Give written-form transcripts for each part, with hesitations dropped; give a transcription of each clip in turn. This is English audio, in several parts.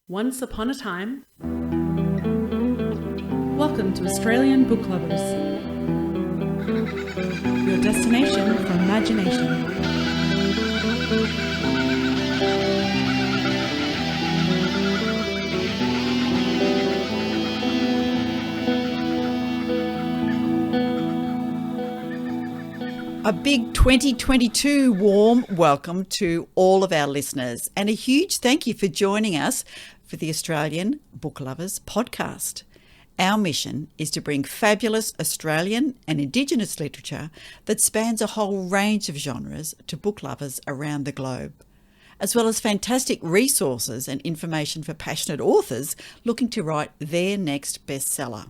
Once upon a time. Welcome to Australian Book Lovers, your destination for imagination. A big 2022 warm welcome to all of our listeners and a huge thank you for joining us for the Australian Book Lovers podcast. Our mission is to bring fabulous Australian and Indigenous literature that spans a whole range of genres to book lovers around the globe, as well as fantastic resources and information for passionate authors looking to write their next bestseller.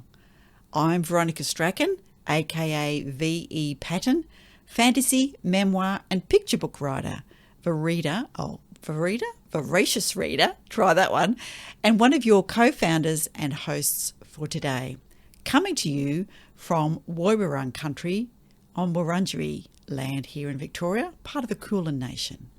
I'm Veronica Strachan, aka V.E. Patton, fantasy, memoir and picture book writer, voracious reader, try that one, and one of your co-founders and hosts for today. Coming to you from Woiwurrung country on Wurundjeri land here in Victoria, part of the Kulin Nation.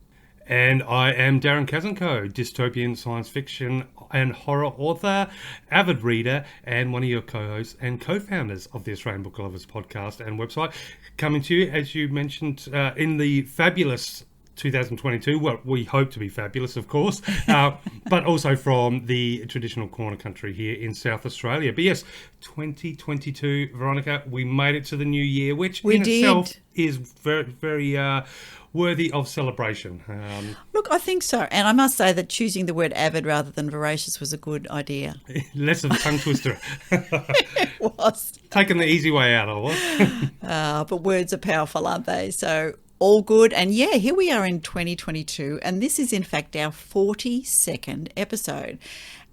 And I am Darren Kazenko, dystopian science fiction and horror author, avid reader, and one of your co-hosts and co-founders of the Australian Book Lovers podcast and website. Coming to you, as you mentioned, in the fabulous 2022, well, we hope to be fabulous, of course, but also from the traditional corner country here in South Australia. But yes, 2022, Veronica, we made it to the new year, which itself is very, very worthy of celebration. Look, I think so. And I must say that choosing the word avid rather than voracious was a good idea. Less of a tongue twister. It was. Taking the easy way out, I was. But words are powerful, aren't they? So all good. And yeah, here we are in 2022. And this is in fact our 42nd episode.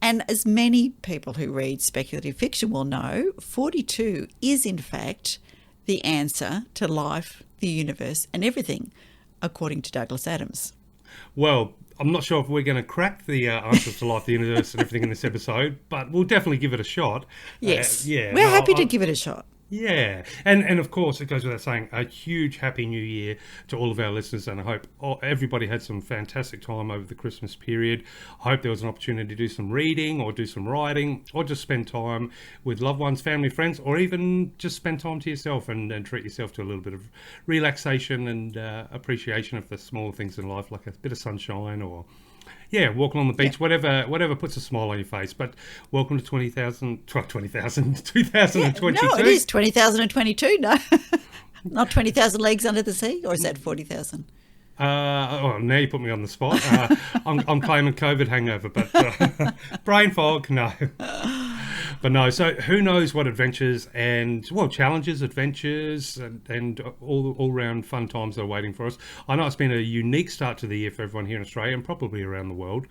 And as many people who read speculative fiction will know, 42 is in fact the answer to life, the universe and everything, according to Douglas Adams. Well, I'm not sure if we're going to crack the answers to life, the universe and everything in this episode, but we'll definitely give it a shot. Yes, we're happy to give it a shot. Yeah, and of course, it goes without saying, a huge Happy New Year to all of our listeners, and I hope everybody had some fantastic time over the Christmas period. I hope there was an opportunity to do some reading or do some writing or just spend time with loved ones, family, friends, or even just spend time to yourself and treat yourself to a little bit of relaxation and appreciation of the small things in life, like a bit of sunshine or walking on the beach, whatever puts a smile on your face. But welcome to 2022. No, it is 2022, no. Not 20,000 leagues under the sea, or is that 40,000? Now you put me on the spot. I'm claiming COVID hangover, but brain fog, no. But no, so who knows what adventures and, challenges, adventures, and all-round fun times are waiting for us. I know it's been a unique start to the year for everyone here in Australia and probably around the world.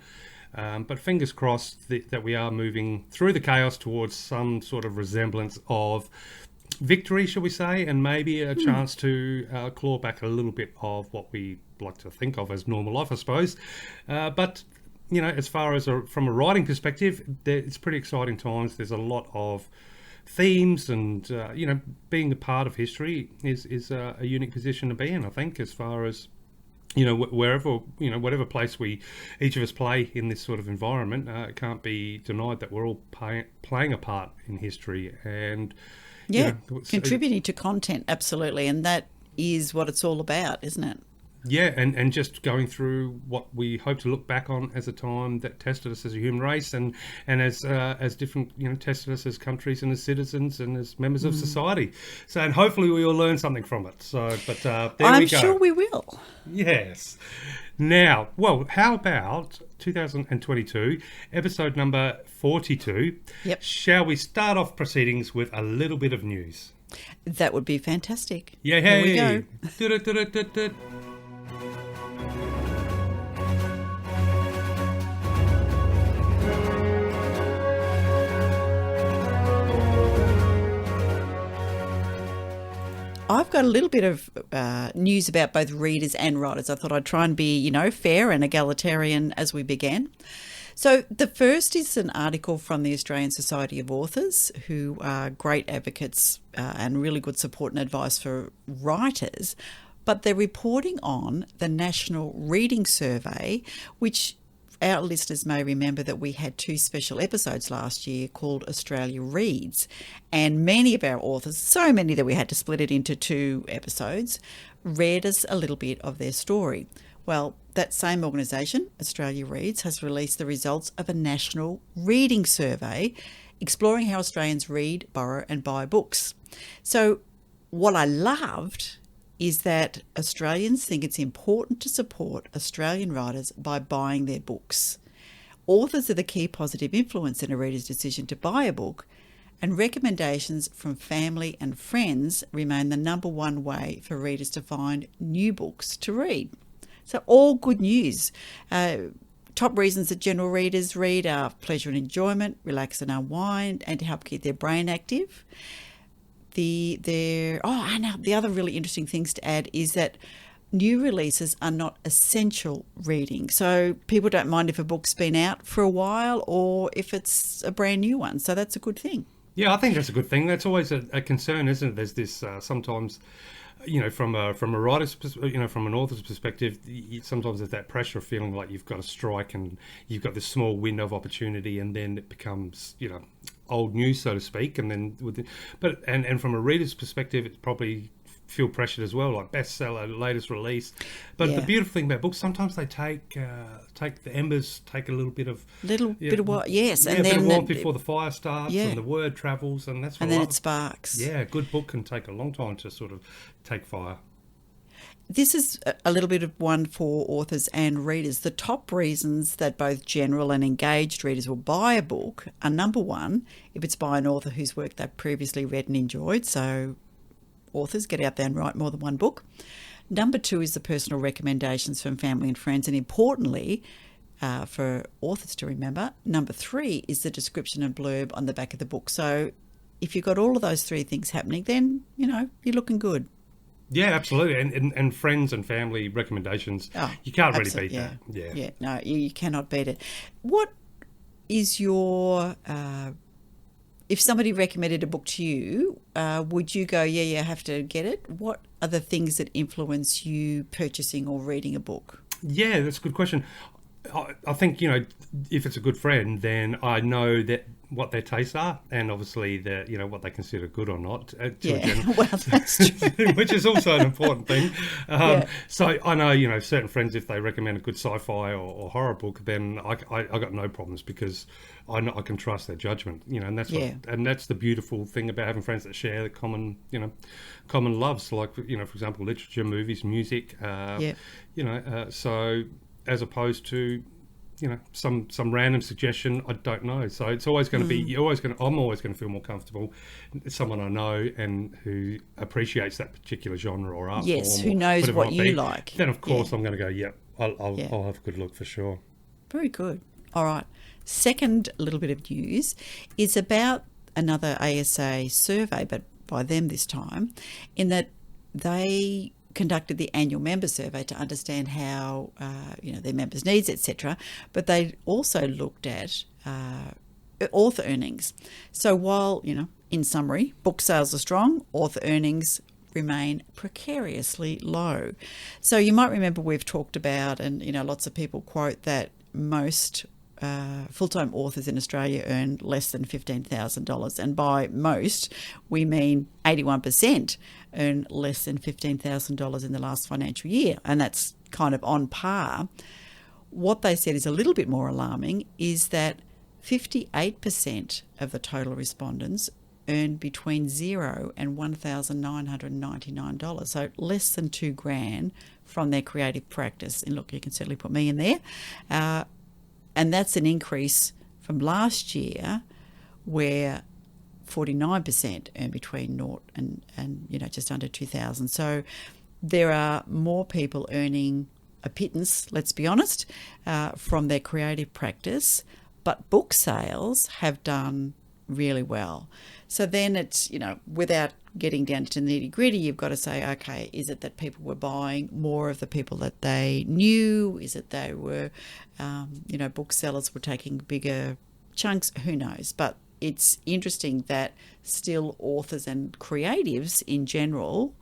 But fingers crossed that we are moving through the chaos towards some sort of resemblance of victory, shall we say, and maybe a chance to claw back a little bit of what we like to think of as normal life, I suppose. But as far as from a writing perspective, it's pretty exciting times. There's a lot of themes and, being a part of history is a unique position to be in, I think, as far as, wherever, whatever place each of us play in this sort of environment, it can't be denied that we're all playing a part in history and, contributing to content, absolutely. And that is what it's all about, isn't it? Yeah, and just going through what we hope to look back on as a time that tested us as a human race and as different, tested us as countries and as citizens and as members of society. So, and hopefully we all learn something from it. So, but there we go. I'm sure we will. Yes. Now, how about 2022, episode number 42? Yep. Shall we start off proceedings with a little bit of news? That would be fantastic. Yeah, Here we go. I've got a little bit of news about both readers and writers. I thought I'd try and be, fair and egalitarian as we began. So the first is an article from the Australian Society of Authors, who are great advocates and really good support and advice for writers. But they're reporting on the National Reading Survey, which our listeners may remember that we had 2 special episodes last year called Australia Reads, and many of our authors, so many that we had to split it into 2 episodes, read us a little bit of their story. Well, that same organisation, Australia Reads, has released the results of a national reading survey exploring how Australians read, borrow and buy books. So what I loved is that Australians think it's important to support Australian writers by buying their books. Authors are the key positive influence in a reader's decision to buy a book, and recommendations from family and friends remain the number one way for readers to find new books to read. So all good news. Top reasons that general readers read are pleasure and enjoyment, relax and unwind, and to help keep their brain active. The other really interesting things to add is that new releases are not essential reading. So people don't mind if a book's been out for a while or if it's a brand new one. So that's a good thing. Yeah, I think that's a good thing. That's always a concern, isn't it? There's this sometimes, from a writer's, from an author's perspective, sometimes there's that pressure of feeling like you've got to strike and you've got this small window of opportunity, and then it becomes, old news, so to speak. And then, and from a reader's perspective, it's probably feel pressured as well, like bestseller, latest release. But the beautiful thing about books, sometimes they take the embers, take a little bit of warmth, yes, and then warmth before the fire starts, and the word travels, and that's what then it sparks. Yeah, a good book can take a long time to sort of take fire. This is a little bit of one for authors and readers. The top reasons that both general and engaged readers will buy a book are, number one, if it's by an author whose work they've previously read and enjoyed. So authors, get out there and write more than one book. Number two is the personal recommendations from family and friends. And importantly, for authors to remember, number three is the description and blurb on the back of the book. So if you've got all of those 3 things happening, then, you're looking good. Yeah, absolutely. And friends and family recommendations, you can't really beat that. Yeah, no, you cannot beat it. What is your... if somebody recommended a book to you, would you go, I have to get it? What are the things that influence you purchasing or reading a book? Yeah, that's a good question. I think, if it's a good friend, then I know that what their tastes are, and obviously what they consider good or not. Well, that's true. Which is also an important thing. So I know, certain friends, if they recommend a good sci-fi or horror book, then I got no problems because I know I can trust their judgment. And that's and that's the beautiful thing about having friends that share the common loves, like for example, literature, movies, music. So as opposed to some random suggestion, I don't know. So it's always going to be I'm always going to feel more comfortable someone I know and who appreciates that particular genre or art form, who knows what you like. Then of course I'm going to go I'll have a good look for sure. Very good. All right, second little bit of news is about another ASA survey, but by them this time, in that they conducted the annual member survey to understand how their members' needs, etc. But they also looked at author earnings. So while in summary, book sales are strong, author earnings remain precariously low. So you might remember we've talked about, and lots of people quote that most full-time authors in Australia earn less than $15,000, and by most we mean 81% earn less than $15,000 in the last financial year, and that's kind of on par. What they said is a little bit more alarming is that 58% of the total respondents earn between $0 and $1,999, so less than $2,000 from their creative practice. And look, you can certainly put me in there. And that's an increase from last year, where 49% earn between naught and just under 2,000. So there are more people earning a pittance, let's be honest, from their creative practice, but book sales have done really well. So then it's, without getting down to the nitty gritty, you've got to say, okay, is it that people were buying more of the people that they knew? Is it they were, booksellers were taking bigger chunks? Who knows? But it's interesting that still authors and creatives in general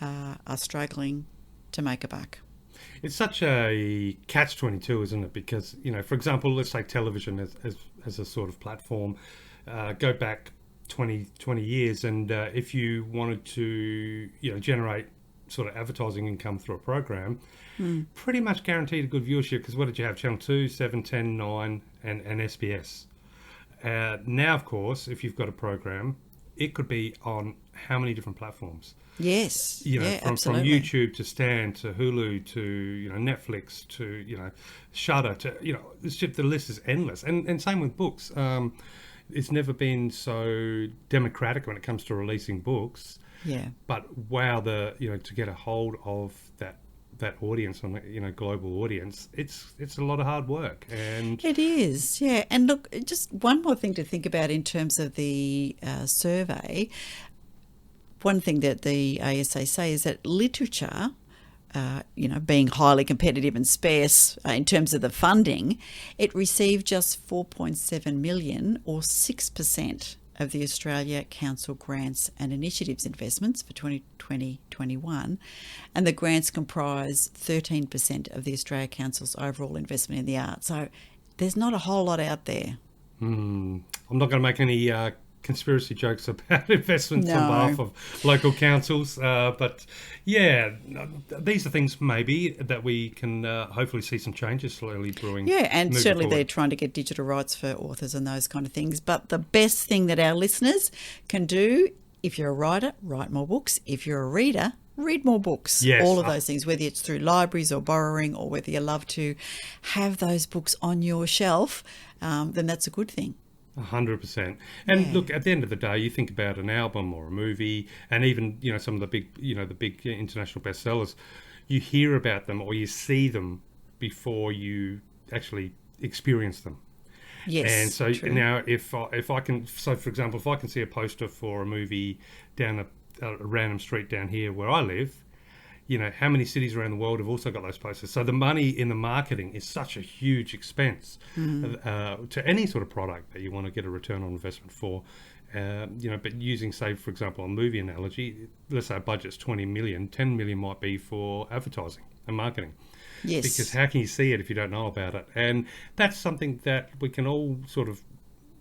are struggling to make a buck. it's such a catch-22, isn't it? Because, for example, let's take television as a sort of platform. Go back 20 years, and if you wanted to, generate sort of advertising income through a program, pretty much guaranteed a good viewership, because what did you have? Channel 2, 7, 10, 9, and SBS. Now, of course, if you've got a program, it could be on how many different platforms? Yes. From absolutely. YouTube to Stan to Hulu to Netflix to Shudder to the list is endless. And same with books. It's never been so democratic when it comes to releasing books. Yeah. But wow, to get a hold of that audience, on global audience, it's a lot of hard work. And It is, yeah. And look, just one more thing to think about in terms of the survey. One thing that the ASA say is that literature, being highly competitive and scarce in terms of the funding, it received just 4.7 million, or 6% of the Australia Council grants and initiatives investments for 2020-21, and the grants comprise 13% of the Australia Council's overall investment in the arts. So there's not a whole lot out there. I'm not going to make any conspiracy jokes about investments on No. behalf of local councils, but yeah, these are things maybe that we can hopefully see some changes slowly brewing. Yeah, and moving certainly forward. they're trying to get digital rights for authors and those kind of things. But the best thing that our listeners can do, if you're a writer, write more books. If you're a reader, read more books. Yes. All of those things, whether it's through libraries or borrowing, or whether you love to have those books on your shelf, then that's a good thing. 100%. And Yeah. look, at the end of the day, you think about an album or a movie, and even some of the big international bestsellers, you hear about them or you see them before you actually experience them. Yes, And so true. now, if I can, so for example, if I can see a poster for a movie down a random street down here where I live, how many cities around the world have also got those posters? So the money in the marketing is such a huge expense to any sort of product that you want to get a return on investment for. But using, say, for example, a movie analogy, let's say a budget's 20 million, 10 million might be for advertising and marketing. Yes. Because how can you see it if you don't know about it? And that's something that we can all sort of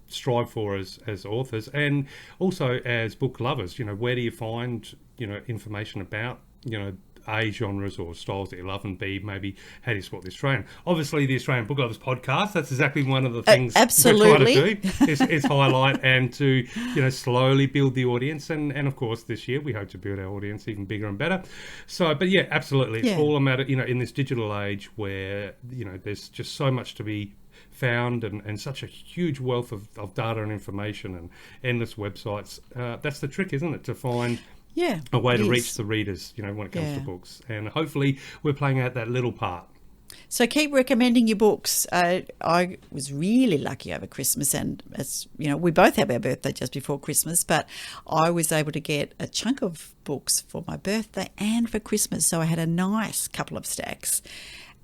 strive for as authors, and also as book lovers. Where do you find information about A, genres or styles that you love, and B, maybe how do you support the Australian? Obviously, the Australian Book Lovers podcast, that's exactly one of the things absolutely. we're trying to do, is highlight and to slowly build the audience, and of course this year we hope to build our audience even bigger and better. So, but yeah, absolutely, it's Yeah. all a matter, in this digital age where there's just so much to be found, and such a huge wealth of data and information and endless websites. That's the trick, isn't it, to find Yeah, a way it to is. reach the readers, when it comes Yeah. to books. And hopefully we're playing out that little part. So keep recommending your books. I was really lucky over Christmas, and as we both have our birthday just before Christmas, but I was able to get a chunk of books for my birthday and for Christmas. So I had a nice couple of stacks.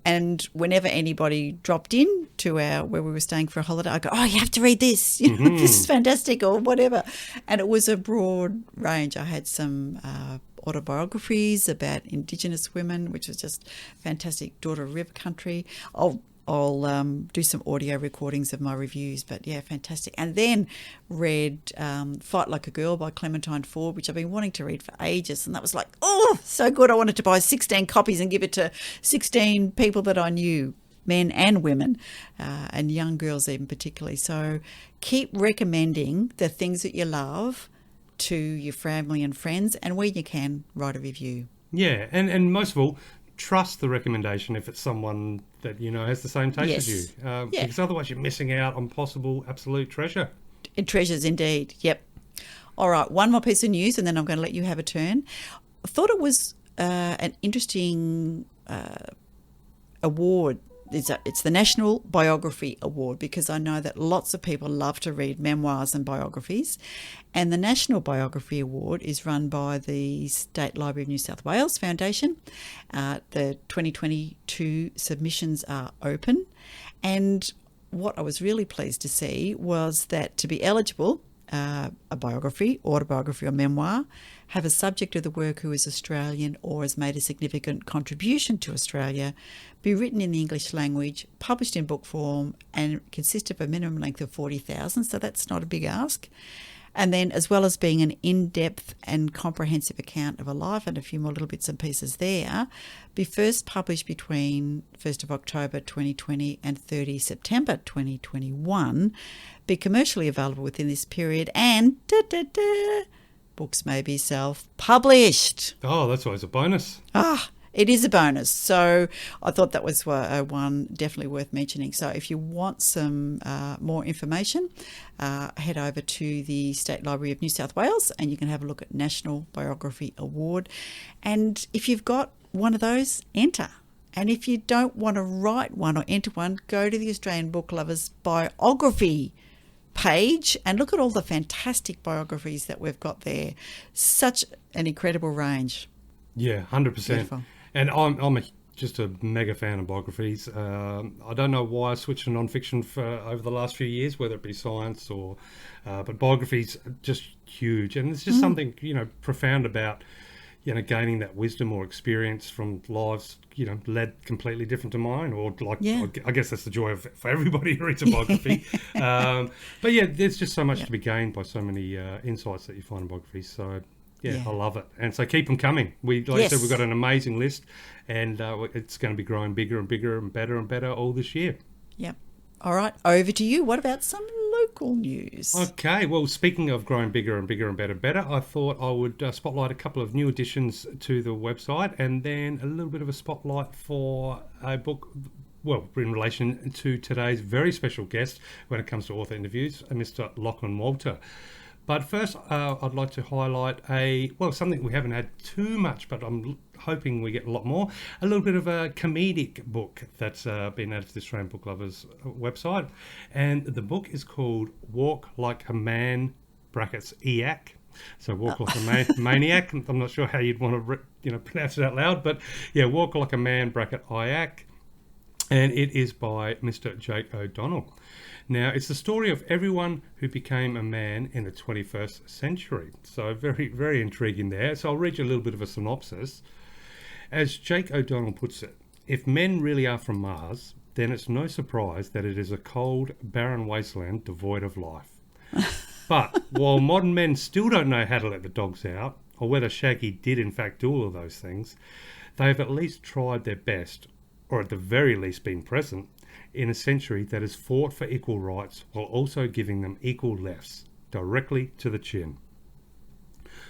And whenever anybody dropped in to where we were staying for a holiday, I go, "Oh, you have to read this. This is fantastic," or whatever. And it was a broad range. I had some autobiographies about Indigenous women, which was just fantastic. Daughter of River Country. I'll do some audio recordings of my reviews, but yeah, fantastic. And then read Fight Like a Girl by Clementine Ford, which I've been wanting to read for ages. And that was like, oh, so good. I wanted to buy 16 copies and give it to 16 people that I knew, men and women, and young girls even particularly. So keep recommending the things that you love to your family and friends, and when you can, write a review. Yeah, and most of all, trust the recommendation if it's someone that has the same taste as Yes. you. Yeah. Because otherwise you're missing out on possible absolute treasure. Treasures indeed. Yep. All right, one more piece of news and then I'm going to let you have a turn. I thought it was an interesting award. It's the National Biography Award, because I know that lots of people love to read memoirs and biographies. And the National Biography Award is run by the State Library of New South Wales Foundation. The 2022 submissions are open. And what I was really pleased to see was that to be eligible, a biography, autobiography or memoir, have a subject of the work who is Australian or has made a significant contribution to Australia, be written in the English language, published in book form, and consist of a minimum length of 40,000, so that's not a big ask. And then, as well as being an in-depth and comprehensive account of a life, and a few more little bits and pieces there, be first published between 1st of October 2020 and 30 September 2021, be commercially available within this period, and books may be self-published. Oh, that's always a bonus. It is a bonus. So I thought that was one definitely worth mentioning. So if you want some more information, head over to the State Library of New South Wales and you can have a look at National Biography Award. And if you've got one of those, enter. And if you don't want to write one or enter one, go to the Australian Book Lovers biography page and look at all the fantastic biographies that we've got there. Such an incredible range. Yeah, 100%. Beautiful. And I'm just a mega fan of biographies. I don't know why I switched to non-fiction over the last few years, whether it be science or... but biographies are just huge. And there's just something, profound about, gaining that wisdom or experience from lives, led completely different to mine. Or I guess that's the joy for everybody who reads a biography. But yeah, there's just so much to be gained by so many insights that you find in biographies. So... Yeah, I love it. And so keep them coming. I said, we've got an amazing list and it's going to be growing bigger and bigger and better all this year. Yep. All right, over to you. What about some local news? Okay, well, speaking of growing bigger and bigger and better, I thought I would spotlight a couple of new additions to the website and then a little bit of a spotlight for a book, well, in relation to today's very special guest when it comes to author interviews, Mr. Lachlan Walter. But first, I'd like to highlight something we haven't had too much, but I'm hoping we get a lot more. A little bit of a comedic book that's been added to the Australian Book Lovers website. And the book is called Walk Like a Man, (EAC). So Walk Like a Maniac. I'm not sure how you'd want to pronounce it out loud, but yeah, Walk Like a Man, (IAC). And it is by Mr. Jake O'Donnell. Now, it's the story of everyone who became a man in the 21st century. So very, very intriguing there. So I'll read you a little bit of a synopsis. As Jake O'Donnell puts it, if men really are from Mars, then it's no surprise that it is a cold, barren wasteland devoid of life. But while modern men still don't know how to let the dogs out, or whether Shaggy did in fact do all of those things, they've at least tried their best, or at the very least been present, in a century that has fought for equal rights while also giving them equal lefts, directly to the chin.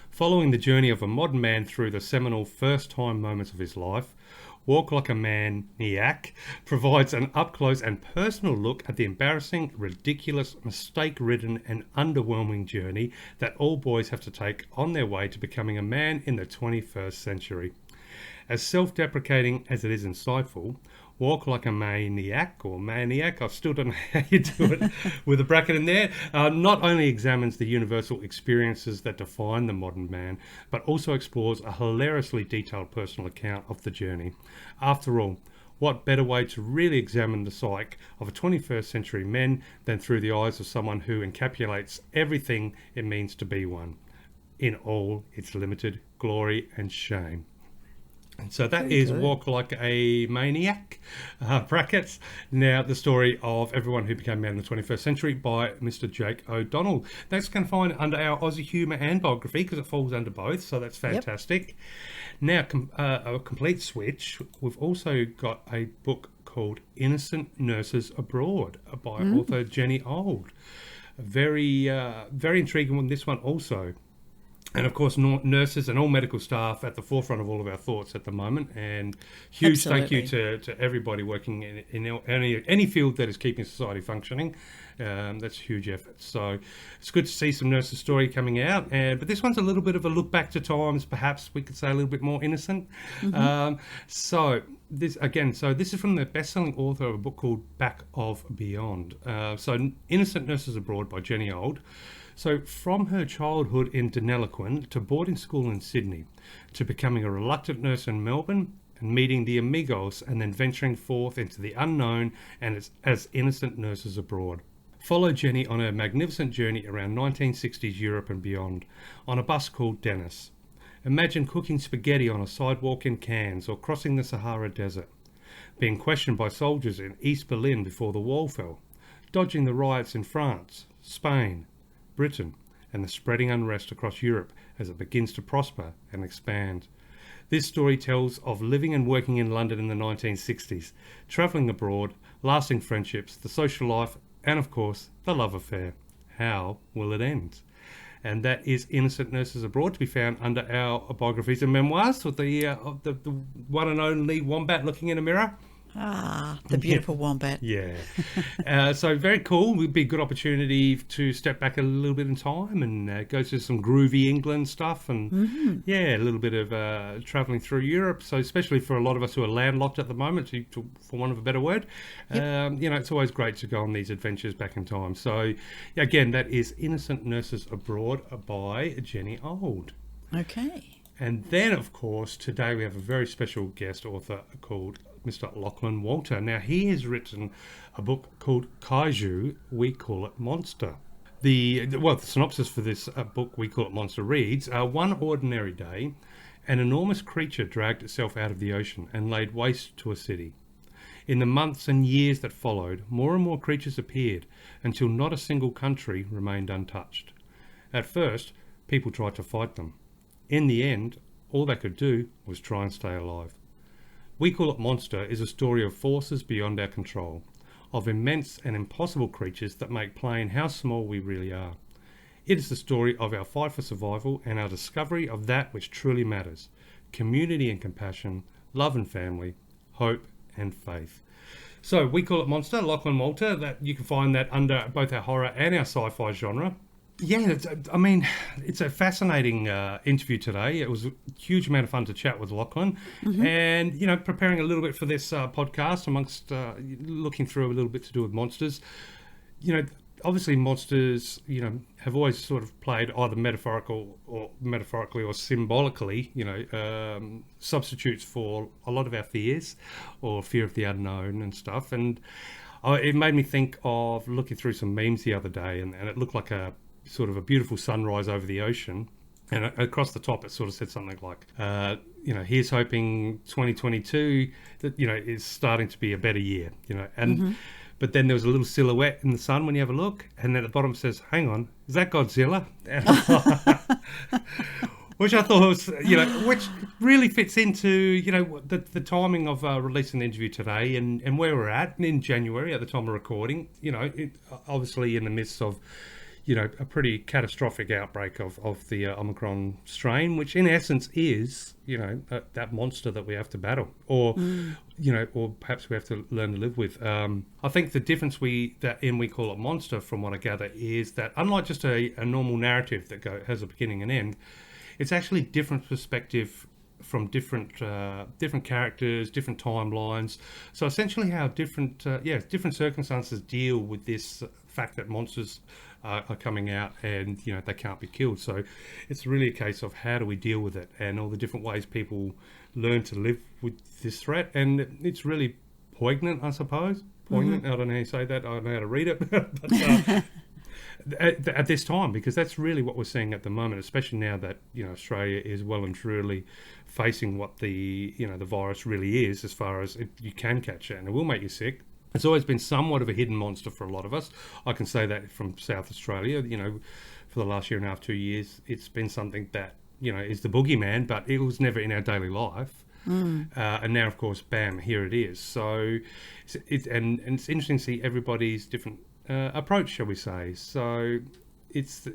Following the journey of a modern man through the seminal first-time moments of his life, Walk Like a Man, (EAC) provides an up-close and personal look at the embarrassing, ridiculous, mistake-ridden and underwhelming journey that all boys have to take on their way to becoming a man in the 21st century. As self-deprecating as it is insightful, Walk Like a Maniac, or Maniac, I still don't know how you do it with a bracket in there, not only examines the universal experiences that define the modern man, but also explores a hilariously detailed personal account of the journey. After all, what better way to really examine the psyche of a 21st century man than through the eyes of someone who encapsulates everything it means to be one, in all its limited glory and shame. And so that is Walk Like a Maniac, brackets. Now, the story of everyone who became man in the 21st century by Mr. Jake O'Donnell. That's going to find under our Aussie humour and biography because it falls under both, so that's fantastic. Yep. Now, a complete switch. We've also got a book called Innocent Nurses Abroad by author Jenny Old. Very, very intriguing one, this one also. And of course, nurses and all medical staff at the forefront of all of our thoughts at the moment. And huge thank you to everybody working in any field that is keeping society functioning. That's a huge effort. So it's good to see some nurses' story coming out. But this one's a little bit of a look back to times, perhaps we could say a little bit more innocent. So this is from the best-selling author of a book called Back of Beyond. So Innocent Nurses Abroad by Jenny Old. So from her childhood in Deniliquin to boarding school in Sydney, to becoming a reluctant nurse in Melbourne and meeting the amigos and then venturing forth into the unknown and as innocent nurses abroad. Follow Jenny on her magnificent journey around 1960s Europe and beyond on a bus called Dennis. Imagine cooking spaghetti on a sidewalk in Cairns or crossing the Sahara Desert, being questioned by soldiers in East Berlin before the wall fell, dodging the riots in France, Spain, Britain, and the spreading unrest across Europe as it begins to prosper and expand. This story tells of living and working in London in the 1960s, travelling abroad, lasting friendships, the social life, and of course, the love affair. How will it end? And that is Innocent Nurses Abroad, to be found under our biographies and memoirs with the one and only Wombat looking in a mirror. Ah, the beautiful wombat. Yeah. So very cool. Would be a good opportunity to step back a little bit in time and go to some groovy England stuff and, a little bit of travelling through Europe. So especially for a lot of us who are landlocked at the moment, for want of a better word, it's always great to go on these adventures back in time. So, again, that is Innocent Nurses Abroad by Jenny Old. Okay. And then, of course, today we have a very special guest author called Mr. Lachlan Walter. Now, he has written a book called Kaiju, We Call It Monster. The synopsis for this book, We Call It Monster, reads, one ordinary day, an enormous creature dragged itself out of the ocean and laid waste to a city. In the months and years that followed, more and more creatures appeared until not a single country remained untouched. At first, people tried to fight them. In the end, all they could do was try and stay alive. We Call It Monster is a story of forces beyond our control, of immense and impossible creatures that make plain how small we really are. It is the story of our fight for survival and our discovery of that which truly matters: community and compassion, love and family, hope and faith. So, We Call It Monster, Lachlan Walter, that you can find that under both our horror and our sci-fi genre. Yeah, it's a fascinating interview today. It was a huge amount of fun to chat with Lachlan, and preparing a little bit for this podcast, amongst looking through a little bit to do with monsters. Obviously monsters, have always sort of played either metaphorically or symbolically, substitutes for a lot of our fears or fear of the unknown and stuff. And it made me think of looking through some memes the other day, and it looked like a sort of a beautiful sunrise over the ocean, and across the top it sort of said something like, here's hoping 2022 that is starting to be a better year, and but then there was a little silhouette in the sun when you have a look, and then at the bottom it says, hang on, is that Godzilla? Which I thought was, which really fits into, the timing of releasing the interview today and where we're at in January at the time of recording, obviously in the midst of, a pretty catastrophic outbreak of the Omicron strain, which in essence is, that monster that we have to battle, or, or perhaps we have to learn to live with. I think the difference We Call It Monster, from what I gather, is that unlike just a normal narrative that has a beginning and end, it's actually different perspective from different characters, different timelines. So essentially how different circumstances deal with this fact that monsters are coming out and, they can't be killed. So it's really a case of how do we deal with it and all the different ways people learn to live with this threat. And it's really poignant, I suppose. Poignant, I don't know how you say that. I don't know how to read it. But, at this time, because that's really what we're seeing at the moment, especially now that Australia is well and truly facing what the virus really is, as far as you can catch it and it will make you sick. It's always been somewhat of a hidden monster for a lot of us. I can say that from South Australia, for the last year and a half, 2 years, it's been something that is the boogeyman, but it was never in our daily life. And now, of course, bam, here it is. So it's interesting to see everybody's different approach, shall we say. So it's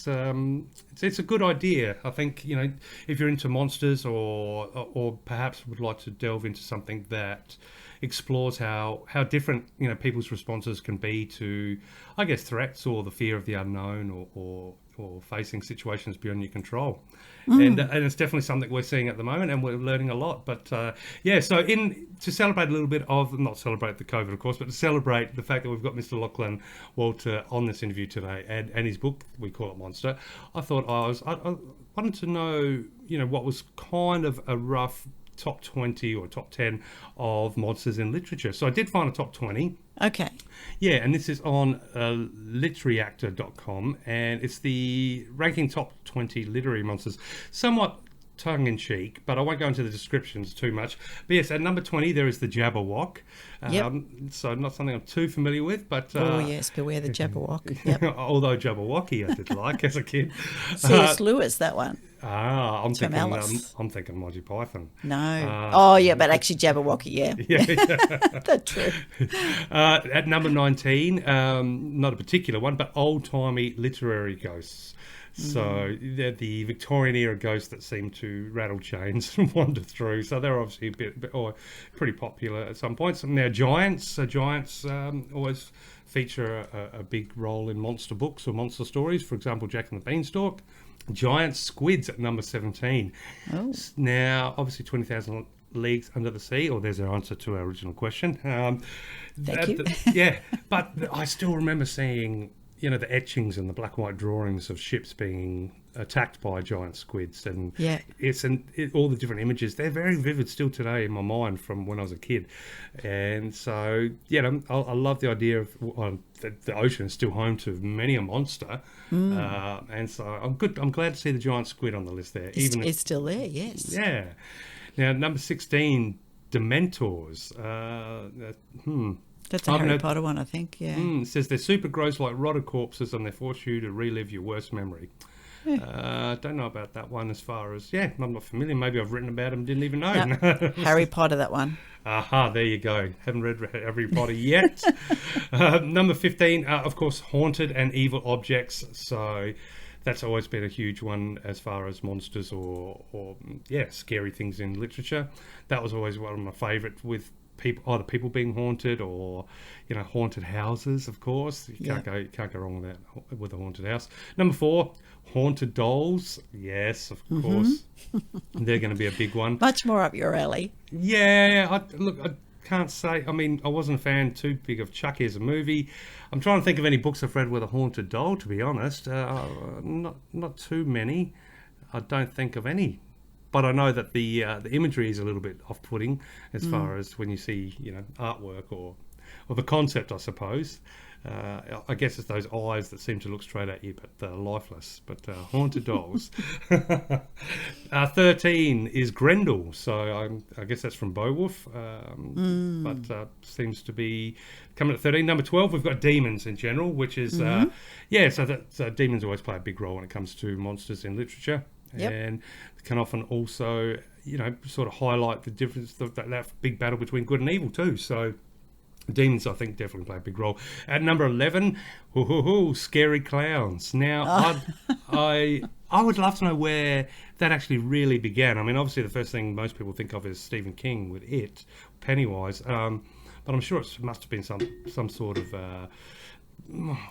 a good idea, I think, if you're into monsters or perhaps would like to delve into something that explores how different people's responses can be to, I guess, threats or the fear of the unknown or facing situations beyond your control. And it's definitely something we're seeing at the moment, and we're learning a lot. But so to celebrate a little bit of, not celebrate the COVID, of course, but to celebrate the fact that we've got Mr. Lachlan Walter on this interview today and his book, We Call It Monster, I thought I wanted to know, what was kind of a rough top 20 or top 10 of monsters in literature. So I did find a top 20. Okay. Yeah, and this is on literaryaactor.com, and it's the ranking top 20 literary monsters. Somewhat tongue-in-cheek, but I won't go into the descriptions too much. But yes, at number 20, there is the Jabberwock. Yep. So not something I'm too familiar with, but... Oh, yes, beware the Jabberwock. Yep. although Jabberwocky I did like as a kid. C.S. Lewis, that one. I'm Tom thinking Ellis. I'm thinking Monty Python. No. Yeah, but actually Jabberwocky, yeah. That's true. At number 19, not a particular one, but old-timey literary ghosts. So they're the Victorian era ghosts that seem to rattle chains and wander through. So they're obviously a bit or pretty popular at some points. Now giants. So giants always feature a big role in monster books or monster stories. For example, Jack and the Beanstalk. Giant squids at number 17. Oh. Now, obviously, 20,000 Leagues Under the Sea, or there's our answer to our original question. Thank you. Yeah, but I still remember seeing, the etchings and the black and white drawings of ships being attacked by giant squids, and all the different images. They're very vivid still today in my mind from when I was a kid, and so I love the idea of the ocean is still home to many a monster, and so I'm glad to see the giant squid on the list there. It's still there, yes. Yeah. Now number 16, Dementors. That's a Harry Potter one, I think, yeah. It says they're super gross like rotted corpses and they force you to relive your worst memory. Don't know about that one as far as, I'm not familiar. Maybe I've written about them, didn't even know. No, Harry Potter, that one. Aha, there you go. Haven't read Harry Potter yet. Number 15, of course, haunted and evil objects. So that's always been a huge one as far as monsters or scary things in literature. That was always one of my favourite with either people being haunted or haunted houses. Of course, you can't go wrong with that, with a haunted house. Number 4, haunted dolls. Yes, of course, they're going to be a big one. Much more up your alley. Yeah, I can't say. I mean, I wasn't a fan too big of Chucky as a movie. I'm trying to think of any books I've read with a haunted doll. To be honest, not too many. I don't think of any. But I know that the imagery is a little bit off-putting as far as when you see, artwork or the concept, I suppose. I guess it's those eyes that seem to look straight at you, but they're lifeless. But haunted dolls. 13 is Grendel. So I guess that's from Beowulf. But seems to be coming at 13. Number 12, we've got demons in general, which is, so demons always play a big role when it comes to monsters in literature. Yep. And can often also, sort of highlight the difference, that big battle between good and evil too. So demons, I think, definitely play a big role. At number 11, scary clowns. Now, I would love to know where that actually really began. I mean, obviously the first thing most people think of is Stephen King with It, Pennywise. But I'm sure it must have been some sort of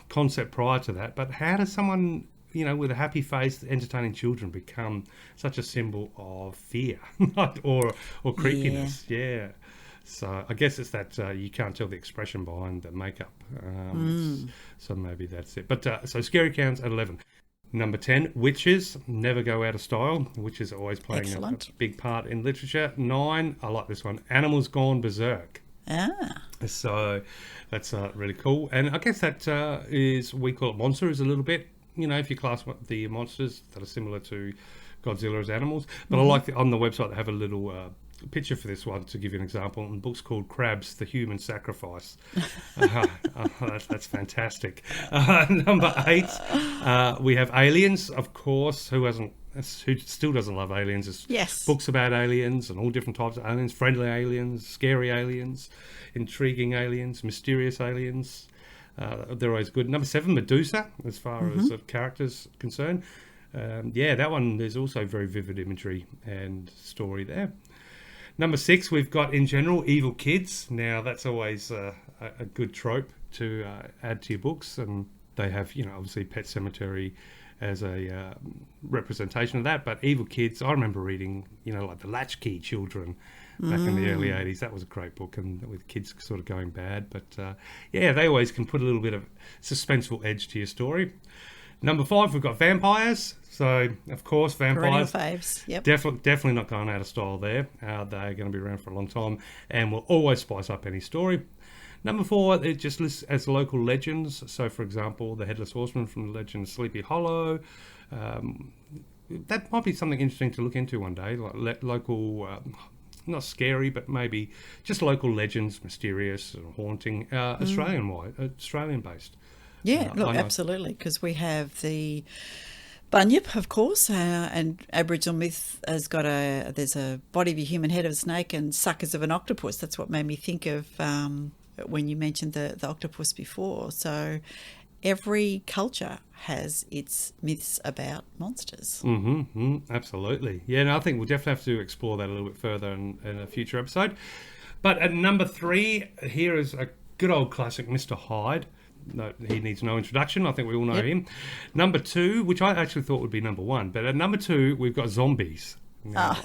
concept prior to that. But how does someone, with a happy face, entertaining children become such a symbol of fear or creepiness? Yeah. So I guess it's that you can't tell the expression behind the makeup. So maybe that's it. But so scary clowns at 11. Number 10, witches never go out of style. Witches are always playing a big part in literature. 9, I like this one, animals gone berserk. So that's really cool. And I guess that we call it monsters a little bit. If you class the monsters that are similar to Godzilla as animals. But I like on the website they have a little picture for this one to give you an example. And the book's called Crabs, the Human Sacrifice. That's fantastic. Number 8, we have aliens, of course. Who still doesn't love aliens? There's books about aliens and all different types of aliens, friendly aliens, scary aliens, intriguing aliens, mysterious aliens. They're always good. Number 7, Medusa, as far as characters concerned. That one, there's also very vivid imagery and story there. Number 6, we've got, in general, evil kids. Now, that's always a good trope to add to your books. And they have, obviously Pet Sematary as a representation of that. But evil kids, I remember reading, like the Latchkey Children back in the early 80s. That was a great book, and with kids sort of going bad. But, they always can put a little bit of suspenseful edge to your story. Number 5, we've got vampires. So, of course, vampires. Perennial faves, yep. Definitely not going out of style there. They're going to be around for a long time and will always spice up any story. Number 4, it just lists as local legends. So, for example, the Headless Horseman from the legend Sleepy Hollow. That might be something interesting to look into one day, like local, not scary, but maybe just local legends, mysterious, or haunting, Australian-based. Yeah, look, absolutely, because we have the Bunyip, of course, and Aboriginal myth has got there's a body of a human, head of a snake, and suckers of an octopus. That's what made me think of when you mentioned the octopus before. So every culture has its myths about monsters. Absolutely. Yeah, and I think we'll definitely have to explore that a little bit further in a future episode. But at number 3, here is a good old classic, Mr. Hyde. No, he needs no introduction. I think we all know him. Number 2, which I actually thought would be number 1, but at number 2, we've got zombies. Now,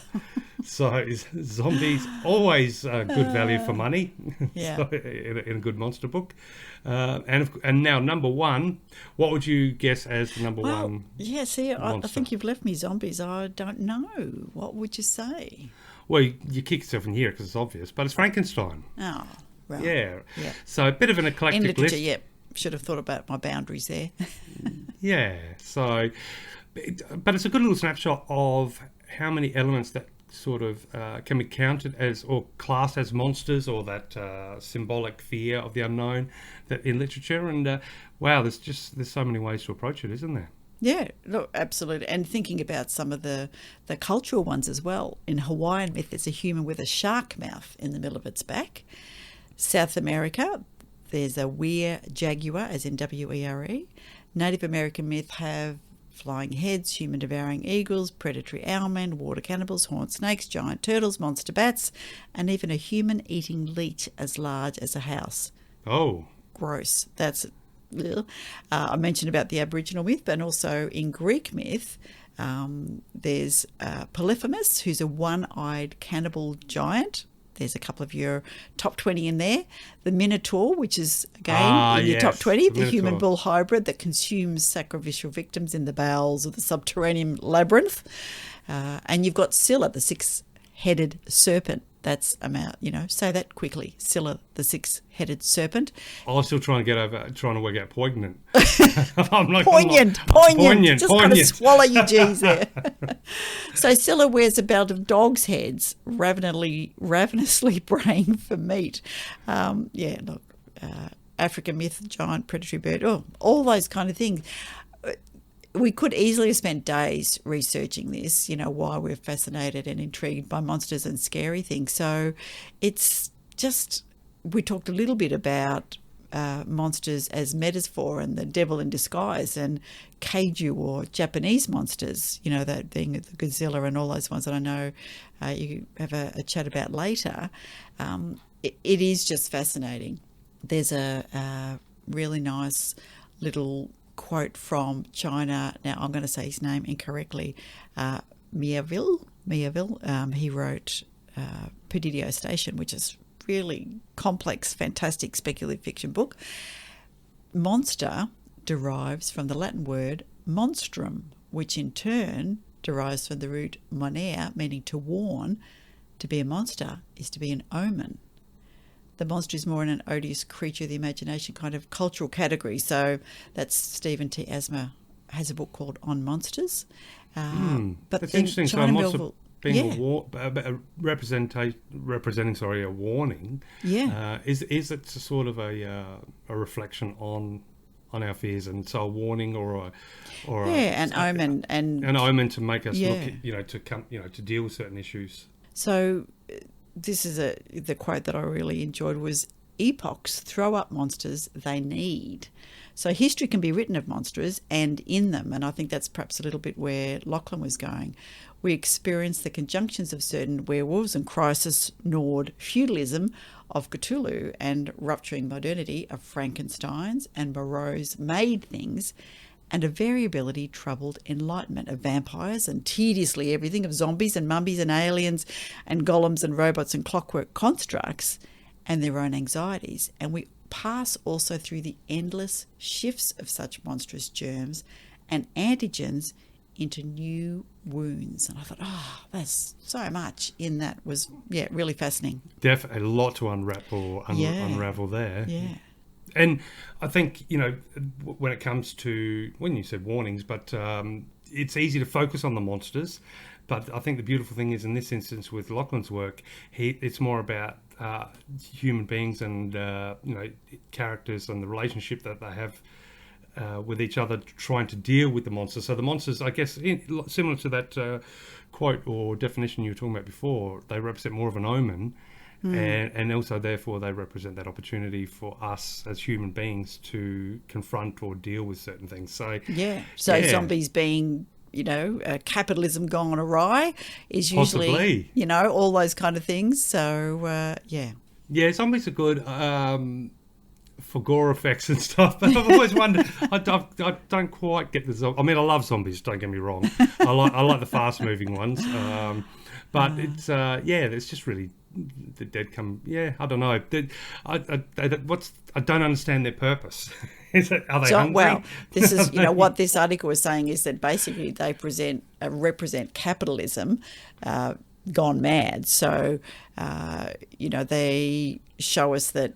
so zombies, always good value for money. Yeah. So, in a good monster book. And now number 1, what would you guess as the number 1? Yeah, see, I think you've left me zombies. I don't know. What would you say? Well, you kick yourself in here because it's obvious, but it's Frankenstein. Oh, right. Yeah. So a bit of an eclectic in literature, list. yeah. Should have thought about my boundaries there. Yeah. So, but it's a good little snapshot of how many elements that sort of can be counted as or classed as monsters, or that symbolic fear of the unknown that in literature. And wow, there's so many ways to approach it, isn't there? Yeah, look, absolutely. And thinking about some of the cultural ones as well. In Hawaiian myth, there's a human with a shark mouth in the middle of its back. South America, there's a were jaguar, as in W-E-R-E. Native American myth have flying heads, human devouring eagles, predatory owlmen, water cannibals, horned snakes, giant turtles, monster bats, and even a human eating leech as large as a house. Oh. Gross. That's... I mentioned about the Aboriginal myth, but also in Greek myth, there's Polyphemus, who's a one-eyed cannibal giant. There's a couple of your top 20 in there. The Minotaur, which is, again, in your top 20, the human bull hybrid that consumes sacrificial victims in the bowels of the subterranean labyrinth. And you've got Scylla, the six-headed serpent. That's say that quickly. Scylla, the six-headed serpent. I was still trying to work out poignant. Poignant. Just got to swallow your G's there. So Scylla wears a belt of dogs' heads, ravenously braying for meat. African myth, giant predatory bird, all those kind of things. We could easily have spent days researching this, why we're fascinated and intrigued by monsters and scary things. So it's just, we talked a little bit about monsters as metaphor and the devil in disguise and kaiju or Japanese monsters, that being the Godzilla and all those ones that I know you have a chat about later. It is just fascinating. There's a really nice little quote from China. Now I'm going to say his name incorrectly. Miaville. He wrote Perdidio Station, which is really complex, fantastic speculative fiction book. Monster derives from the Latin word monstrum, which in turn derives from the root monere, meaning to warn. To be a monster is to be an omen. The monster is more in an odious creature of the imagination kind of cultural category. So that's Stephen T. Asma has a book called On Monsters. But that's interesting. So a monster being representing a warning. Yeah. Is it sort of a reflection on our fears, and so a warning or an omen and an omen to make us look, to deal with certain issues. So this is the quote that I really enjoyed was, epochs throw up monsters they need. So history can be written of monsters and in them, and I think that's perhaps a little bit where Lachlan was going. We experience the conjunctions of certain werewolves and crisis-gnawed feudalism of Cthulhu and rupturing modernity of Frankensteins and Moreau's made things, and a variability troubled enlightenment of vampires and tediously everything of zombies and mummies and aliens and golems and robots and clockwork constructs and their own anxieties. And we pass also through the endless shifts of such monstrous germs and antigens into new wounds. And I thought, there's so much in that was, really fascinating. Definitely a lot to unwrap or unravel there. Yeah. And I think, when it comes to, when you said warnings, but it's easy to focus on the monsters. But I think the beautiful thing is, in this instance with Lachlan's work, it's more about human beings and, characters and the relationship that they have with each other, trying to deal with the monsters. So the monsters, I guess, similar to that quote or definition you were talking about before, they represent more of an omen. And also, therefore, they represent that opportunity for us as human beings to confront or deal with certain things. So zombies being, capitalism gone awry is usually, possibly, all those kind of things. So, Yeah, zombies are good for gore effects and stuff, but I've always wondered, I don't quite get the zombie. I mean, I love zombies, don't get me wrong. I like the fast-moving ones. But it's, it's just really... the dead come. Yeah, I don't know. I don't understand their purpose. Are they hungry? Well, this is what this article was saying is that basically they represent capitalism gone mad. So they show us that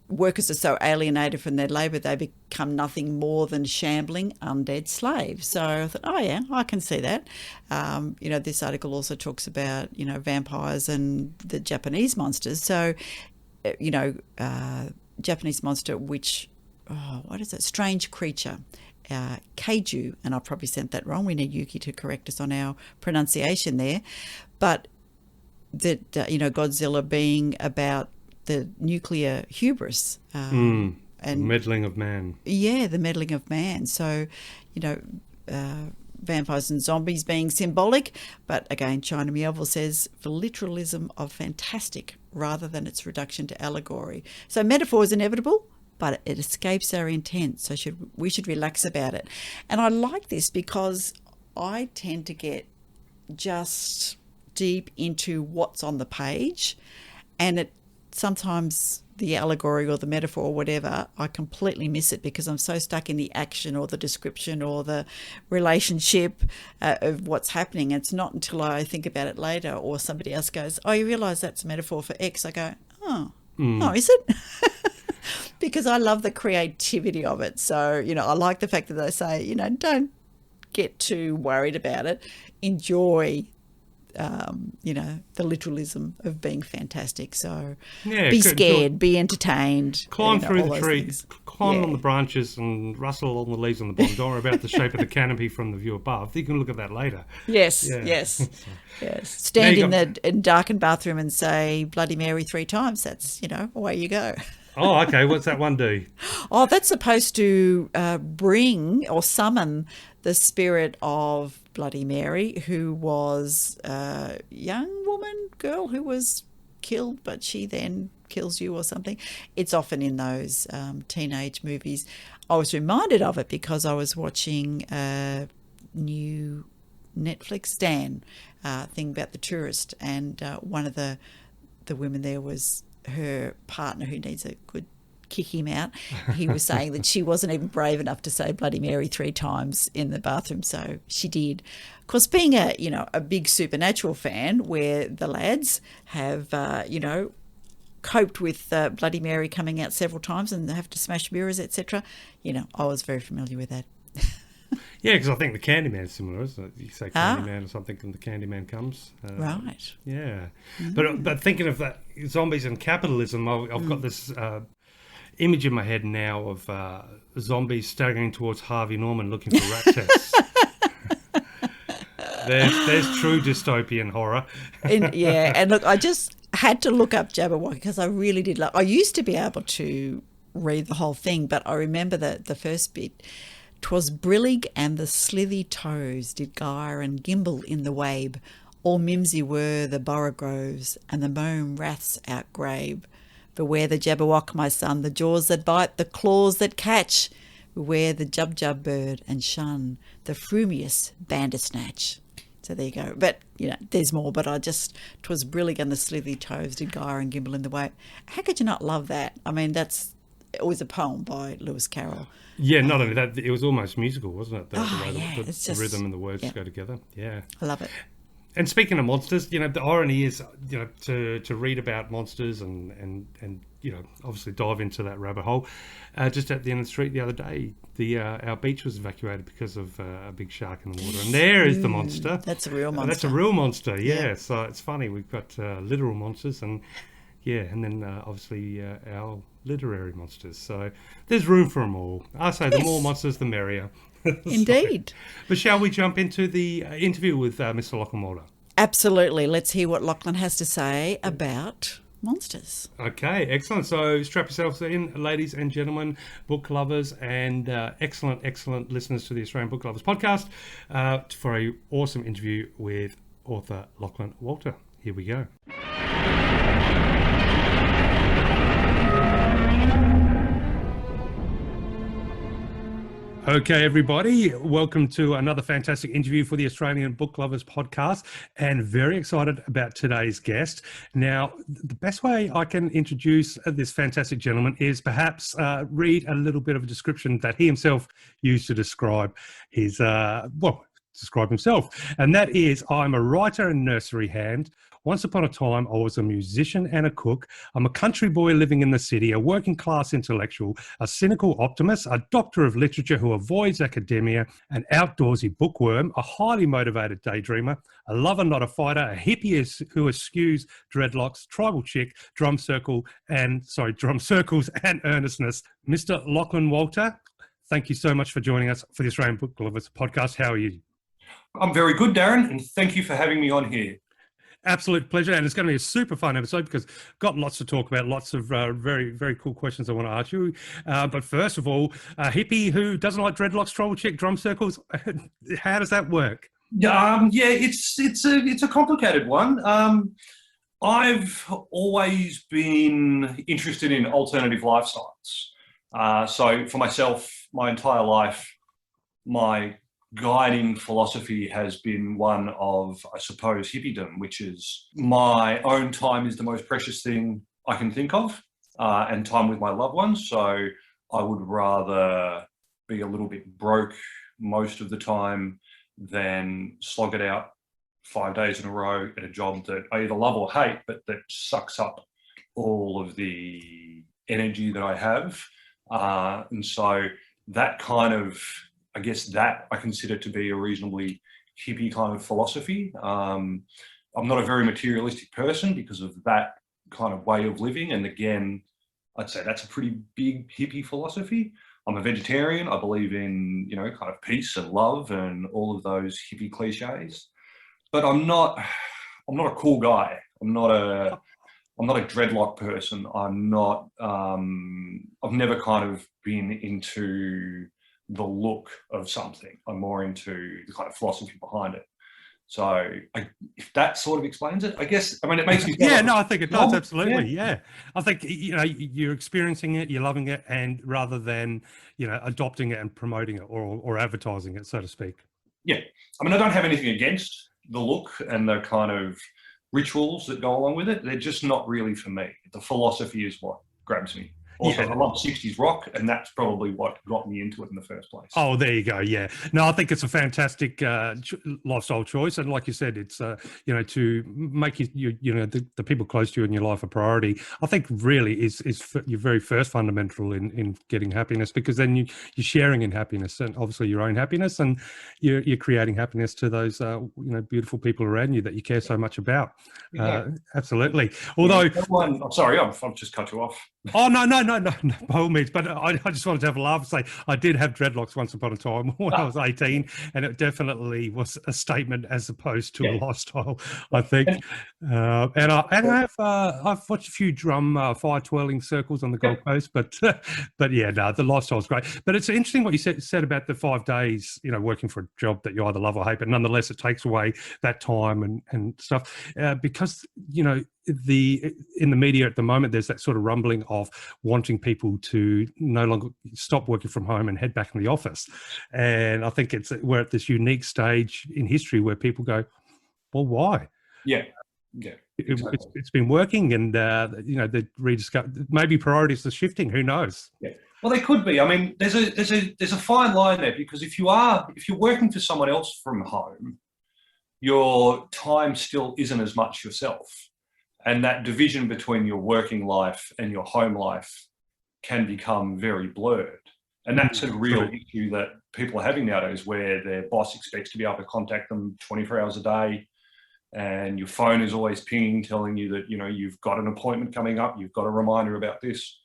workers are so alienated from their labour they become nothing more than shambling undead slaves. So I thought, I can see that. This article also talks about vampires and the Japanese monsters. So Japanese monster, which what is it? Strange creature, kaiju, and I probably sent that wrong. We need Yuki to correct us on our pronunciation there. But that Godzilla being about the nuclear hubris and meddling of man. Yeah, the meddling of man. So, vampires and zombies being symbolic, but again, China Mieville says for literalism of fantastic rather than its reduction to allegory. So metaphor is inevitable, but it escapes our intent. So we should relax about it. And I like this because I tend to get just deep into what's on the page, and sometimes the allegory or the metaphor or whatever, I completely miss it because I'm so stuck in the action or the description or the relationship of what's happening. It's not until I think about it later or somebody else goes, you realise that's a metaphor for X. I go, is it? Because I love the creativity of it. So, I like the fact that they say, don't get too worried about it. Enjoy the literalism of being fantastic. So be scared, be entertained. Climb through the trees, climb on the branches and rustle on the leaves on the bottom. Don't worry about the shape of the canopy from the view above. You can look at that later. Yes. Stand in the darkened bathroom and say Bloody Mary 3 times. That's, away you go. Oh, okay. What's that one do? That's supposed to bring or summon the spirit of Bloody Mary, who was a young girl who was killed, but she then kills you or something. It's often in those teenage movies. I was reminded of it because I was watching a new Netflix Dan thing about the tourist, and one of the women there was her partner who needs a good kick him out. He was saying that she wasn't even brave enough to say Bloody Mary 3 times in the bathroom, so she did. Of course, being a big Supernatural fan, where the lads have coped with Bloody Mary coming out several times and they have to smash mirrors, etc. I was very familiar with that. Yeah, because I think the Candyman is similar, isn't it? You say Candyman or something and the Candyman comes. Right. Yeah. But thinking of that, zombies and capitalism, I've got this image in my head now of zombies staggering towards Harvey Norman looking for rat tests. There's true dystopian horror. And look, I just had to look up Jabberwocky because I really did I used to be able to read the whole thing, but I remember the first bit. 'Twas brillig and the slithy toes did gyre and gimble in the wabe. All mimsy were the borogoves and the mome raths outgrabe. Beware the Jabberwock, my son, the jaws that bite, the claws that catch. Beware the jub bird and shun the frumious bandersnatch. So there you go. But, there's more, but 'twas brillig and the slithy toes did gyre and gimble in the wabe. How could you not love that? I mean, that's it was a poem by Lewis Carroll. Yeah, not only that, it was almost musical, wasn't it? The way yeah, the it's just, rhythm and the words yeah. go together. Yeah. I love it. And speaking of monsters, the irony is, to read about monsters and obviously dive into that rabbit hole. Just at the end of the street the other day, our beach was evacuated because of a big shark in the water, and there is the monster. That's a real monster. That's a real monster. Yeah. Yeah. So it's funny, we've got literal monsters, and then obviously our literary monsters. So there's room for them all. I say the more monsters, the merrier. Indeed. But shall we jump into the interview with Mr. Lachlan Walter? Absolutely. Let's hear what Lachlan has to say about monsters. Okay, excellent. So strap yourselves in, ladies and gentlemen, book lovers, and excellent listeners to the Australian Book Lovers podcast for a awesome interview with author Lachlan Walter. Here we go. Okay, everybody, welcome to another fantastic interview for the Australian Book Lovers podcast, and very excited about today's guest. Now, the best way I can introduce this fantastic gentleman is perhaps read a little bit of a description that he himself used to describe describe himself. And that is, I'm a writer and nursery hand. Once upon a time, I was a musician and a cook. I'm a country boy living in the city, a working class intellectual, a cynical optimist, a doctor of literature who avoids academia, an outdoorsy bookworm, a highly motivated daydreamer, a lover, not a fighter, a hippie who eschews dreadlocks, tribal chick, drum circles and earnestness. Mr. Lachlan Walter, thank you so much for joining us for the Australian Book Lovers podcast. How are you? I'm very good, Darren, and thank you for having me on here. Absolute pleasure, and it's going to be a super fun episode because I've got lots to talk about, lots of very, very cool questions I want to ask you. But first of all, a hippie who doesn't like dreadlocks, tribal chick, drum circles, how does that work? It's a complicated one. I've always been interested in alternative lifestyles. So for myself, my entire life, my guiding philosophy has been one of, I suppose, hippiedom, which is my own time is the most precious thing I can think of, and time with my loved ones. So I would rather be a little bit broke most of the time than slog it out 5 days in a row at a job that I either love or hate, but that sucks up all of the energy that I have. And so that kind of, I guess that I consider to be a reasonably hippie kind of philosophy. I'm not a very materialistic person because of that kind of way of living. And again, I'd say that's a pretty big hippie philosophy. I'm a vegetarian. I believe in, kind of peace and love and all of those hippie cliches. But I'm not a cool guy. I'm not a dreadlock person. I've never kind of been into the look of something. I'm more into the kind of philosophy behind it. So if that sort of explains it, I guess, it makes me... I think it does, absolutely, yeah. I think, you're experiencing it, you're loving it, and rather than, adopting it and promoting it or advertising it, so to speak. Yeah. I don't have anything against the look and the kind of rituals that go along with it. They're just not really for me. The philosophy is what grabs me. Also, I love 60s rock, and that's probably what got me into it in the first place. Oh, there you go. Yeah. No, I think it's a fantastic lifestyle choice. And like you said, it's, to make the people close to you in your life a priority, I think really is your very first fundamental in getting happiness, because then you're sharing in happiness, and obviously your own happiness, and you're creating happiness to those, beautiful people around you that you care so much about. Yeah. Absolutely. Although... I'm sorry, I've just cut you off. Oh, no, by all means. But I just wanted to have a laugh and say I did have dreadlocks once upon a time when I was 18, and it definitely was a statement as opposed to a lifestyle, I think. And I've watched a few drum fire twirling circles on the Gold Coast, but the lifestyle's great. But it's interesting what you said about the 5 days, working for a job that you either love or hate, but nonetheless it takes away that time and stuff, because in the media at the moment, there's that sort of rumbling of wanting people to no longer stop working from home and head back in the office. And I think we're at this unique stage in history where people go, well, why? Yeah. Exactly. it's been working, and the rediscover, maybe priorities are shifting. Who knows? Yeah. Well, they could be. I mean, there's a fine line there, because if you're working for someone else from home, your time still isn't as much yourself, and that division between your working life and your home life can become very blurred. And that's a real issue that people are having nowadays, where their boss expects to be able to contact them 24 hours a day, and your phone is always pinging, telling you that, you've got an appointment coming up, you've got a reminder about this.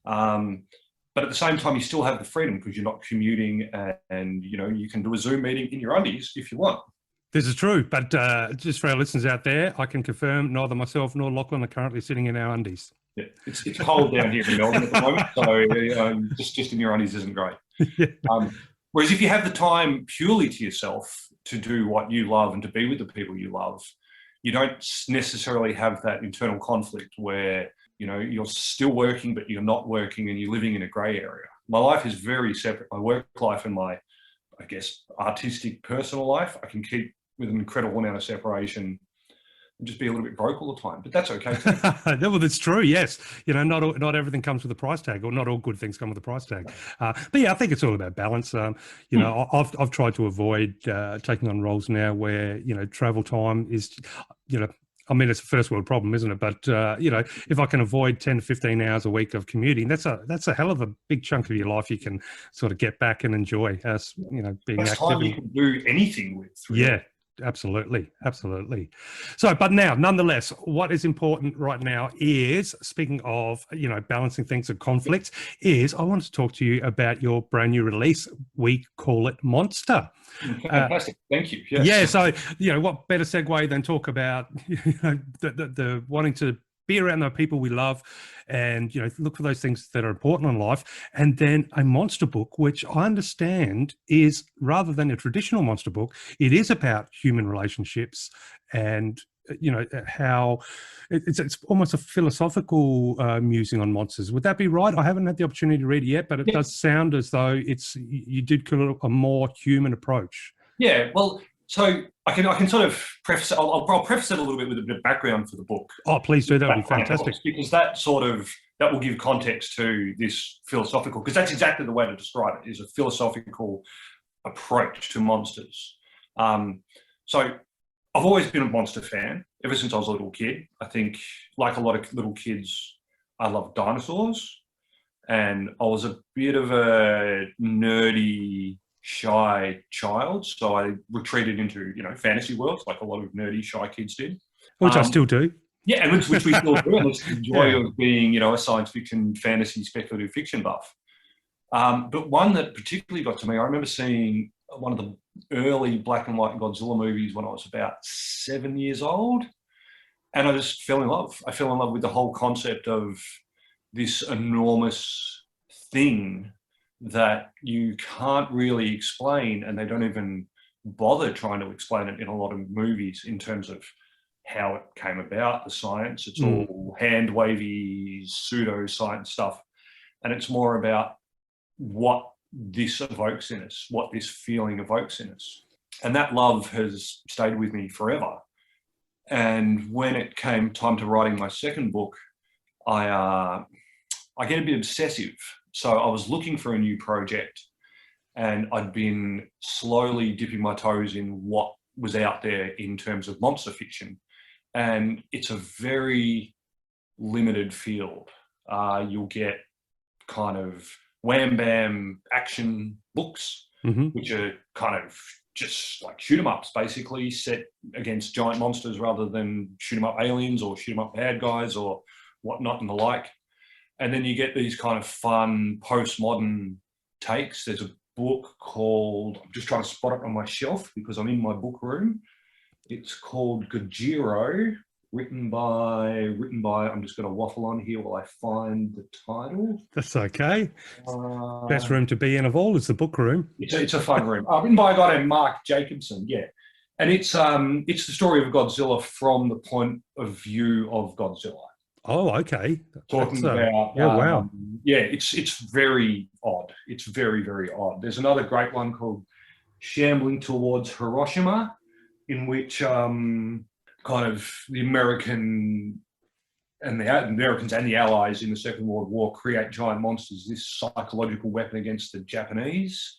But at the same time, you still have the freedom, because you're not commuting, and you can do a Zoom meeting in your undies if you want. This is true, but just for our listeners out there, I can confirm neither myself nor Lachlan are currently sitting in our undies. Yeah, it's cold down here in Melbourne at the moment, so just in your undies isn't great. Yeah. Whereas if you have the time purely to yourself to do what you love and to be with the people you love, you don't necessarily have that internal conflict where you're still working but you're not working, and you're living in a grey area. My life is very separate. My work life and my, I guess, artistic personal life, I can keep with an incredible amount of separation and just be a little bit broke all the time. But that's okay too. Well, that's true. Yes, not everything comes with a price tag, or not all good things come with a price tag. But yeah, I think it's all about balance. I've tried to avoid taking on roles now where travel time is, I mean, it's a first world problem, isn't it? But if I can avoid 10 to 15 hours a week of commuting, that's a hell of a big chunk of your life you can sort of get back and enjoy as being that's active. Time you can do anything with. Really. Yeah. Absolutely. So, but now, nonetheless, what is important right now is, speaking of, balancing things and conflicts, is I want to talk to you about your brand new release. We call it Monster. Fantastic. Thank you. Yes. Yeah. So, what better segue than talk about, the wanting to be around the people we love, and look for those things that are important in life, and then a monster book, which I understand is, rather than a traditional monster book, it is about human relationships, and how it's almost a philosophical musing on monsters. Would that be right? I haven't had the opportunity to read it yet, but it does sound as though you did call it a more human approach. Yeah. Well, so I can sort of preface it. I'll preface it a little bit with a bit of background for the book. Oh, please do. That would be fantastic. Because that will give context to this philosophical, because that's exactly the way to describe it, is a philosophical approach to monsters. So I've always been a monster fan ever since I was a little kid. I think, like a lot of little kids, I love dinosaurs, and I was a bit of a nerdy, shy child, so I retreated into fantasy worlds like a lot of nerdy, shy kids did, which I still do. Yeah, and which we still do, and it's the joy of being a science fiction, fantasy, speculative fiction buff. But one that particularly got to me, I remember seeing one of the early black and white Godzilla movies when I was about 7 years old, and I just fell in love. I fell in love with the whole concept of this enormous thing that you can't really explain, and they don't even bother trying to explain it in a lot of movies in terms of how it came about, the science. It's all hand-wavy, pseudo-science stuff, and it's more about what this evokes in us, what this feeling evokes in us. And that love has stayed with me forever. And when it came time to writing my second book, I get a bit obsessive. So I was looking for a new project, and I'd been slowly dipping my toes in what was out there in terms of monster fiction. And it's a very limited field. You'll get kind of wham bam action books, which are kind of just like shoot 'em ups, basically set against giant monsters rather than shoot 'em up aliens or shoot 'em up bad guys or whatnot and the like. And then you get these kind of fun postmodern takes. There's a book called, I'm just trying to spot it on my shelf because I'm in my book room. It's called Gojira, written by, I'm just going to waffle on here while I find the title. That's okay. Best room to be in of all is the book room. It's a fun room. Written by a guy named Mark Jacobson, yeah. And it's the story of Godzilla from the point of view of Godzilla. Oh, okay. Talking about, wow. Yeah, it's very odd. It's very, very odd. There's another great one called Shambling Towards Hiroshima, in which kind of the Americans and the Allies in the Second World War create giant monsters, this psychological weapon against the Japanese.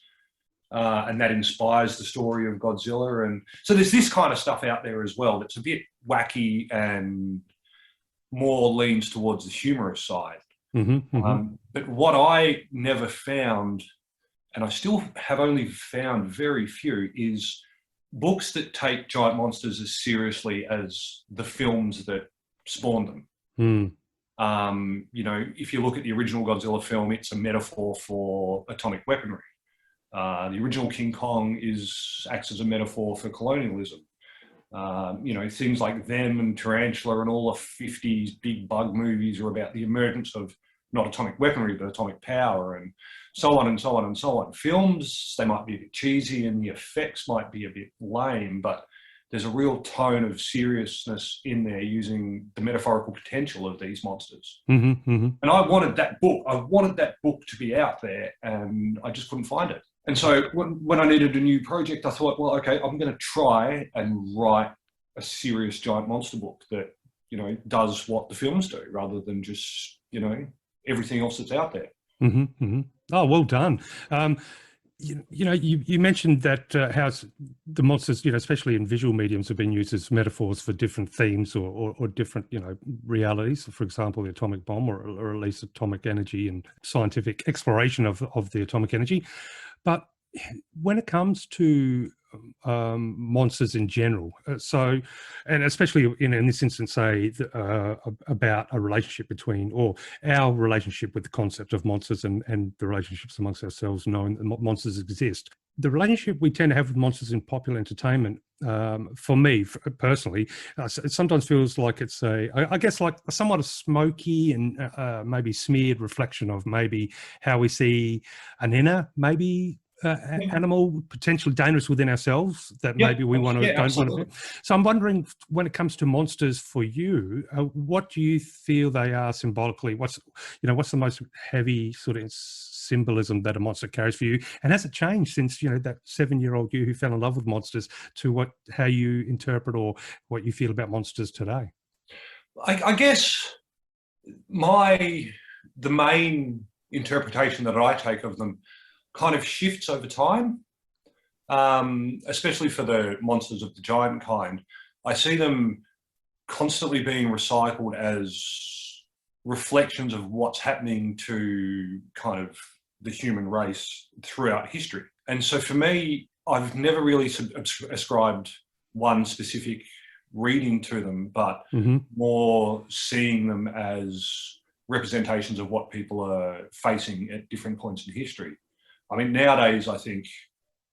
And that inspires the story of Godzilla. And so there's this kind of stuff out there as well that's a bit wacky and more leans towards the humorous side. But what I never found, and I still have only found very few, is books that take giant monsters as seriously as the films that spawned them. You know, if you look at the original Godzilla film, it's a metaphor for atomic weaponry. The original King Kong acts as a metaphor for colonialism. You know, things like Them and Tarantula and all the 50s big bug movies are about the emergence of not atomic weaponry, but atomic power, and so on and so on and so on. Films, they might be a bit cheesy and the effects might be a bit lame, but there's a real tone of seriousness in there using the metaphorical potential of these monsters. And I wanted that book. I wanted that book to be out there, and I just couldn't find it. And so when I needed a new project, I thought, well, okay, I'm going to try and write a serious giant monster book that, you know, does what the films do rather than just, you know, everything else that's out there. Oh, well done. You mentioned that how the monsters, you know, especially in visual mediums, have been used as metaphors for different themes or different, you know, realities. For example, the atomic bomb, or at least atomic energy and scientific exploration of the atomic energy. But when it comes to monsters in general, and especially in this instance, say about a relationship between, or our relationship with the concept of monsters and the relationships amongst ourselves, knowing that monsters exist. The relationship we tend to have with monsters in popular entertainment, for me personally, it sometimes feels like it's I guess like somewhat a smoky and maybe smeared reflection of maybe how we see an inner, maybe animal potentially dangerous within ourselves that maybe we don't want to be. So I'm wondering, when it comes to monsters for you, what do you feel they are symbolically? What's the most heavy sort of symbolism that a monster carries for you, and has it changed since, you know, that 7-year-old you who fell in love with monsters to how you interpret or what you feel about monsters today? I guess the main interpretation that I take of them kind of shifts over time, especially for the monsters of the giant kind. I see them constantly being recycled as reflections of what's happening to kind of the human race throughout history. And so for me, I've never really ascribed one specific reading to them, but more seeing them as representations of what people are facing at different points in history. I mean, nowadays, I think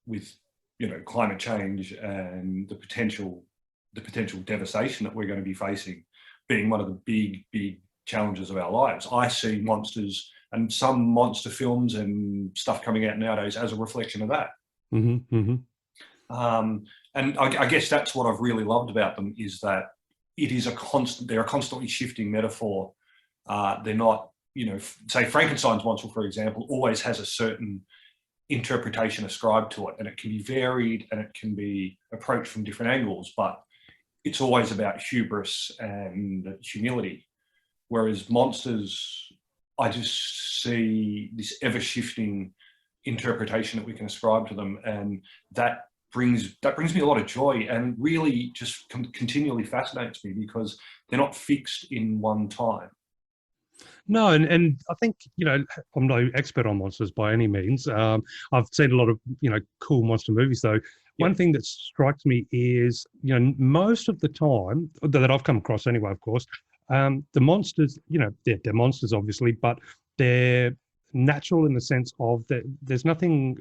with, you know, climate change and the potential devastation that we're going to be facing being one of the big challenges of our lives, I see monsters and some monster films and stuff coming out nowadays as a reflection of that. And I guess that's what I've really loved about them, is that they're a constantly shifting metaphor. They're not, you know, say Frankenstein's monster, for example, always has a certain interpretation ascribed to it, and it can be varied and it can be approached from different angles, but it's always about hubris and humility. Whereas monsters, I just see this ever-shifting interpretation that we can ascribe to them, and that brings me a lot of joy, and really just continually fascinates me because they're not fixed in one time. No, and I think, you know, I'm no expert on monsters by any means. I've seen a lot of, you know, cool monster movies though. One thing that strikes me is, you know, most of the time that I've come across anyway, of course, the monsters, you know, they're monsters obviously, but they're natural in the sense of that there's nothing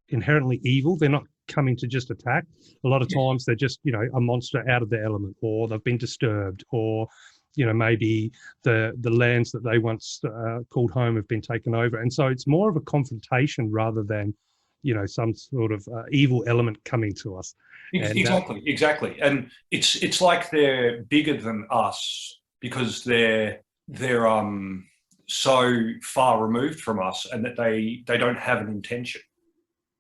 inherently evil. They're not coming to just attack. A lot of times they're just, you know, a monster out of their element, or they've been disturbed, or, you know, maybe the lands that they once called home have been taken over. And so it's more of a confrontation rather than, you know, some sort of evil element coming to us. Exactly. And it's like they're bigger than us because they're so far removed from us, and that they don't have an intention.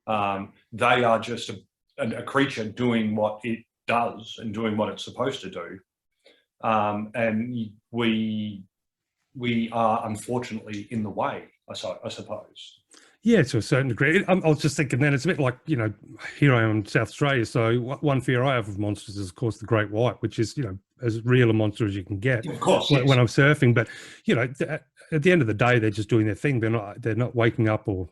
They are just a creature doing what it does and doing what it's supposed to do. And we are unfortunately in the way, I suppose. Yeah, to a certain degree. I was just thinking then it's a bit like, here I am in South Australia. So one fear I have of monsters is, of course, the great white, which is, as real a monster as you can get. Of course, when, yes. when I'm surfing. But, at the end of the day, they're just doing their thing. They're not waking up or,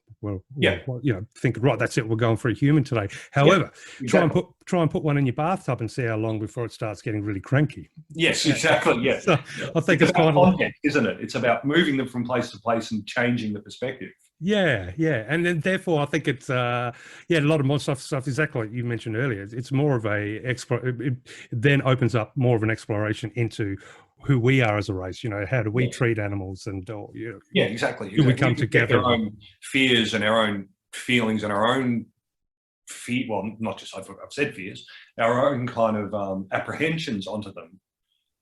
thinking, right, that's it, we're going for a human today. However, exactly. try and put one in your bathtub and see how long before it starts getting really cranky. Yes, exactly. Yes. So I think it's kind of context, isn't it? It's about moving them from place to place and changing the perspective. Yeah, and then therefore I think it's a lot of more stuff exactly like you mentioned earlier. It's more of it then opens up more of an exploration into who we are as a race. How do we treat animals, and exactly. Do we come together? Our own fears and our own feelings and our own well, not just I've said fears, our own kind of apprehensions onto them,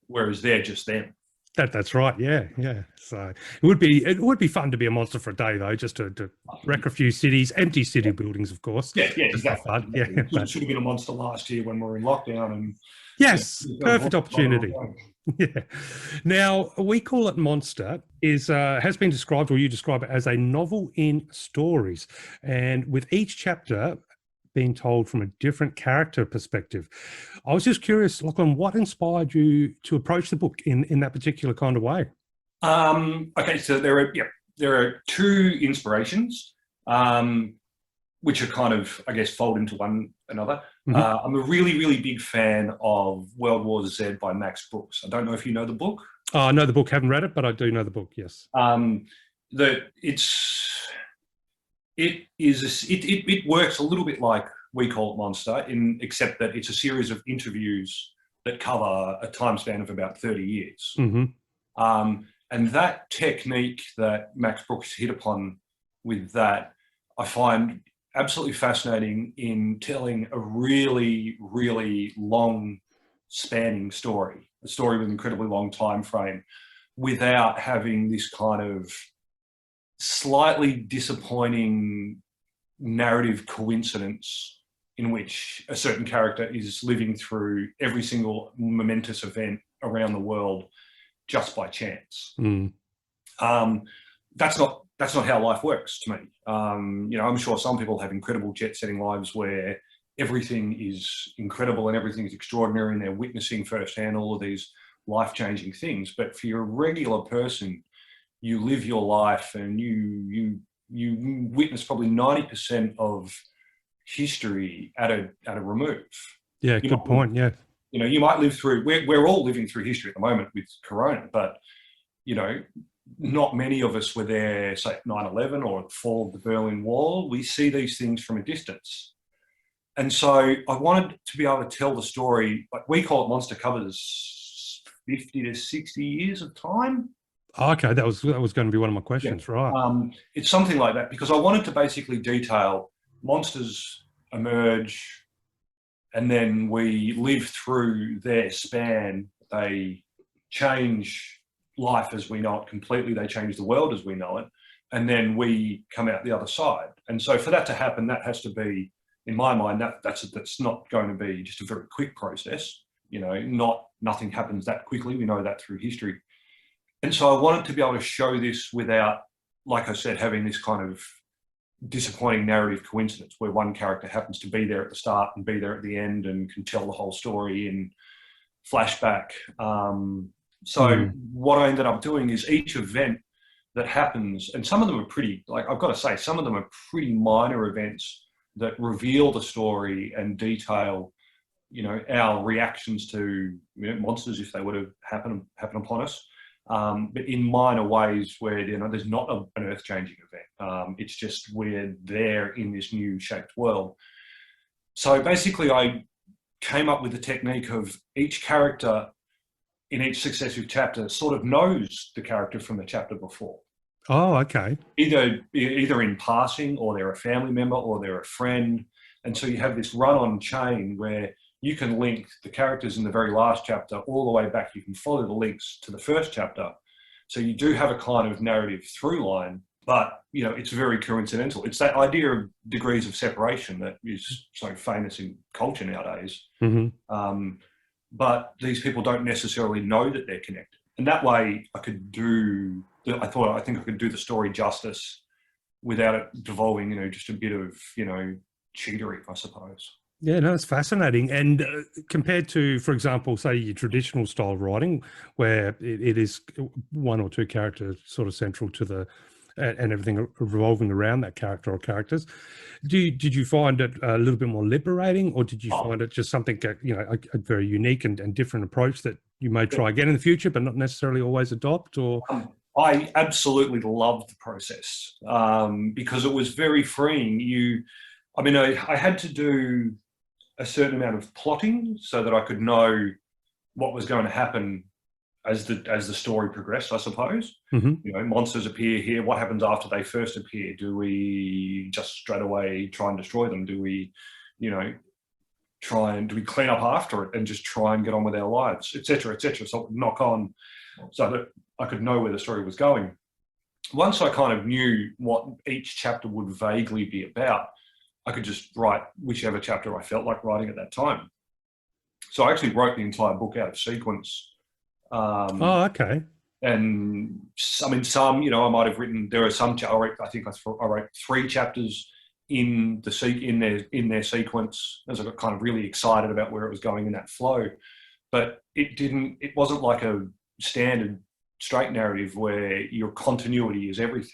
whereas they're just them. That's right. Yeah. So it would be fun to be a monster for a day, though, just to wreck a few cities, empty city buildings, of course. Yeah, exactly. Fun. Yeah, should have been a monster last year when we were in lockdown. And yes, perfect opportunity. Yeah. Now we call it Monster has been described, or you describe it as a novel in stories, and with each chapter being told from a different character perspective. I was just curious, Lachlan, what inspired you to approach the book in that particular kind of way? Okay, so there are two inspirations, which are kind of, I guess, fold into one another. Mm-hmm. I'm a really, really big fan of World War Z by Max Brooks. I don't know if you know the book. I know the book, haven't read it, but I do know the book, yes. It works a little bit like We Call It Monster, except that it's a series of interviews that cover a time span of about 30 years. Mm-hmm. And that technique that Max Brooks hit upon with that, I find absolutely fascinating in telling a really, really long spanning story, a story with an incredibly long time frame, without having this kind of slightly disappointing narrative coincidence in which a certain character is living through every single momentous event around the world just by chance. Mm. That's not how life works to me. I'm sure some people have incredible jet-setting lives where everything is incredible and everything is extraordinary and they're witnessing firsthand all of these life-changing things. But for your regular person, you live your life and you witness probably 90% of history at a remove. Yeah, good point. Yeah. You might live through, we're all living through history at the moment with Corona, but, not many of us were there, say, at 9/11 or the fall of the Berlin Wall. We see these things from a distance. And so I wanted to be able to tell the story, like We Call It Monster covers 50 to 60 years of time. Okay, that was going to be one of my questions, yeah. Right? It's something like that because I wanted to basically detail monsters emerge, and then we live through their span. They change life as we know it completely. They change the world as we know it, and then we come out the other side. And so, for that to happen, that has to be, in my mind, that's not going to be just a very quick process. Nothing happens that quickly. We know that through history. And so I wanted to be able to show this without, like I said, having this kind of disappointing narrative coincidence where one character happens to be there at the start and be there at the end and can tell the whole story in flashback. What I ended up doing is each event that happens, and some of them are pretty, like I've got to say, some of them are pretty minor events that reveal the story and detail, our reactions to monsters if they were to happen upon us. But in minor ways where there's not an earth-changing event. It's just we're there in this new shaped world. So basically I came up with the technique of each character in each successive chapter sort of knows the character from the chapter before. Oh, okay. Either in passing, or they're a family member, or they're a friend. And so you have this run-on chain where you can link the characters in the very last chapter all the way back. You can follow the links to the first chapter. So you do have a kind of narrative through line but it's very coincidental. It's that idea of degrees of separation that is so famous in culture nowadays. But these people don't necessarily know that they're connected, and that way I think I could do the story justice without it devolving just a bit of cheatery, I suppose. Yeah, no, it's fascinating. And compared to, for example, say your traditional style of writing, where it is one or two characters sort of central to the, and everything revolving around that character or characters, did you find it a little bit more liberating, or did you find it just something that, a very unique and different approach that you may try again in the future, but not necessarily always adopt? Or I absolutely loved the process because it was very freeing. I had to do a certain amount of plotting so that I could know what was going to happen as the story progressed, I suppose. Monsters appear here. What happens after they first appear? Do we just straight away try and destroy them? Do we, do we clean up after it and just try and get on with our lives, etc., etc. So knock on, so that I could know where the story was going. Once I kind of knew what each chapter would vaguely be about, I could just write whichever chapter I felt like writing at that time. So I actually wrote the entire book out of sequence. Okay. And I might have written. There are some. I wrote 3 chapters in their sequence as I got kind of really excited about where it was going in that flow. But it wasn't like a standard straight narrative where your continuity is everything.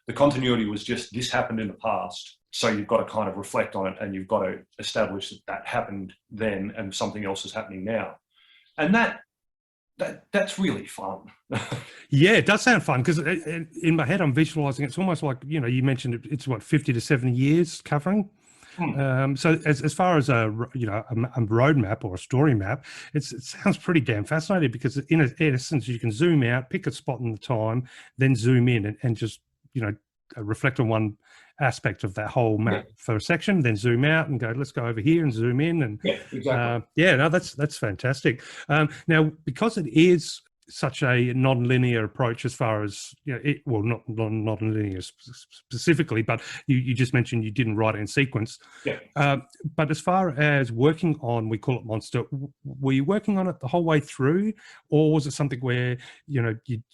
The continuity was just this happened in the past. So you've got to kind of reflect on it, and you've got to establish that happened then and something else is happening now. And that's really fun. Yeah, it does sound fun, because in my head I'm visualizing it's almost like, you mentioned it's what, 50 to 70 years covering. So as far as a roadmap or a story map, it sounds pretty damn fascinating, because in essence you can zoom out, pick a spot in the time, then zoom in and just reflect on one aspect of that whole map for a section, then zoom out and go, let's go over here and zoom in. And exactly. That's fantastic. Now, because it is such a non-linear approach as far as, not non-linear specifically, but you just mentioned you didn't write it in sequence. But as far as working on, we call it Monster, were you working on it the whole way through, or was it something where, you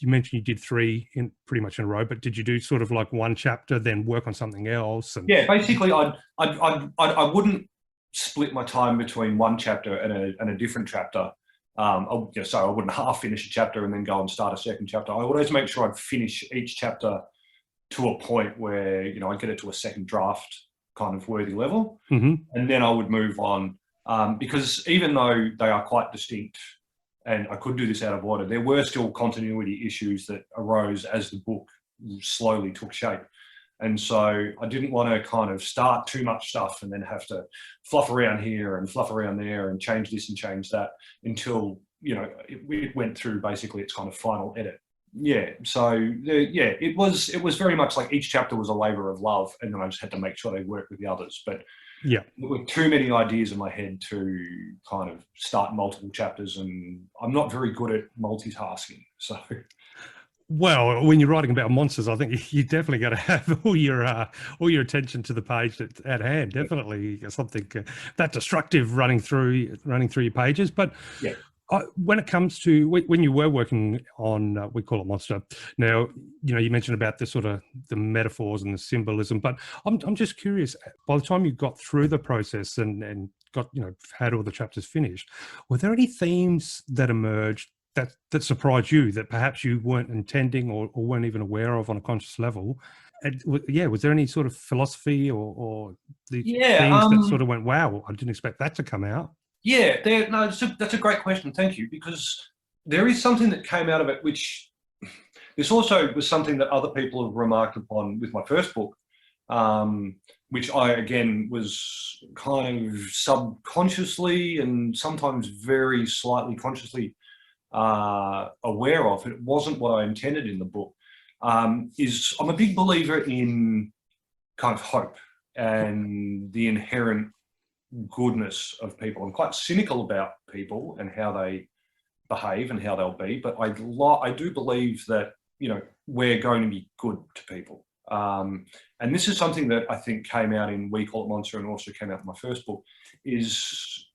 mentioned you did 3 in pretty much in a row, but did you do sort of like one chapter, then work on something else? And basically I wouldn't split my time between one chapter and a different chapter. So I wouldn't half finish a chapter and then go and start a second chapter. I would always make sure I'd finish each chapter to a point where, I'd get it to a second draft kind of worthy level. And then I would move on. Because even though they are quite distinct, and I could do this out of order, there were still continuity issues that arose as the book slowly took shape. And so I didn't want to kind of start too much stuff and then have to fluff around here and fluff around there and change this and change that until, it went through basically its kind of final edit. It was very much like each chapter was a labor of love, and then I just had to make sure they worked with the others. But there were too many ideas in my head to kind of start multiple chapters, and I'm not very good at multitasking. So... Well, when you're writing about monsters, I think you definitely got to have all your attention to the page at hand. Definitely something that destructive running through your pages. But when it comes to when you were working on, we call it Monster. Now, you mentioned about the sort of the metaphors and the symbolism. But I'm just curious. By the time you got through the process and got had all the chapters finished, were there any themes that emerged that surprised you, that perhaps you weren't intending or weren't even aware of on a conscious level? And was there any sort of philosophy or the themes that sort of went, wow, I didn't expect that to come out? That's a great question. Thank you. Because there is something that came out of it, which this also was something that other people have remarked upon with my first book, which I, again, was kind of subconsciously and sometimes very slightly consciously aware of. It wasn't what I intended in the book. Is I'm a big believer in kind of hope and the inherent goodness of people. I'm quite cynical about people and how they behave and how they'll be, but I do believe that we're going to be good to people. And this is something that I think came out in We Call It Monster and also came out in my first book, is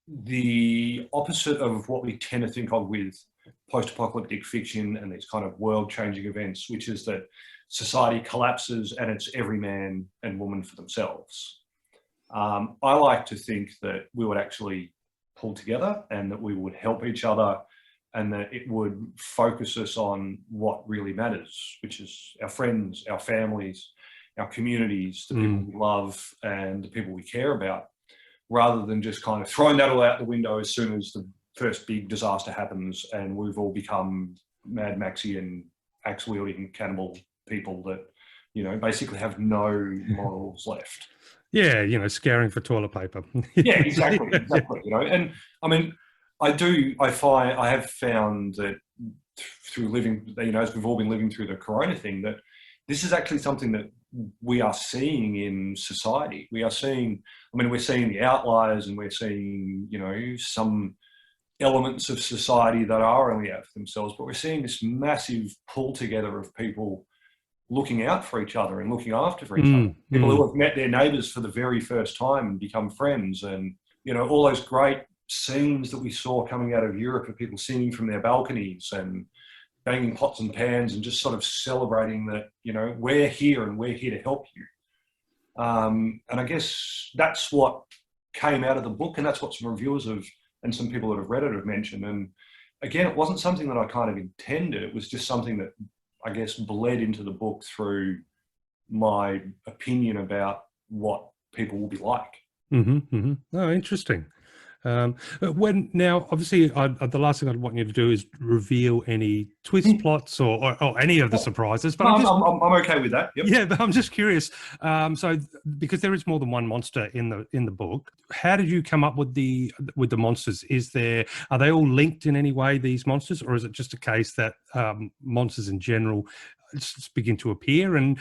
the opposite of what we tend to think of with post-apocalyptic fiction and these kind of world-changing events, which is that society collapses and it's every man and woman for themselves. I like to think that we would actually pull together and that we would help each other and that it would focus us on what really matters, which is our friends, our families, our communities, the people we love and the people we care about, rather than just kind of throwing that all out the window as soon as the first big disaster happens and we've all become Mad Maxian, axe-wielding cannibal people that, you know, basically have no morals left. Yeah, you know, scaring for toilet paper. Yeah, exactly. You know, and I mean, I have found that through living, you know, as we've all been living through the corona thing, that this is actually something that we are seeing in society. We are seeing, I mean, we're seeing the outliers and we're seeing, you know, some elements of society that are only out for themselves, but we're seeing this massive pull together of people looking out for each other and looking after each other. People who have met their neighbours for the very first time and become friends, and, you know, all those great scenes that we saw coming out of Europe of people singing from their balconies and banging pots and pans and just sort of celebrating that, you know, we're here and we're here to help you. And I guess that's what came out of the book, and that's what some reviewers have and some people that have read it have mentioned. And again, it wasn't something that I kind of intended. It was just something that I guess bled into the book through my opinion about what people will be like. Oh, interesting. When now, obviously, the last thing I'd want you to do is reveal any twist plots or any of the surprises. But I'm okay with that. Yep. Yeah, but I'm just curious. So, because there is more than one monster in the book, how did you come up with the monsters? Are they all linked in any way, these monsters, or is it just a case that monsters in general just begin to appear? And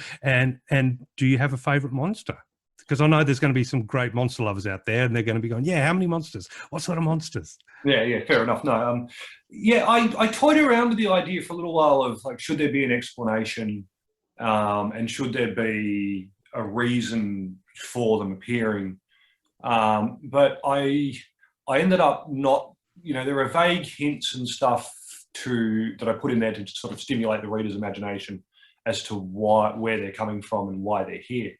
do you have a favourite monster? Because I know there's going to be some great monster lovers out there, and they're going to be going, "Yeah, how many monsters? What sort of monsters?" Yeah, fair enough. No, I toyed around with the idea for a little while of like, should there be an explanation, and should there be a reason for them appearing? But I ended up not. You know, there are vague hints and stuff that I put in there to sort of stimulate the reader's imagination as to where they're coming from and why they're here.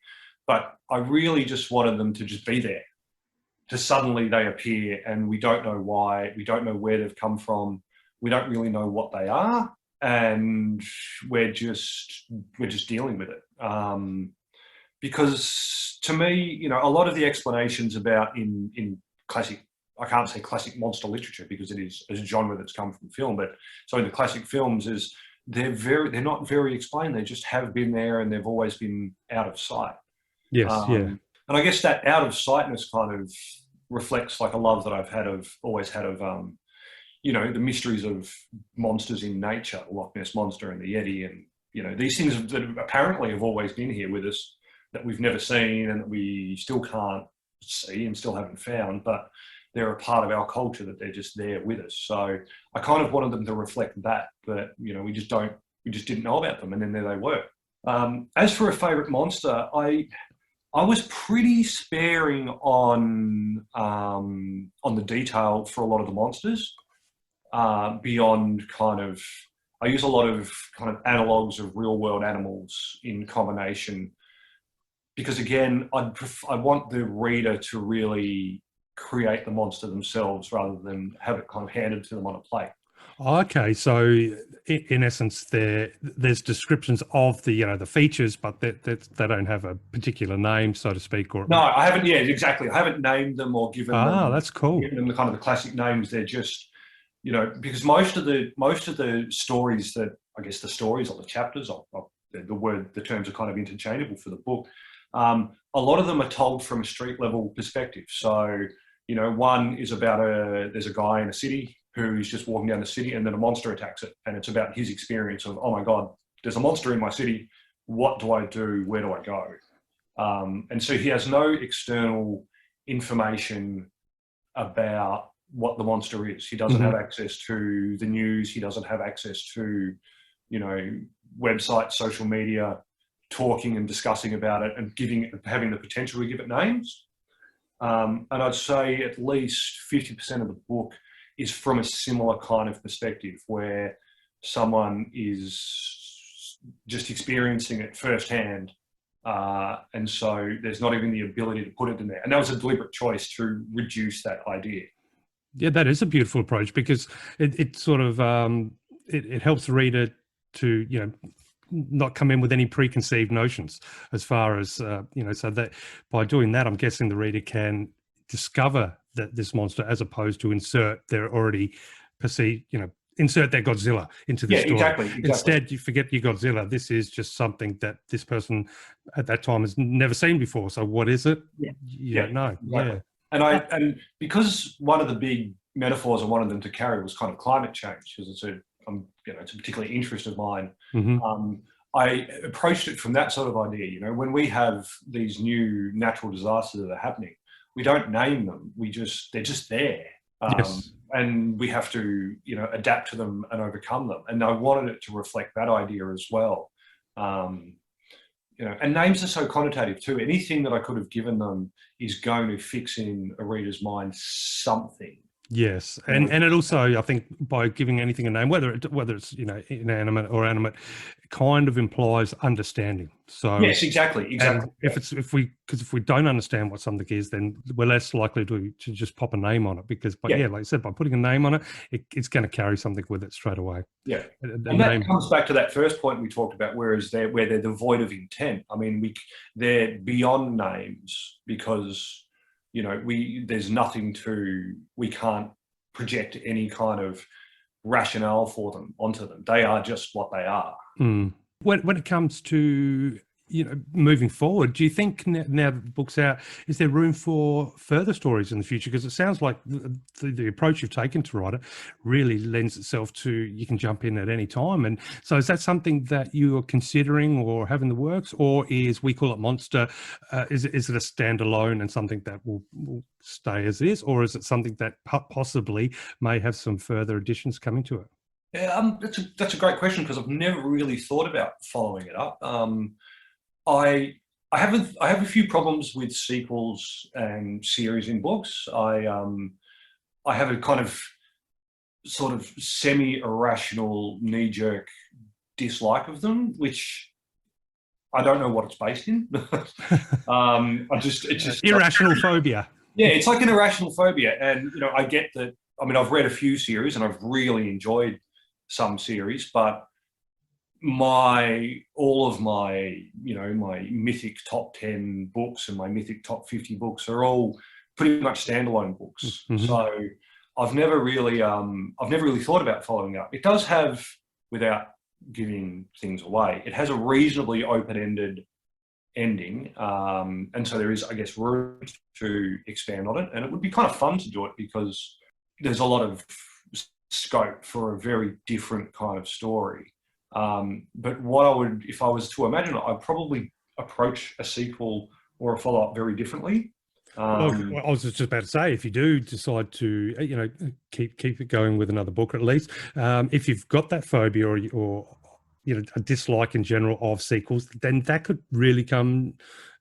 But I really just wanted them to just be there. Just suddenly they appear and we don't know why, we don't know where they've come from, we don't really know what they are, and we're just dealing with it. Because to me, you know, a lot of the explanations about in classic, I can't say classic monster literature because it is a genre that's come from film, but so in the classic films is they're not very explained. They just have been there and they've always been out of sight. Yes, yeah. And I guess that out of sightness kind of reflects like a love that I've always had of, you know, the mysteries of monsters in nature, the Loch Ness Monster and the Yeti, and, you know, these things that apparently have always been here with us that we've never seen and that we still can't see and still haven't found, but they're a part of our culture, that they're just there with us. So I kind of wanted them to reflect that, but, you know, we just didn't know about them, and then there they were. As for a favourite monster, I was pretty sparing on the detail for a lot of the monsters, beyond kind of, I use a lot of kind of analogues of real world animals in combination, because again, I want the reader to really create the monster themselves rather than have it kind of handed to them on a plate. Okay, so in essence, there's descriptions of the features, but they don't have a particular name, so to speak. Or no, I haven't. Yeah, exactly. I haven't named them or given them. That's cool. Given them the kind of the classic names. They're just, you know, because most of the stories that, I guess the stories or the chapters, the terms are kind of interchangeable for the book. A lot of them are told from a street level perspective. So, you know, one is about there's a guy in a city who's just walking down the city and then a monster attacks it. And it's about his experience of, oh my God, there's a monster in my city. What do I do? Where do I go? And so he has no external information about what the monster is. He doesn't have access to the news. He doesn't have access to, you know, websites, social media. talking and discussing about it and having the potential to give it names. And I'd say at least 50% of the book is from a similar kind of perspective, where someone is just experiencing it firsthand. And so there's not even the ability to put it in there. And that was a deliberate choice to reduce that idea. Yeah, that is a beautiful approach, because it sort of it helps the reader to, you know, not come in with any preconceived notions as far as, you know, so that by doing that, I'm guessing the reader can discover that this monster, as opposed to insert their already perceived, you know, insert their Godzilla into the story. Exactly. Instead, you forget your Godzilla. This is just something that this person at that time has never seen before. So what is it? You don't know. Exactly. Yeah. And because one of the big metaphors I wanted them to carry was kind of climate change, because it's a particular interest of mine. I approached it from that sort of idea. You know, when we have these new natural disasters that are happening, we don't name them. They're just there. Yes. And we have to, you know, adapt to them and overcome them. And I wanted it to reflect that idea as well. You know, and names are so connotative too. Anything that I could have given them is going to fix in a reader's mind something. Yes, and it also, I think, by giving anything a name, whether it's, you know, inanimate or animate, kind of implies understanding. So yes, exactly. And if we don't understand what something is, then we're less likely to just pop a name on it, because, like I said, by putting a name on it, it's going to carry something with it straight away. Yeah, and that comes back to that first point we talked about, where they're devoid of intent. I mean, they're beyond names, because, you know, there's nothing we can't project any kind of rationale for them onto them. They are just what they are. When it comes to, you know, moving forward, do you think now that the book's out, is there room for further stories in the future? Because it sounds like the approach you've taken to write it really lends itself to, you can jump in at any time. And so is that something that you are considering or have in the works, or is We Call It Monster, is it a standalone and something that will stay as is, or is it something that possibly may have some further additions coming to it? Yeah, that's a great question, because I've never really thought about following it up. I have a few problems with sequels and series in books. I have a kind of sort of semi-irrational knee-jerk dislike of them, which I don't know what it's based in. It's just irrational phobia. Yeah, it's like an irrational phobia, and, you know, I get that. I mean, I've read a few series and I've really enjoyed some series, but all of my mythic top 10 books and my mythic top 50 books are all pretty much standalone books. Mm-hmm. So I've never really thought about following up. It does have, without giving things away, it has a reasonably open-ended ending, and so there is, I guess, room to expand on it, and it would be kind of fun to do it, because there's a lot of scope for a very different kind of story. But if I was to imagine it, I'd probably approach a sequel or a follow-up very differently. Well, I was just about to say, if you do decide to, you know, keep it going with another book, at least, if you've got that phobia or you know, a dislike in general of sequels, then that could really become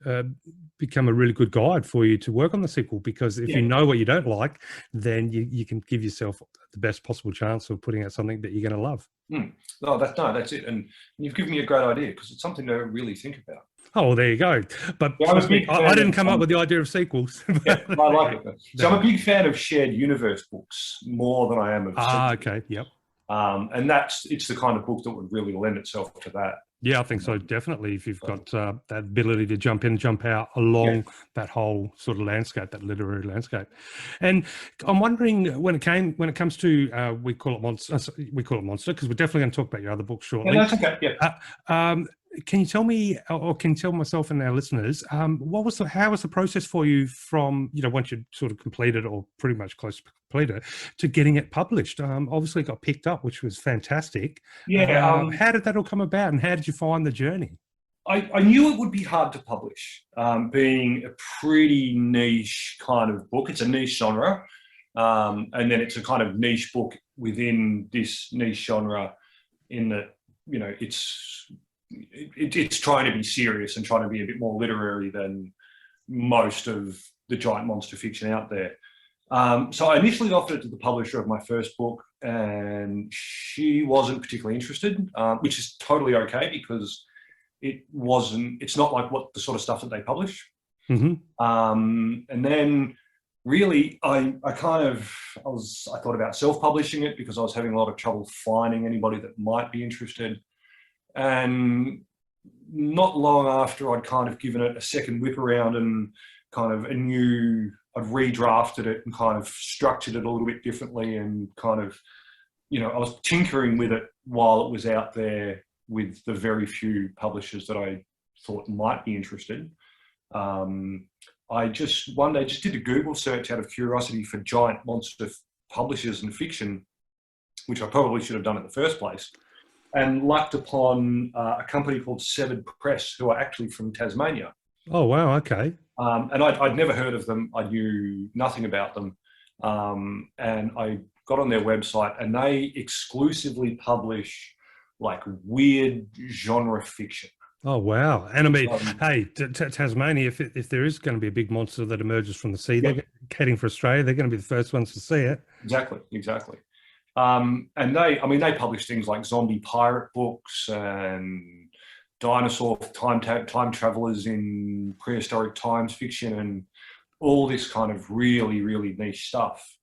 a really good guide for you to work on the sequel, because if you know what you don't like, then you can give yourself the best possible chance of putting out something that you're going to love. No, that's it. And you've given me a great idea, because it's something to really think about. Oh, well, there you go. But I didn't come up with the idea of sequels. Yeah, I like it. So I'm a big fan of shared universe books more than I am of sequels. Okay, yep. And it's the kind of book that would really lend itself to that. Yeah, I think so, definitely. If you've got that ability to jump in and jump out along that whole sort of landscape, that literary landscape. And I'm wondering, when it comes to We Call It Monster, because we're definitely going to talk about your other books shortly. Yeah, that's okay. Yeah. Can you tell me, or can you tell myself and our listeners, how was the process for you from, you know, once you sort of completed, or pretty much close to completed, to getting it published? Obviously it got picked up, which was fantastic. Yeah. How did that all come about, and how did you find the journey? I knew it would be hard to publish, being a pretty niche kind of book. It's a niche genre, and then it's a kind of niche book within this niche genre, in that, you know, it's it's trying to be serious and trying to be a bit more literary than most of the giant monster fiction out there. So I initially offered it to the publisher of my first book, and she wasn't particularly interested, which is totally okay because it's not like what the sort of stuff that they publish. Mm-hmm. And then really I thought about self-publishing it because I was having a lot of trouble finding anybody that might be interested. And not long after I'd kind of given it a second whip around and kind of I'd redrafted it and kind of structured it a little bit differently and kind of, I was tinkering with it while it was out there with the very few publishers that I thought might be interested. I just one day just did a Google search out of curiosity for giant monster publishers and fiction, which I probably should have done in the first place, and lucked upon a company called Severed Press, who are actually from Tasmania. Oh, wow. Okay. And I'd never heard of them. I knew nothing about them. And I got on their website, and they exclusively publish like weird genre fiction. Oh, wow. And I mean, hey, Tasmania, if there is going to be a big monster that emerges from the sea, they're heading for Australia, they're going to be the first ones to see it. Exactly. And they publish things like zombie pirate books and dinosaur time travelers in prehistoric times fiction and all this kind of really, really niche stuff.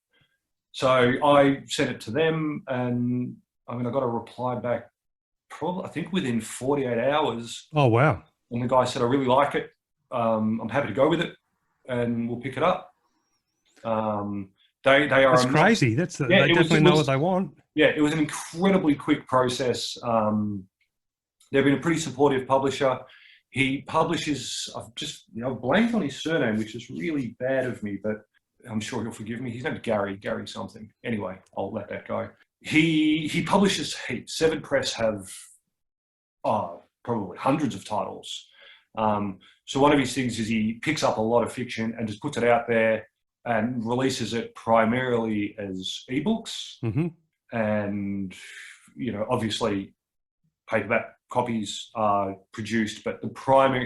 So I sent it to them, and I got a reply back probably, I think, within 48 hours. Oh, wow. And the guy said, I really like it. I'm happy to go with it, and we'll pick it up. They are. That's crazy. They definitely know what they want. Yeah, it was an incredibly quick process. They've been a pretty supportive publisher. He publishes, I've blanked on his surname, which is really bad of me, but I'm sure he'll forgive me. His name's Gary something. Anyway, I'll let that go. He publishes heaps. Severed Press have probably hundreds of titles. So one of his things is he picks up a lot of fiction and just puts it out there and releases it primarily as ebooks. Mm-hmm. And, obviously paperback copies are produced, but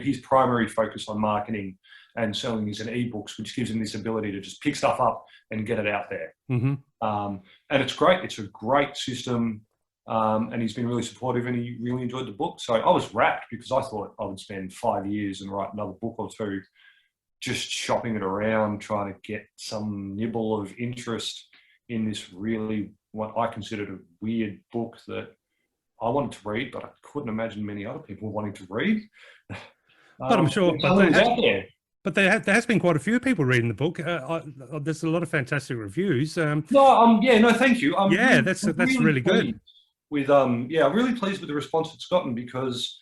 his primary focus on marketing and selling is in ebooks, which gives him this ability to just pick stuff up and get it out there. Mm-hmm. And it's great. It's a great system. And he's been really supportive, and he really enjoyed the book. So I was rapt because I thought I would spend 5 years and write another book or two just shopping it around, trying to get some nibble of interest in this really, what I considered a weird book that I wanted to read, but I couldn't imagine many other people wanting to read. But I'm sure, there has been quite a few people reading the book. There's a lot of fantastic reviews. No, thank you. That's really good. I'm really pleased with the response it's gotten because,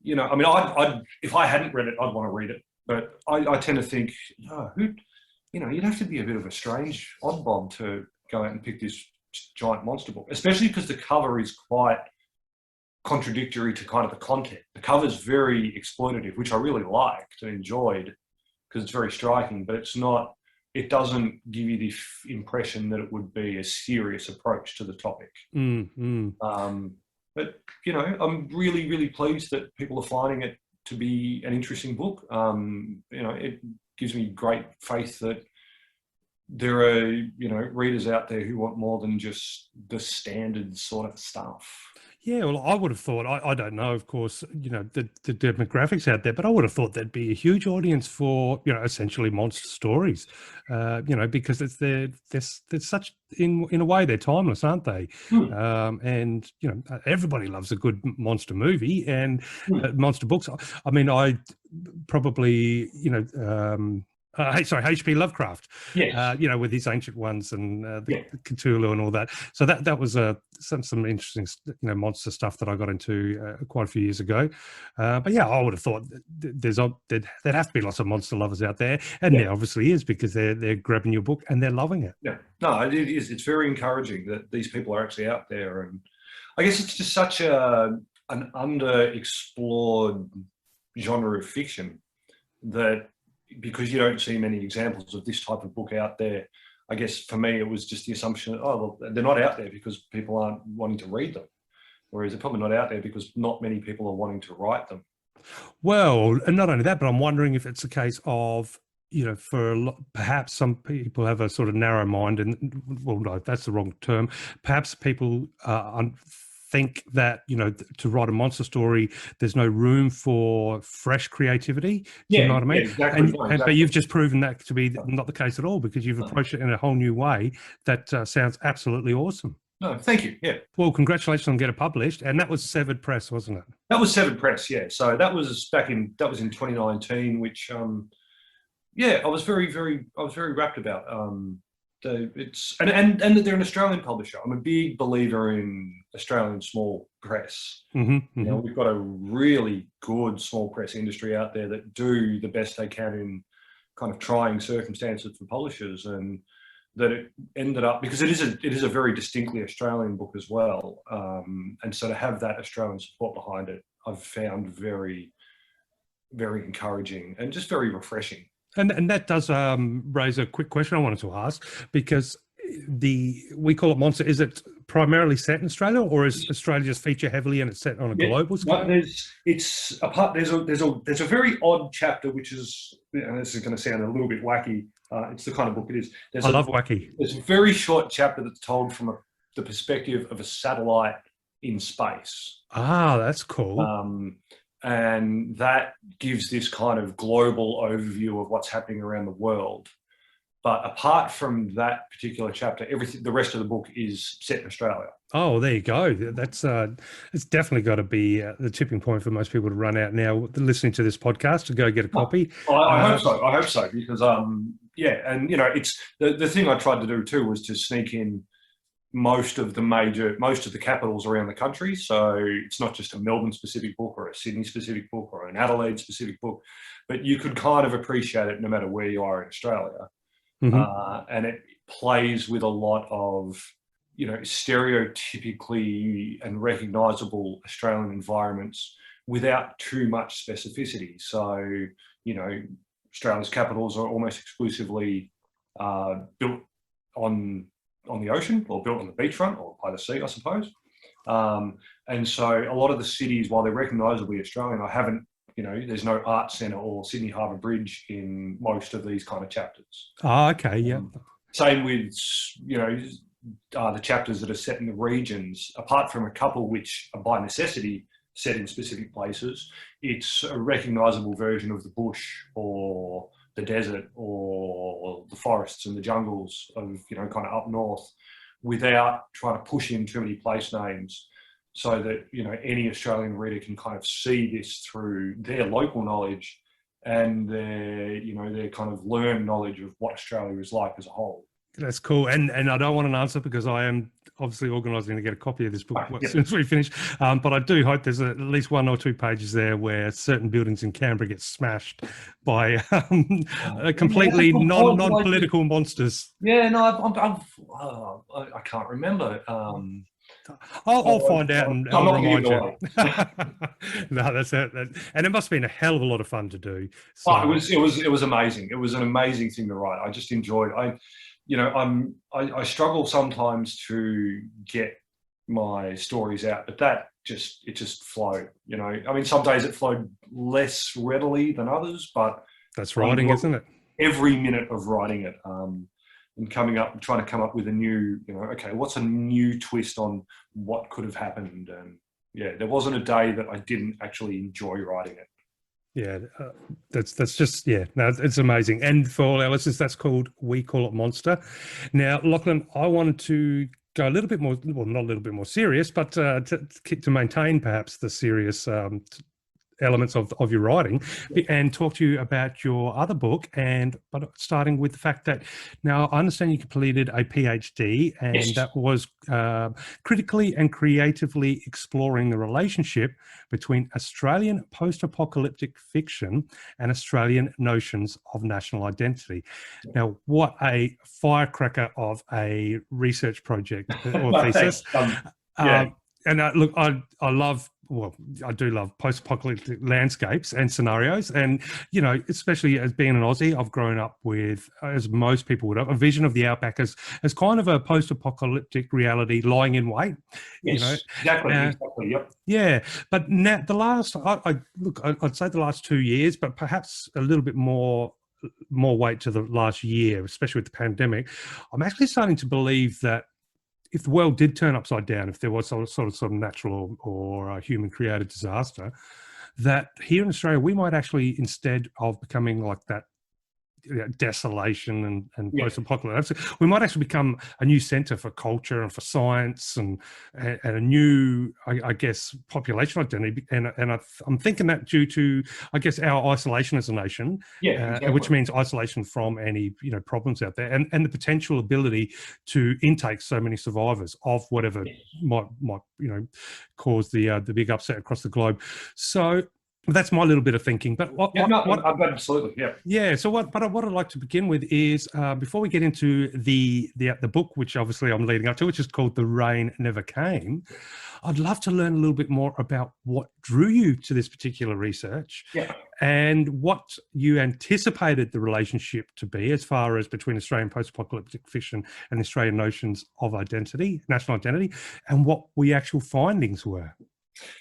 I if I hadn't read it, I'd want to read it. But I tend to think, you'd have to be a bit of a strange oddball to go out and pick this giant monster book, especially because the cover is quite contradictory to kind of the content. The cover's very exploitative, which I really liked and enjoyed because it's very striking, but it doesn't give you the impression that it would be a serious approach to the topic. Mm-hmm. But, I'm really, really pleased that people are finding it to be an interesting book. It gives me great faith that there are, readers out there who want more than just the standard sort of stuff. Yeah, well, I would have thought, I don't know, of course, the demographics out there, but I would have thought there'd be a huge audience for, essentially monster stories, because they're such, in a way, they're timeless, aren't they? And, everybody loves a good monster movie and monster books. I mean, I probably, H.P. Lovecraft, yes. With his ancient ones and the Cthulhu and all that. So that was some interesting, monster stuff that I got into quite a few years ago. But yeah, I would have thought there'd have to be lots of monster lovers out there, and there obviously is because they're grabbing your book and they're loving it. Yeah, no, it is. It's very encouraging that these people are actually out there, and I guess it's just such an underexplored genre of fiction that, because you don't see many examples of this type of book out there, I guess for me it was just the assumption that, they're not out there because people aren't wanting to read them. whereas they're probably not out there because not many people are wanting to write them. Well, and not only that, but I'm wondering if it's a case of, perhaps some people have a sort of narrow mind, and well, no, that's the wrong term. Perhaps people think that, to write a monster story, there's no room for fresh creativity. Do you know what I mean? Exactly. Exactly. But you've just proven that to be not the case at all, because you've approached it in a whole new way. That sounds absolutely awesome. No, thank you. Yeah. Well, congratulations on getting it published, and that was Severed Press, wasn't it? That was Severed Press. Yeah. So that was in 2019, which I was very rapt about. It's and that they're an Australian publisher. I'm a big believer in Australian small press. We've got a really good small press industry out there that do the best they can in kind of trying circumstances for publishers, and that it ended up, because it is a very distinctly Australian book as well, and so to have that Australian support behind it, I've found very, very encouraging and just very refreshing. And that does raise a quick question I wanted to ask, because we call it Monster. Is it primarily set in Australia, or is Australia just feature heavily and it's set on a global scale? There's a very odd chapter, which is, and this is going to sound a little bit wacky. It's the kind of book it is. I love wacky. There's a very short chapter that's told from the perspective of a satellite in space. Ah, that's cool. And that gives this kind of global overview of what's happening around the world. But apart from that particular chapter, the rest of the book is set in Australia. Oh, there you go. That's it's definitely got to be the tipping point for most people to run out now listening to this podcast to go get a copy. I hope so. I hope so, because it's the thing I tried to do too was to sneak in most of the capitals around the country. So it's not just a Melbourne specific book or a Sydney specific book or an Adelaide specific book, but you could kind of appreciate it no matter where you are in Australia. And it plays with a lot of, stereotypically and recognisable Australian environments without too much specificity. So, Australia's capitals are almost exclusively built on the ocean, or built on the beachfront, or by the sea, I suppose. And so a lot of the cities, while they're recognisably Australian, there's no art centre or Sydney Harbour Bridge in most of these kind of chapters. Oh, okay, yeah. Same with, the chapters that are set in the regions, apart from a couple which are by necessity set in specific places, it's a recognisable version of the bush or the desert or the forests and the jungles of, kind of up north, without trying to push in too many place names, so that, any Australian reader can kind of see this through their local knowledge and their kind of learned knowledge of what Australia is like as a whole. That's cool. And I don't want an answer, because I am obviously organising to get a copy of this book as soon as we finish. But I do hope there's at least 1 or 2 pages there where certain buildings in Canberra get smashed by completely non-political monsters. Yeah, no, I can't remember. I'll find out and I'll remind you. No, that's it. And it must have been a hell of a lot of fun to do. So. Oh, it was amazing. It was an amazing thing to write. I just enjoyed. I struggle sometimes to get my stories out, but it just flowed. Some days it flowed less readily than others, but that's writing, isn't it? Every minute of writing it. And trying to come up with a new, what's a new twist on what could have happened? And there wasn't a day that I didn't actually enjoy writing it. Yeah, that's just, no, it's amazing. And for all our listeners, that's called We Call It Monster. Now, Lachlan, I wanted to go a little bit more, well, not a little bit more serious, but to maintain perhaps the serious elements of your writing, and talk to you about your other book, but starting with the fact that now I understand you completed a PhD, and yes. That was critically and creatively exploring the relationship between Australian post-apocalyptic fiction and Australian notions of national identity. Now, what a firecracker of a research project or thesis. Yeah. And look, I love well, I do love post-apocalyptic landscapes and scenarios. And, you know, especially as being an Aussie, I've grown up with, as most people would have, a vision of the outback as kind of a post-apocalyptic reality lying in wait, Yes, you know. exactly, yep. Yeah, but now I'd say the last 2 years, but perhaps a little bit more weight to the last year, especially with the pandemic. I'm actually starting to believe that if the world did turn upside down, if there was some natural or human created disaster, that here in Australia, we might actually, instead of becoming like that, desolation and post-apocalypse, we might actually become a new centre for culture and for science and a new, I guess, population identity. And I'm thinking that due to, I guess, our isolation as a nation, Exactly. which means isolation from any problems out there, and the potential ability to intake so many survivors of whatever might cause the big upset across the globe. So. That's my little bit of thinking. But absolutely, yeah. Yeah. So what I'd like to begin with is before we get into the book, which obviously I'm leading up to, which is called "The Rain Never Came," I'd love to learn a little bit more about what drew you to this particular research, and what you anticipated the relationship to be as far as between Australian post-apocalyptic fiction and Australian notions of identity, national identity, and what the actual findings were.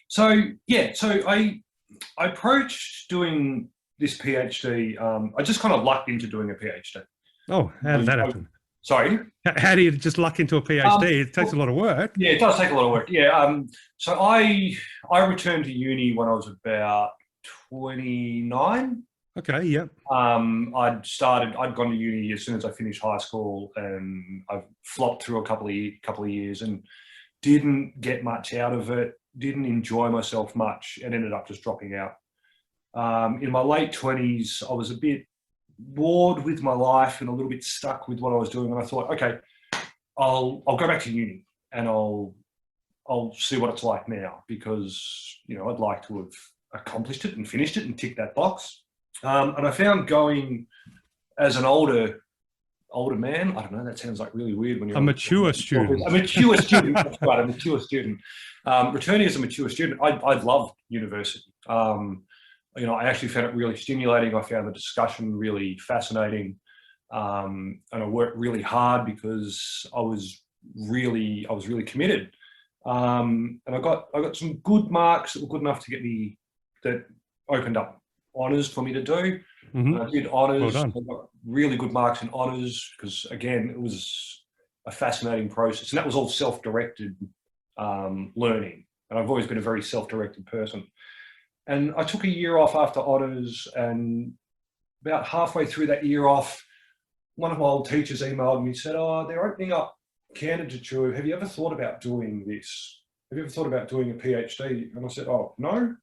So I approached doing this PhD. I just kind of lucked into doing a PhD. Oh, how did that happen? Sorry? How do you just luck into a PhD? It takes a lot of work. Yeah, it does take a lot of work. Yeah. So I returned to uni when I was about 29. Okay, yep. I'd gone to uni as soon as I finished high school, and I've flopped through a couple of years and didn't get much out of it. Didn't enjoy myself much and ended up just dropping out. In my late 20s, I was a bit bored with my life and a little bit stuck with what I was doing. And I thought, okay, I'll go back to uni and I'll see what it's like now, because, I'd like to have accomplished it and finished it and ticked that box. And I found going as an older man, I don't know, that sounds like really weird when you're a mature student. A mature student, that's right, a mature student. Returning as a mature student, I loved university. I actually found it really stimulating. I found the discussion really fascinating, and I worked really hard because I was really committed. And I got some good marks that were good enough to get me, that opened up honours for me to do. Mm-hmm. I did honours. Well I done. got really good marks in honours because, again, it was a fascinating process, and that was all self-directed learning. And I've always been a very self-directed person. And I took a year off after honours, and about halfway through that year off, one of my old teachers emailed me and said, "Oh, they're opening up candidature. Have you ever thought about doing this? Have you ever thought about doing a PhD?" And I said, "Oh, no,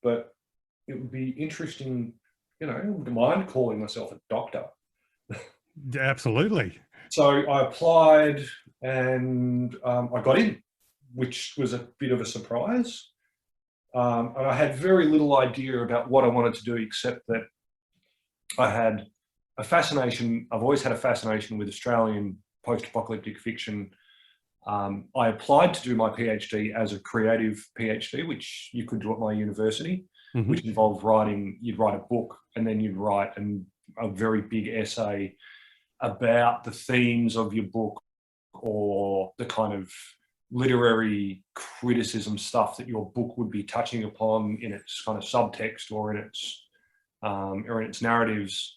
but it would be interesting, I wouldn't mind calling myself a doctor." Absolutely. So I applied, and I got in, which was a bit of a surprise. And I had very little idea about what I wanted to do, except that I had a fascination. I've always had a fascination with Australian post-apocalyptic fiction. I applied to do my PhD as a creative PhD, which you could do at my university, mm-hmm. which involved writing. You'd write a book, and then you'd write a very big essay about the themes of your book, or the kind of literary criticism stuff that your book would be touching upon in its kind of subtext or in its narratives.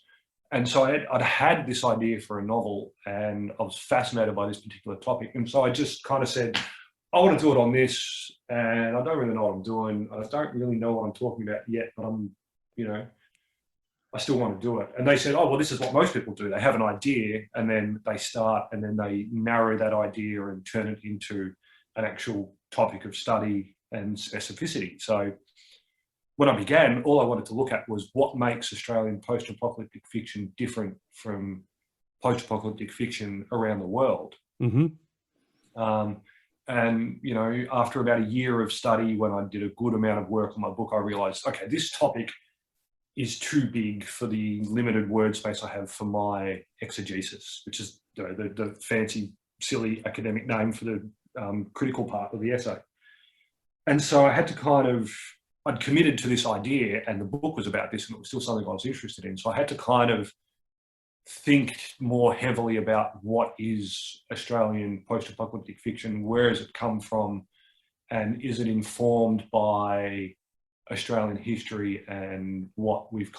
And so I'd had this idea for a novel, and I was fascinated by this particular topic. And so I just kind of said, I want to do it on this, and I don't really know what I'm doing. I don't really know what I'm talking about yet, but I still want to do it. And they said, "Oh, well, this is what most people do. They have an idea, and then they start, and then they narrow that idea and turn it into an actual topic of study and specificity." So when I began, all I wanted to look at was what makes Australian post-apocalyptic fiction different from post-apocalyptic fiction around the world. Mm-hmm. And, after about a year of study, when I did a good amount of work on my book, I realized, okay, this topic is too big for the limited word space I have for my exegesis, which is the fancy, silly academic name for the critical part of the essay. And so I had to I'd committed to this idea, and the book was about this, and it was still something I was interested in. So I had to kind of think more heavily about what is Australian post-apocalyptic fiction, where has it come from, and is it informed by Australian history and what we've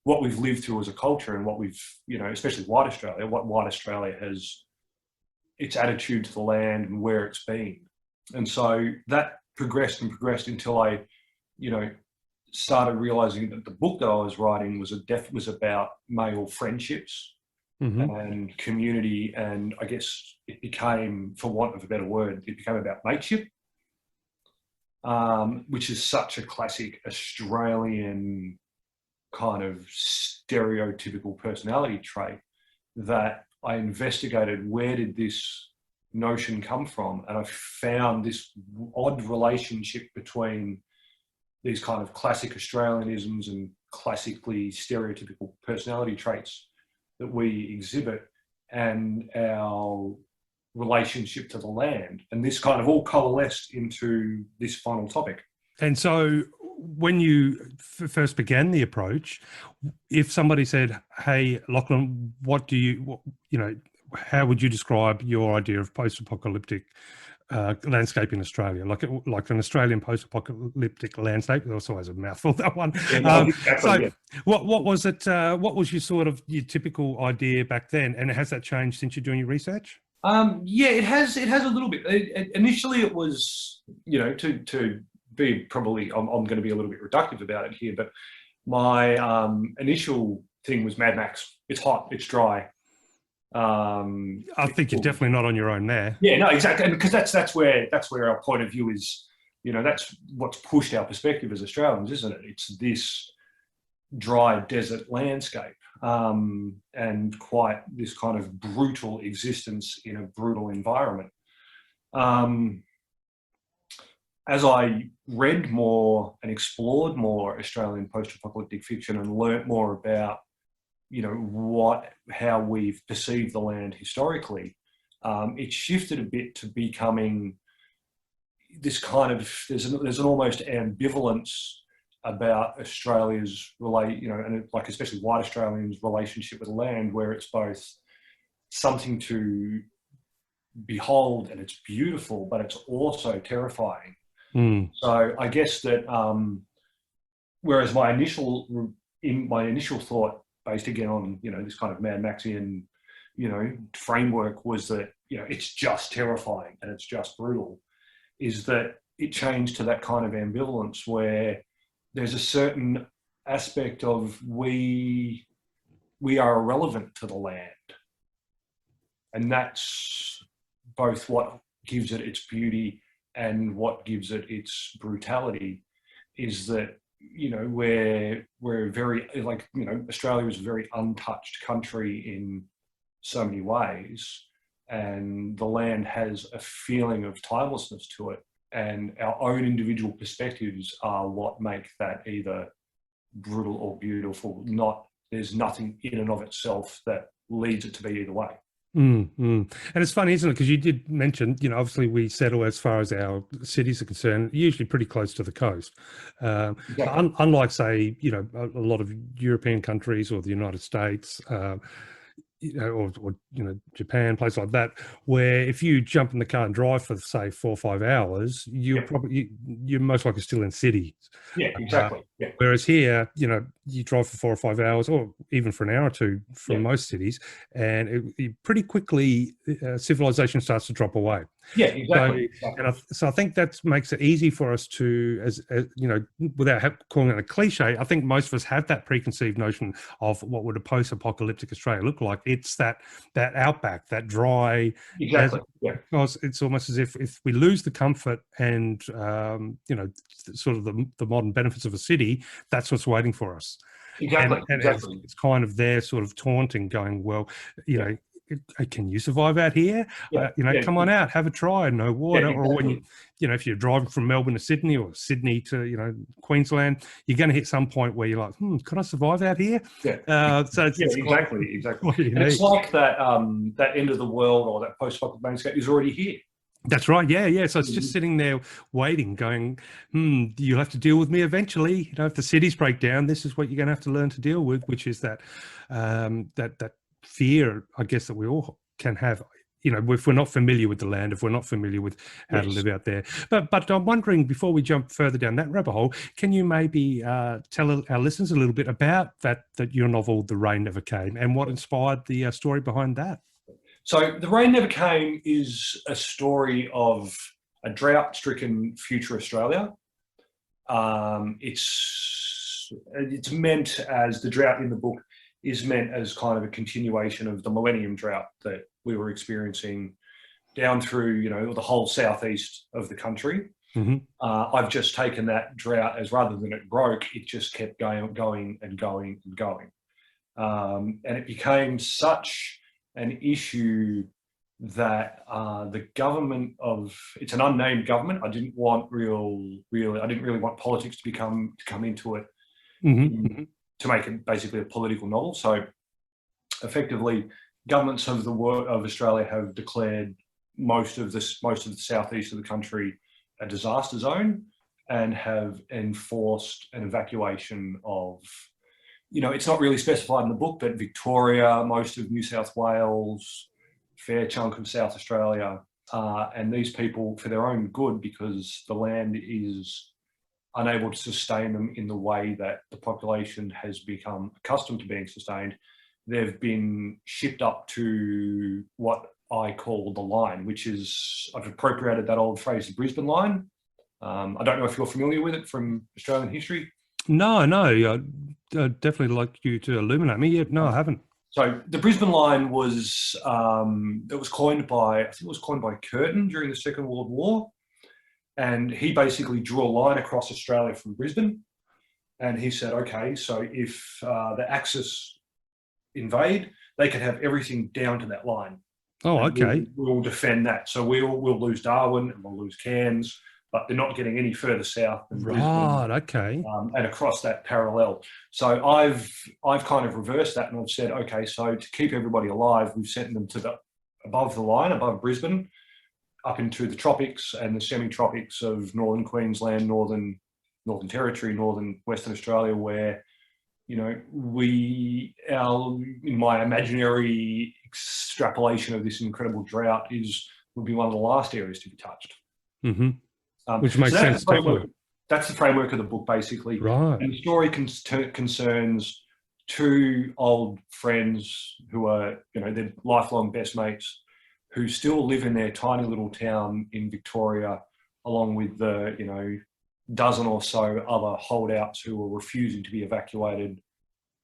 lived through as a culture, and what we've, especially what white Australia has, its attitude to the land and where it's been. And so that progressed and progressed until I, started realizing that the book that I was writing was about male friendships and community. And I guess it became, for want of a better word, it became about mateship, which is such a classic Australian kind of stereotypical personality trait, that I investigated where did this notion come from, and I found this odd relationship between these kind of classic Australianisms and classically stereotypical personality traits that we exhibit and our relationship to the land. And this kind of all coalesced into this final topic. And so when you first began the approach, if somebody said, hey, Lachlan, how would you describe your idea of post-apocalyptic landscape in Australia, like an Australian post-apocalyptic landscape? It's always a mouthful, that one. What was it? What was your typical idea back then, and has that changed since you're doing your research? It has a little bit. Initially, it was to be probably I'm going to be a little bit reductive about it here, but my initial thing was Mad Max. It's hot, it's dry. I think you're definitely not on your own there. Yeah, no, exactly, and because that's where our point of view is. That's what's pushed our perspective as Australians, isn't it? It's this dry desert landscape, and quite this kind of brutal existence in a brutal environment. As I read more and explored more Australian post-apocalyptic fiction and learnt more about how we've perceived the land historically, it shifted a bit to becoming this kind of, there's an almost ambivalence about Australia's and like especially white Australians' relationship with the land, where it's both something to behold and it's beautiful, but it's also terrifying. So I guess that whereas my initial thought, based again on this kind of Mad Maxian framework, was that it's just terrifying and it's just brutal, is that it changed to that kind of ambivalence where there's a certain aspect of we are irrelevant to the land, and that's both what gives it its beauty and what gives it its brutality, is that we're very, Australia is a very untouched country in so many ways, and the land has a feeling of timelessness to it, and our own individual perspectives are what make that either brutal or beautiful. There's nothing in and of itself that leads it to be either way. And it's funny, isn't it? Because you did mention, obviously we settle, as far as our cities are concerned, usually pretty close to the coast. Unlike, say, a lot of European countries or the United States, or Japan, places like that, where if you jump in the car and drive for, say, 4 or 5 hours, you're most likely still in cities. Yeah, exactly. Whereas here, you drive for 4 or 5 hours, or even for an hour or two from most cities, and pretty quickly civilization starts to drop away. Yeah, exactly. So I think that makes it easy for us to, as without calling it a cliche, I think most of us have that preconceived notion of what would a post-apocalyptic Australia look like. It's that outback, that dry. Exactly. Because it's almost as if we lose the comfort and sort of the modern benefits of a city, that's what's waiting for us. Exactly. And it's kind of their sort of taunting, going, well, can you survive out here? Come on out, have a try. No water. Or when you, if you're driving from Melbourne to Sydney, or Sydney to Queensland, you're going to hit some point where you're like, can I survive out here? Exactly. And it's like that that end of the world, or that post-apocalyptic landscape is already here. That's right. Yeah, yeah. So it's just sitting there waiting, going, you'll have to deal with me eventually. You know, if the cities break down, this is what you're going to have to learn to deal with, which is that that fear, I guess, that we all can have. You know, if we're not familiar with the land, if we're not familiar with how to Yes. live out there. But I'm wondering, before we jump further down that rabbit hole, can you maybe tell our listeners a little bit about that your novel, The Rain Never Came, and what inspired the story behind that? So The Rain Never Came is a story of a drought-stricken future Australia. It's meant as, the drought in the book is meant as kind of a continuation of the millennium drought that we were experiencing down through, you know, the whole southeast of the country. Mm-hmm. I've just taken that drought as, rather than it broke, it just kept going and going. And it became such an issue that the government of, it's an unnamed government. I didn't really want politics to come into it, to make it basically a political novel. So effectively, governments of Australia have declared most of the southeast of the country a disaster zone, and have enforced an evacuation of, you know, it's not really specified in the book, but Victoria, most of New South Wales, fair chunk of South Australia, and these people, for their own good, because the land is unable to sustain them in the way that the population has become accustomed to being sustained, they've been shipped up to what I call the line, which is, I've appropriated that old phrase, the Brisbane line. I don't know if you're familiar with it from Australian history. No, I'd definitely like you to illuminate me. Yeah, no, I haven't. So the Brisbane line was, it was coined by, I think it was coined by Curtin during the Second World War. And he basically drew a line across Australia from Brisbane. And he said, okay, so if the Axis invade, they can have everything down to that line. Oh, okay. We'll defend that. So we'll lose Darwin and we'll lose Cairns, but they're not getting any further south than Brisbane. Right, okay. And across that parallel. So I've kind of reversed that, and I've said, okay, so to keep everybody alive, we've sent them to above the line, above Brisbane, up into the tropics and the semi-tropics of northern Queensland, northern Territory, northern Western Australia, where, you know, in my imaginary extrapolation of this incredible drought, would be one of the last areas to be touched. Mm-hmm. Which makes sense. That's the framework of the book, basically. Right. And the story concerns two old friends who are, you know, they're lifelong best mates, who still live in their tiny little town in Victoria, along with the, you know, dozen or so other holdouts who are refusing to be evacuated.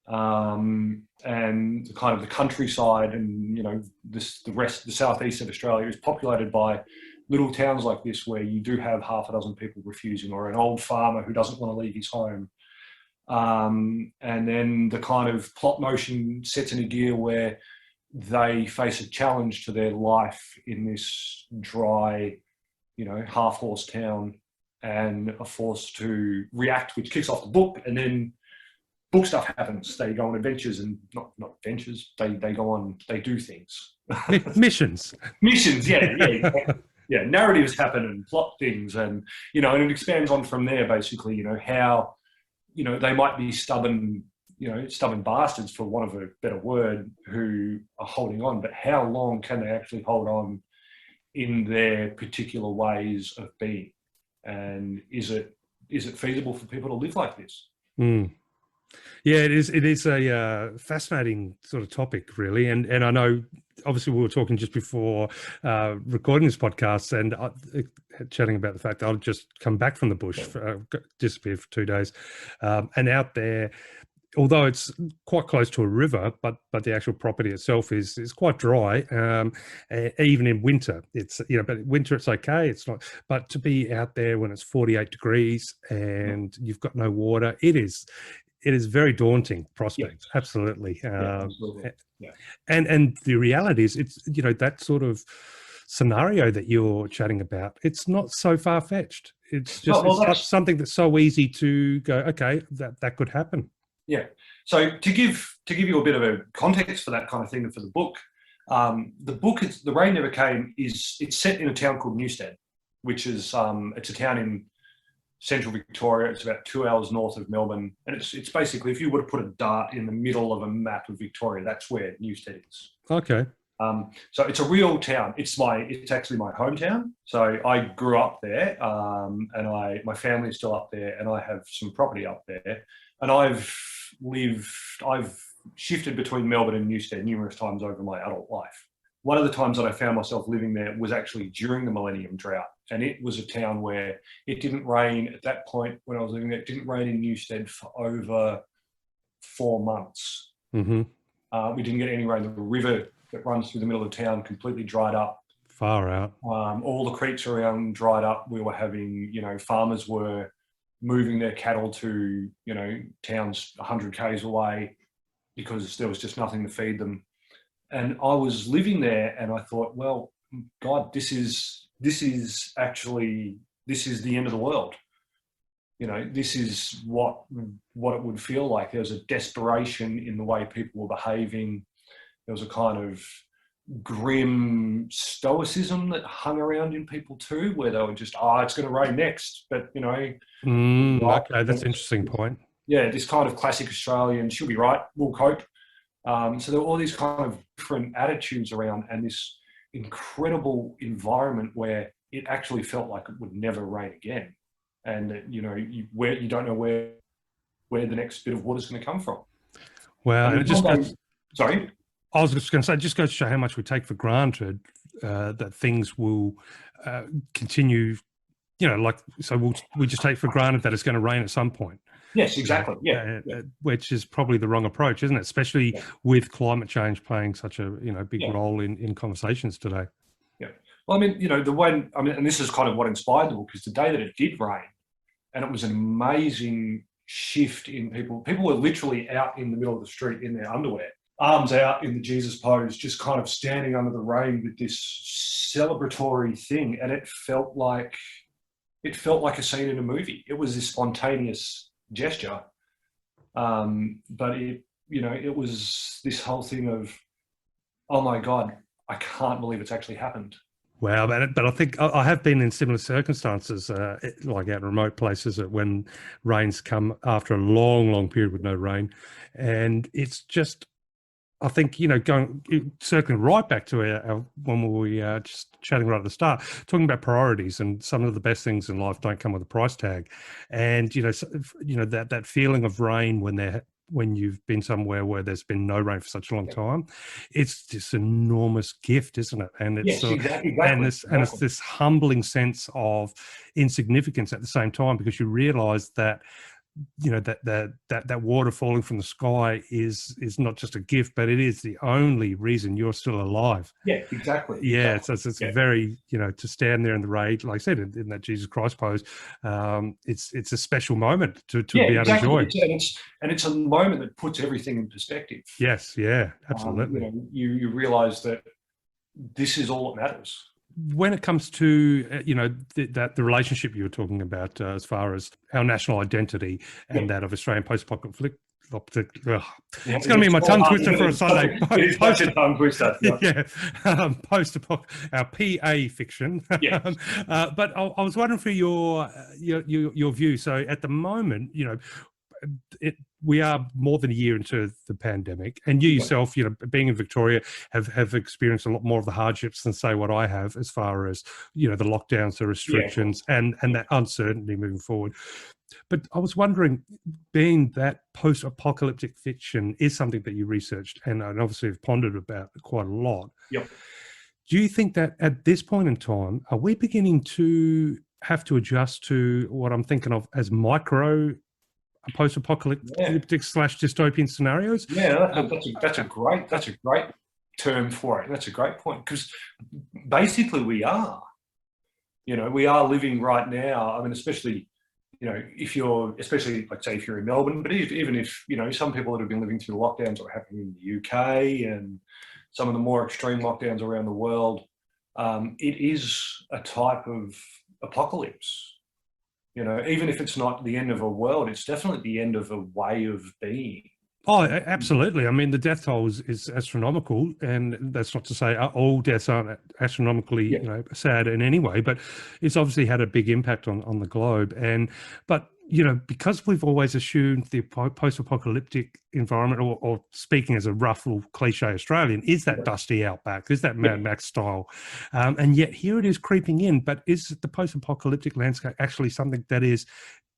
And the kind of the countryside and, you know, the southeast of Australia is populated by little towns like this, where you do have half a dozen people refusing, or an old farmer who doesn't want to leave his home. And then the kind of plot motion sets in a gear where they face a challenge to their life in this dry, you know, half-horse town, and are forced to react, which kicks off the book. And then book stuff happens. They go on adventures, and not adventures. They go on. They do things. Missions. Yeah. Yeah, narratives happen and plot things, and, you know, and it expands on from there, basically, you know, how, you know, they might be stubborn bastards, for want of a better word, who are holding on, but how long can they actually hold on in their particular ways of being? And is it feasible for people to live like this? Mm. Yeah, it is a fascinating sort of topic, really. And I know, obviously, we were talking just before recording this podcast, and chatting about the fact that I'll just come back from the bush, disappeared for 2 days, and out there, although it's quite close to a river, but the actual property itself is quite dry. Even in winter, it's, you know, but winter it's okay. It's not, but to be out there when it's 48 degrees and you've got no water, it is very daunting prospect. Yeah. Absolutely. Absolutely. Yeah. And the reality is, it's, you know, that sort of scenario that you're chatting about, it's not so far-fetched. It's just it's something that's so easy to go, okay, that could happen. Yeah. So to give you a bit of a context for that kind of thing, for the book, The book, The Rain Never Came, it's set in a town called Newstead, which is it's a town in central Victoria. It's about 2 hours north of Melbourne, and it's basically, if you were to put a dart in the middle of a map of Victoria, that's where Newstead is. Okay. So it's a real town. It's actually my hometown. So I grew up there, and my family is still up there, and I have some property up there. And I've shifted between Melbourne and Newstead numerous times over my adult life. One of the times that I found myself living there was actually during the Millennium Drought, and it was a town where it didn't rain at that point when I was living there. It didn't rain in Newstead for over 4 months. Mm-hmm. We didn't get any rain. The river that runs through the middle of town completely dried up. Far out. All the creeks around dried up. We were having, farmers were moving their cattle to, towns 100 k's away because there was just nothing to feed them. And I was living there, and I thought, well, God, this is the end of the world. This is what it would feel like. There was a desperation in the way people were behaving. There was a kind of grim stoicism that hung around in people too, where they were just, it's going to rain next. But, okay, that's an interesting point. Yeah, this kind of classic Australian, she'll be right, we'll cope. So there were all these kind of different attitudes around, and this incredible environment where it actually felt like it would never rain again. And, you don't know where the next bit of water is going to come from. Well, and it just goes... Sorry? I was just going to say, it just goes to show how much we take for granted that things will continue, we just take for granted that it's going to rain at some point. Yes, exactly. Yeah. Which is probably the wrong approach, isn't it? Especially with climate change playing such a big role in conversations today. Yeah. Well, and this is kind of what inspired the book, is the day that it did rain, and it was an amazing shift in people. People were literally out in the middle of the street in their underwear, arms out in the Jesus pose, just kind of standing under the rain with this celebratory thing, and it felt like a scene in a movie. It was this spontaneous gesture, but it was this whole thing of, oh my God, I can't believe it's actually happened. Wow, but I think I have been in similar circumstances, like out in remote places, when rains come after a long, long period with no rain, and it's just, I think, circling right back to our when we were just chatting right at the start, talking about priorities, and some of the best things in life don't come with a price tag. And, that feeling of rain when you've been somewhere where there's been no rain for such a long time, it's this enormous gift, isn't it? And it's exactly. It's this humbling sense of insignificance at the same time, because you realize that that water falling from the sky is not just a gift, but it is the only reason you're still alive. Yeah, exactly. Yeah, so it's very, to stand there in the rain, like I said, in that Jesus Christ pose, it's a special moment to be able to enjoy. And it's a moment that puts everything in perspective. Yes, yeah, absolutely. You realise that this is all that matters. When it comes to the relationship you were talking about, as far as our national identity and that of Australian post-apocalyptic, it's going to be my tongue twister for a Sunday. It's such a tongue twister. Yeah, our PA fiction. Yes. But I was wondering for your view. So at the moment, we are more than a year into the pandemic, and you yourself, being in Victoria, have experienced a lot more of the hardships than, say, what I have, as far as the lockdowns, the restrictions, and that uncertainty moving forward. But I was wondering, being that post-apocalyptic fiction is something that you researched and obviously have pondered about quite a lot. Yep. Do you think that at this point in time, are we beginning to have to adjust to what I'm thinking of as micro post-apocalyptic / dystopian scenarios? Yeah, that's a great term for it. That's a great point, because basically we are living right now. I mean, especially if you're in Melbourne, but even if some people that have been living through lockdowns that are happening in the UK and some of the more extreme lockdowns around the world, it is a type of apocalypse. Even if it's not the end of a world, it's definitely the end of a way of being. Oh, absolutely. I mean, the death toll is astronomical, and that's not to say all deaths aren't astronomically, Yeah. sad in any way, but it's obviously had a big impact on the globe. But because we've always assumed the post-apocalyptic environment, or speaking as a rough little cliche Australian, is that dusty outback, is that Mad Max style, and yet here it is creeping in. But is the post-apocalyptic landscape actually something that is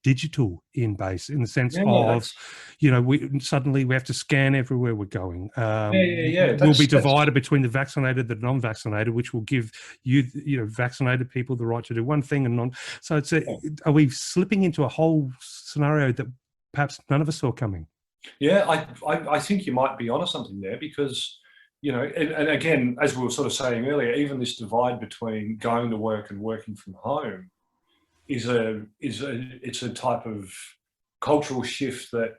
digital in base, in the sense of, we have to scan everywhere we're going. We'll be divided between the vaccinated, the non-vaccinated, which will give vaccinated people the right to do one thing and non. So are we slipping into a whole scenario that perhaps none of us saw coming? Yeah, I think you might be onto something there, because, and again, as we were sort of saying earlier, even this divide between going to work and working from home it's a type of cultural shift that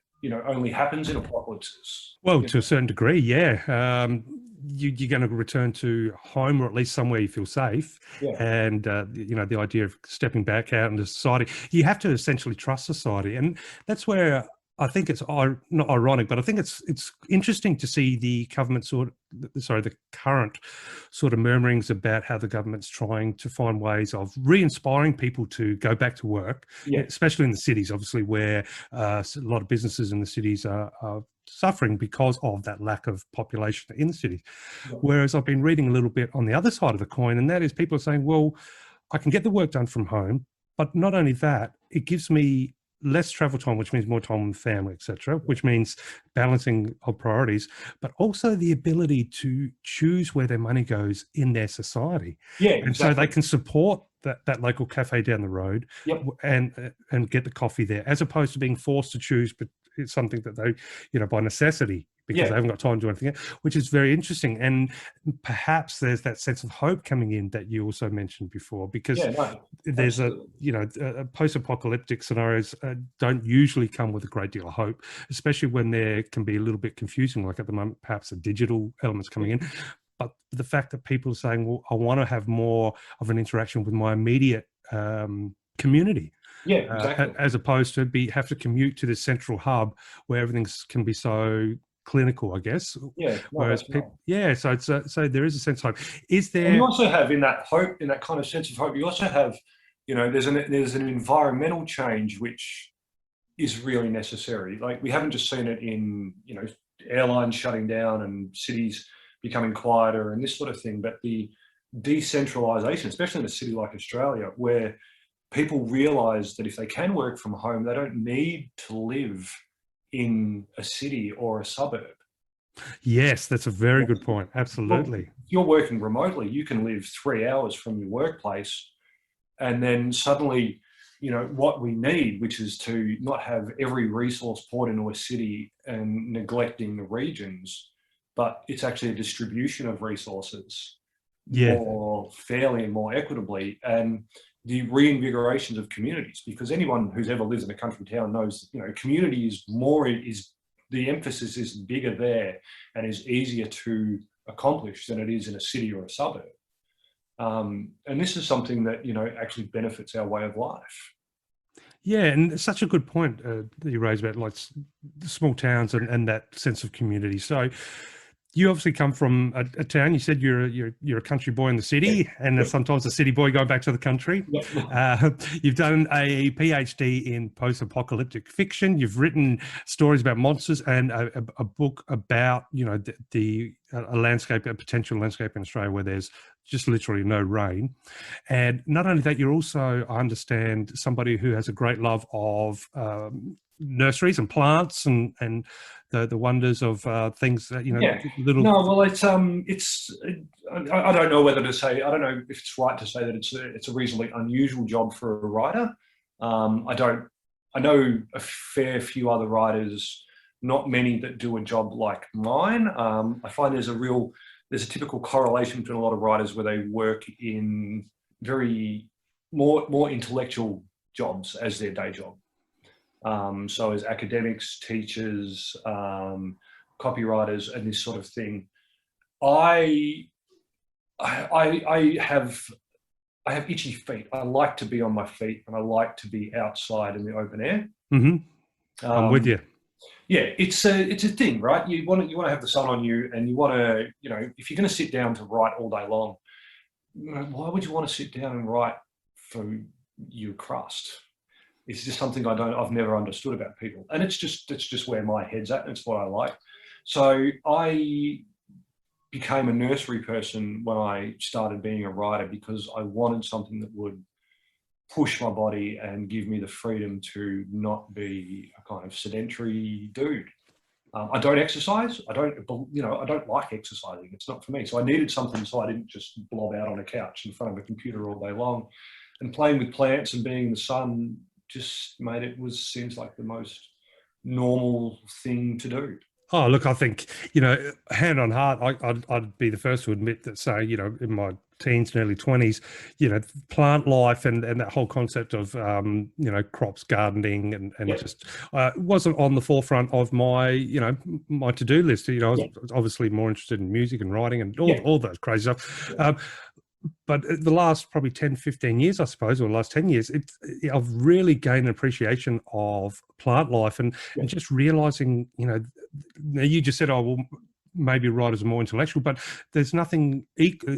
only happens in apocalypses. Well, to a certain degree, yeah. You're going to return to home, or at least somewhere you feel safe. Yeah. And the idea of stepping back out into society, you have to essentially trust society, and that's where I think it's not ironic, but I think it's interesting to see the current sort of murmurings about how the government's trying to find ways of re-inspiring people to go back to work, especially in the cities, obviously, where a lot of businesses in the cities are suffering because of that lack of population in the cities. Whereas I've been reading a little bit on the other side of the coin, and that is people are saying, well, I can get the work done from home, but not only that, it gives me less travel time, which means more time with family, etc., which means balancing of priorities, but also the ability to choose where their money goes in their society. And so they can support that local cafe down the road, and get the coffee there, as opposed to being forced to choose, but it's something that they, by necessity, because they haven't got time to do anything else, which is very interesting. And perhaps there's that sense of hope coming in that you also mentioned before, because there's post-apocalyptic scenarios don't usually come with a great deal of hope, especially when there can be a little bit confusing, like at the moment, perhaps the digital elements coming in. But the fact that people are saying, well, I want to have more of an interaction with my immediate community. As opposed to have to commute to the central hub where everything can be so clinical, I guess. Whereas so there is a sense of hope. Is there? And you also have, in that hope, in that kind of sense of hope, you also have, there's an environmental change which is really necessary. Like, we haven't just seen it in airlines shutting down and cities becoming quieter and this sort of thing, but the decentralisation, especially in a city like Australia, where people realise that if they can work from home, they don't need to live in a city or a suburb. Yes, that's a very good point. Absolutely. Well, if you're working remotely, you can live 3 hours from your workplace, and then suddenly, what we need, which is to not have every resource poured into a city and neglecting the regions, but it's actually a distribution of resources more fairly and more equitably, and the reinvigorations of communities, because anyone who's ever lived in a country town knows, community is the emphasis is bigger there and is easier to accomplish than it is in a city or a suburb. And this is something that, actually benefits our way of life. Yeah, and it's such a good point that you raised about like small towns and that sense of community. So you obviously come from a town. You said you're a country boy in the city, and sometimes a city boy going back to the country. You've done a PhD in post-apocalyptic fiction. You've written stories about monsters, and a book about a landscape, a potential landscape in Australia where there's just literally no rain. And not only that, you're also, I understand, somebody who has a great love of nurseries and plants and the wonders of things that little. No, well, it's I don't know whether to say, I don't know if it's right to say that it's a reasonably unusual job for a writer. I know a fair few other writers, not many that do a job like mine. I find there's a typical correlation between a lot of writers where they work in very more intellectual jobs as their day job. So as academics, teachers, copywriters, and this sort of thing, I have itchy feet. I like to be on my feet, and I like to be outside in the open air. I'm with you. Yeah, it's a thing, right? You want to have the sun on you, and you want to, if you're going to sit down to write all day long, why would you want to sit down and write for your crust? It's just something I've never understood about people, and it's just where my head's at. And it's what I like. So I became a nursery person when I started being a writer because I wanted something that would push my body and give me the freedom to not be a kind of sedentary dude. I don't exercise. I don't like exercising. It's not for me. So I needed something so I didn't just blob out on a couch in front of a computer all day long. And playing with plants and being in the sun just seems like the most normal thing to do. Oh, look, I think, hand on heart, I'd be the first to admit that, say, in my teens and early 20s, plant life and that whole concept of, crops, gardening and Yep. just wasn't on the forefront of my, my to-do list. I was obviously more interested in music and writing and all that crazy stuff. But the last probably 10, 15 years, I suppose, or the last 10 years, I've really gained an appreciation of plant life and just realizing, now you just said, oh, well, maybe writers are more intellectual, but there's nothing,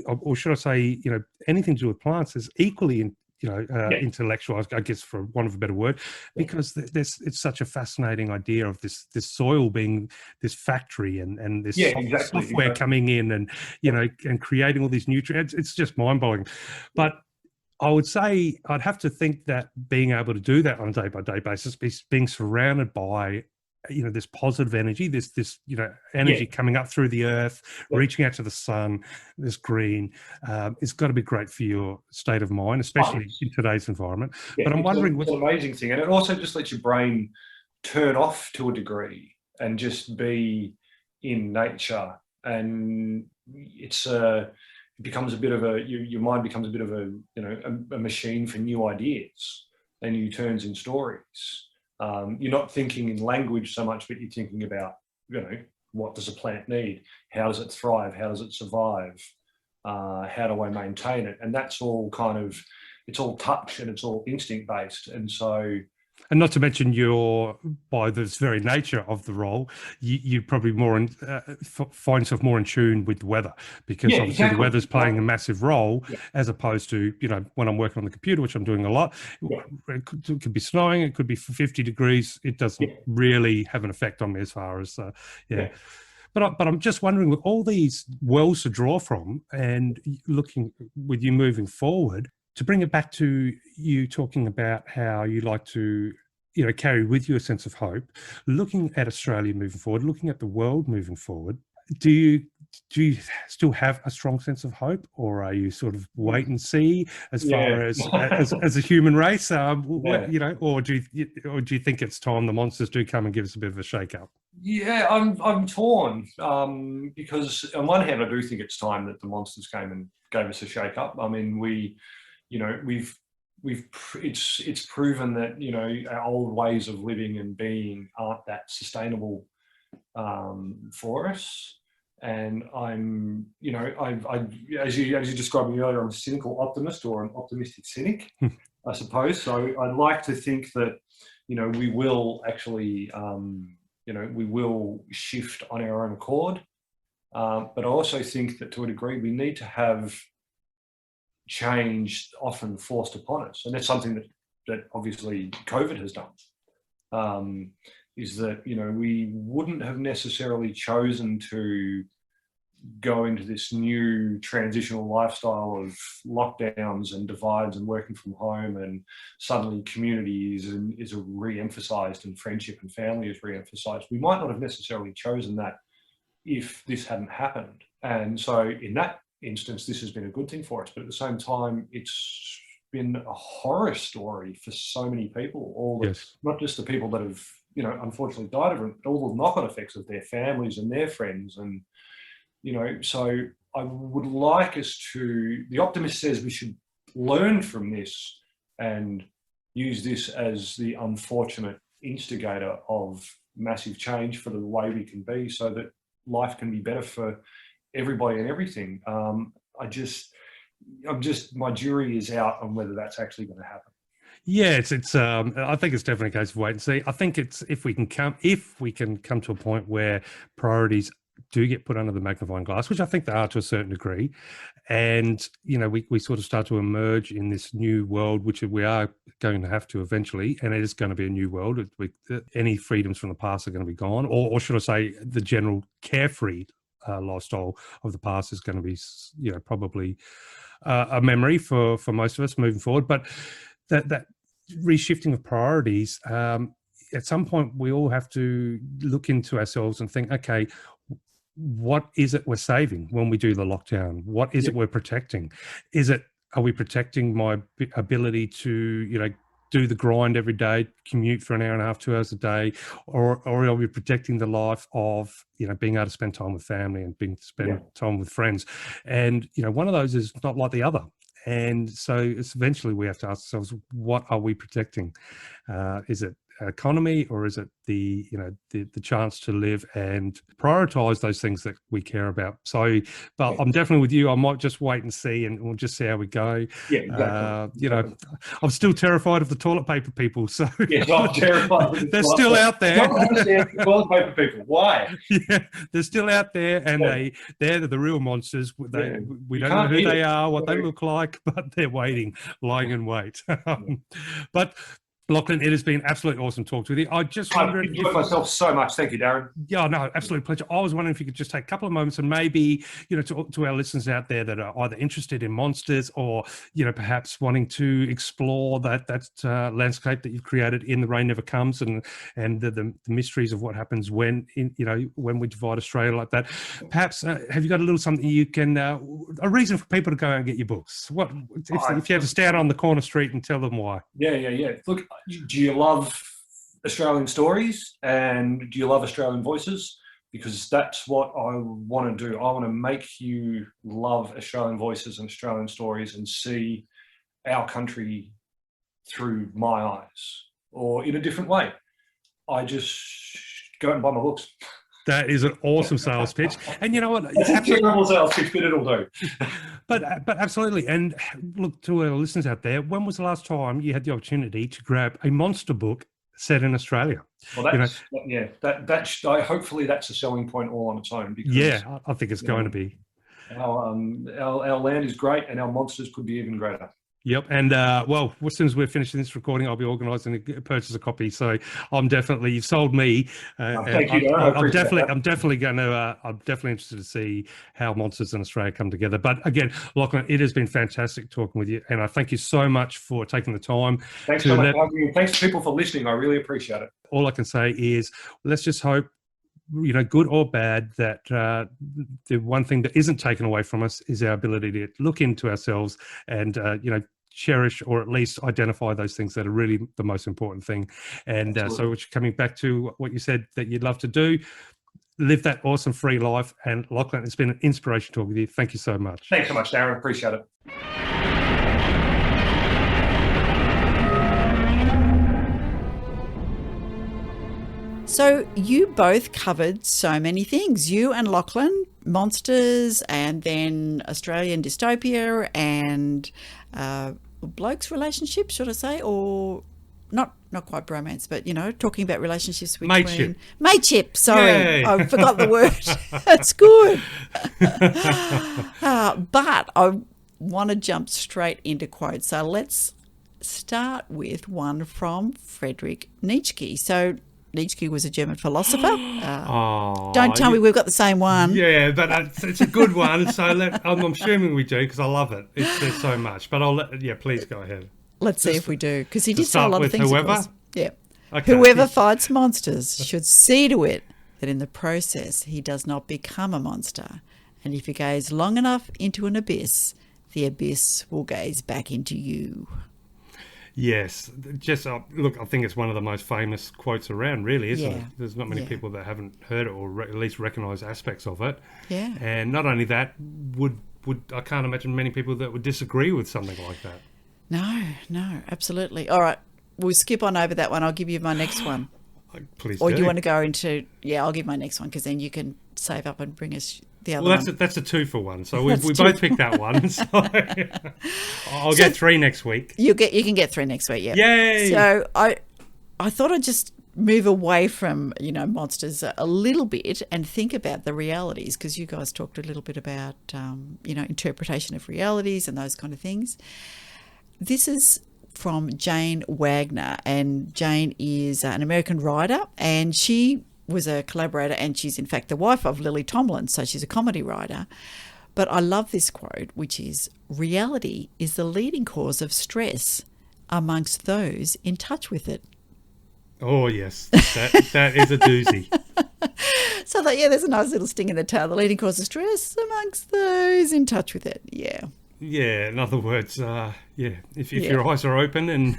or should I say, anything to do with plants is equally intellectual, I guess, for want of a better word, because it's such a fascinating idea of this soil being this factory and this software coming in and and creating all these nutrients. It's just mind-blowing. But I would say I'd have to think that being able to do that on a day-by-day basis, being surrounded by this positive energy, this energy coming up through the earth, reaching out to the sun, this green, it's got to be great for your state of mind, especially in today's environment. But I'm wondering, it's an amazing thing, and it also just lets your brain turn off to a degree and just be in nature, and it becomes a bit of your mind becomes a bit of a machine for new ideas and new turns in stories. You're not thinking in language so much, but you're thinking about, what does a plant need? How does it thrive? How does it survive? How do I maintain it? And that's all it's all touch and it's all instinct based. And so, and not to mention by this very nature of the role, you probably find yourself more in tune with the weather, because obviously the weather's playing a massive role, as opposed to, when I'm working on the computer, which I'm doing a lot, it could be snowing, it could be 50 degrees. It doesn't really have an effect on me as far as, But I'm just wondering, with all these wells to draw from and looking with you moving forward, to bring it back to you talking about how you like to, carry with you a sense of hope, looking at Australia moving forward, looking at the world moving forward, do you still have a strong sense of hope, or are you sort of wait and see as far as a human race, or do you think it's time the monsters do come and give us a bit of a shake up? Yeah, I'm torn, because on one hand I do think it's time that the monsters came and gave us a shake up. I mean, it's proven that our old ways of living and being aren't that sustainable for us. And I'm, as you described me earlier, I'm a cynical optimist, or an optimistic cynic, I suppose. So I'd like to think that we will actually we will shift on our own accord. But I also think that to a degree we need to have change often forced upon us, and that's something that obviously COVID has done. Is that we wouldn't have necessarily chosen to go into this new transitional lifestyle of lockdowns and divides and working from home, and suddenly community is re-emphasized and friendship and family is re-emphasized. We might not have necessarily chosen that if this hadn't happened, and so in that instance, this has been a good thing for us. But at the same time, it's been a horror story for so many people. Not just the people that have, unfortunately died of it, but all the knock-on effects of their families and their friends. And, so I would like us to, the optimist says we should learn from this and use this as the unfortunate instigator of massive change for the way we can be, so that life can be better for everybody and everything. My jury is out on whether that's actually going to happen. Yeah, it's. I think it's definitely a case of wait and see. I think it's if we can come to a point where priorities do get put under the magnifying glass, which I think they are to a certain degree, and we sort of start to emerge in this new world, which we are going to have to eventually, and it is going to be a new world. Any freedoms from the past are going to be gone, or should I say, the general carefree lifestyle of the past is going to be, probably a memory for most of us moving forward. But that reshifting of priorities, at some point we all have to look into ourselves and think, okay, what is it we're saving when we do the lockdown? What is it we're protecting? Are we protecting my ability to, do the grind every day, commute for an hour and a half, 2 hours a day, or are we protecting the life of, being able to spend time with family and spend time with friends? And, one of those is not like the other. And so it's eventually we have to ask ourselves, what are we protecting? Is it economy, or is it the chance to live and prioritize those things that we care about? So, but I'm definitely with you. I might just wait and see, and we'll just see how we go. Yeah, exactly. I'm still terrified of the toilet paper people. So yes, I'm terrified. They're still out there. I don't understand the toilet paper people. Why? Yeah, they're still out there, and they're the real monsters. We don't know who they are, what they look like, but they're waiting, lying in wait. But Lachlan, it has been absolutely awesome talking with you. I just wondered. I've enjoyed myself so much. Thank you, Darren. Yeah, no, absolute pleasure. I was wondering if you could just take a couple of moments and maybe, to our listeners out there that are either interested in monsters or, perhaps wanting to explore that landscape that you've created in The Rain Never Comes, and the mysteries of what happens when we divide Australia like that. Perhaps have you got a little something you can a reason for people to go out and get your books? What if you had to stand on the corner street and tell them why? Yeah. Look, do you love Australian stories, and do you love Australian voices? Because that's what I want to do. I want to make you love Australian voices and Australian stories and see our country through my eyes or in a different way. I just go out and buy my books. That is an awesome sales pitch. And you know what? It's a terrible sales pitch, but it'll do. But absolutely. And look, to our listeners out there, when was the last time you had the opportunity to grab a monster book set in Australia? Well, hopefully that's a selling point all on its own. Because, I think it's going to be. Our land is great, and our monsters could be even greater. Yep. And as soon as we're finishing this recording, I'll be organising a purchase a copy. So you've sold me. Thank you. I'm definitely interested to see how monsters in Australia come together. But again, Lachlan, it has been fantastic talking with you, and I thank you so much for taking the time. Thanks so much. Thanks to people for listening. I really appreciate it. All I can say is, let's just hope, good or bad, that the one thing that isn't taken away from us is our ability to look into ourselves and, cherish, or at least identify those things that are really the most important thing. And so coming back to what you said that you'd love to do, live that awesome free life. And Lachlan, it's been an inspiration talking with you. Thank you so much. Thanks so much, Darren. Appreciate it. So you both covered so many things. You and Lachlan, monsters, and then Australian dystopia, and blokes' relationships, should I say, or not quite bromance, but talking about relationships between mateship. Sorry, Yay. I forgot the word. That's good. But I want to jump straight into quotes. So let's start with one from Friedrich Nietzsche. So Nietzsche was a German philosopher. Don't tell me we've got the same one. Yeah, but it's a good one. So I'm assuming we do, because I love it. There's so much. But please go ahead. Let's see if we do, because he did say a lot of things. Whoever? Yeah. Okay. Whoever fights monsters should see to it that in the process he does not become a monster. And if you gaze long enough into an abyss, the abyss will gaze back into you. Yes, just look, I think it's one of the most famous quotes around, really, isn't it? There's not many Yeah. people that haven't heard it, or at least recognise aspects of it. Yeah. And not only that, would I can't imagine many people that would disagree with something like that. No, absolutely. All right, we'll skip on over that one. I'll give you my next one. Please Or do. you want to go into... Yeah, I'll give my next one, because then you can save up and bring us the other Well, one? that's a 2-for-1. So we That's both picked that one. So I'll get 3 next week. You can get 3 next week, yeah. Yay! So I thought I'd just move away from, monsters a little bit and think about the realities, because you guys talked a little bit about, interpretation of realities and those kind of things. This is from Jane Wagner, and Jane is an American writer, and she was a collaborator, and she's in fact the wife of Lily Tomlin, so she's a comedy writer. But I love this quote, which is, "Reality is the leading cause of stress amongst those in touch with it." Oh, yes. That is a doozy. So there's a nice little sting in the tail. The leading cause of stress amongst those in touch with it. Yeah. Yeah, in other words, if your eyes are open and...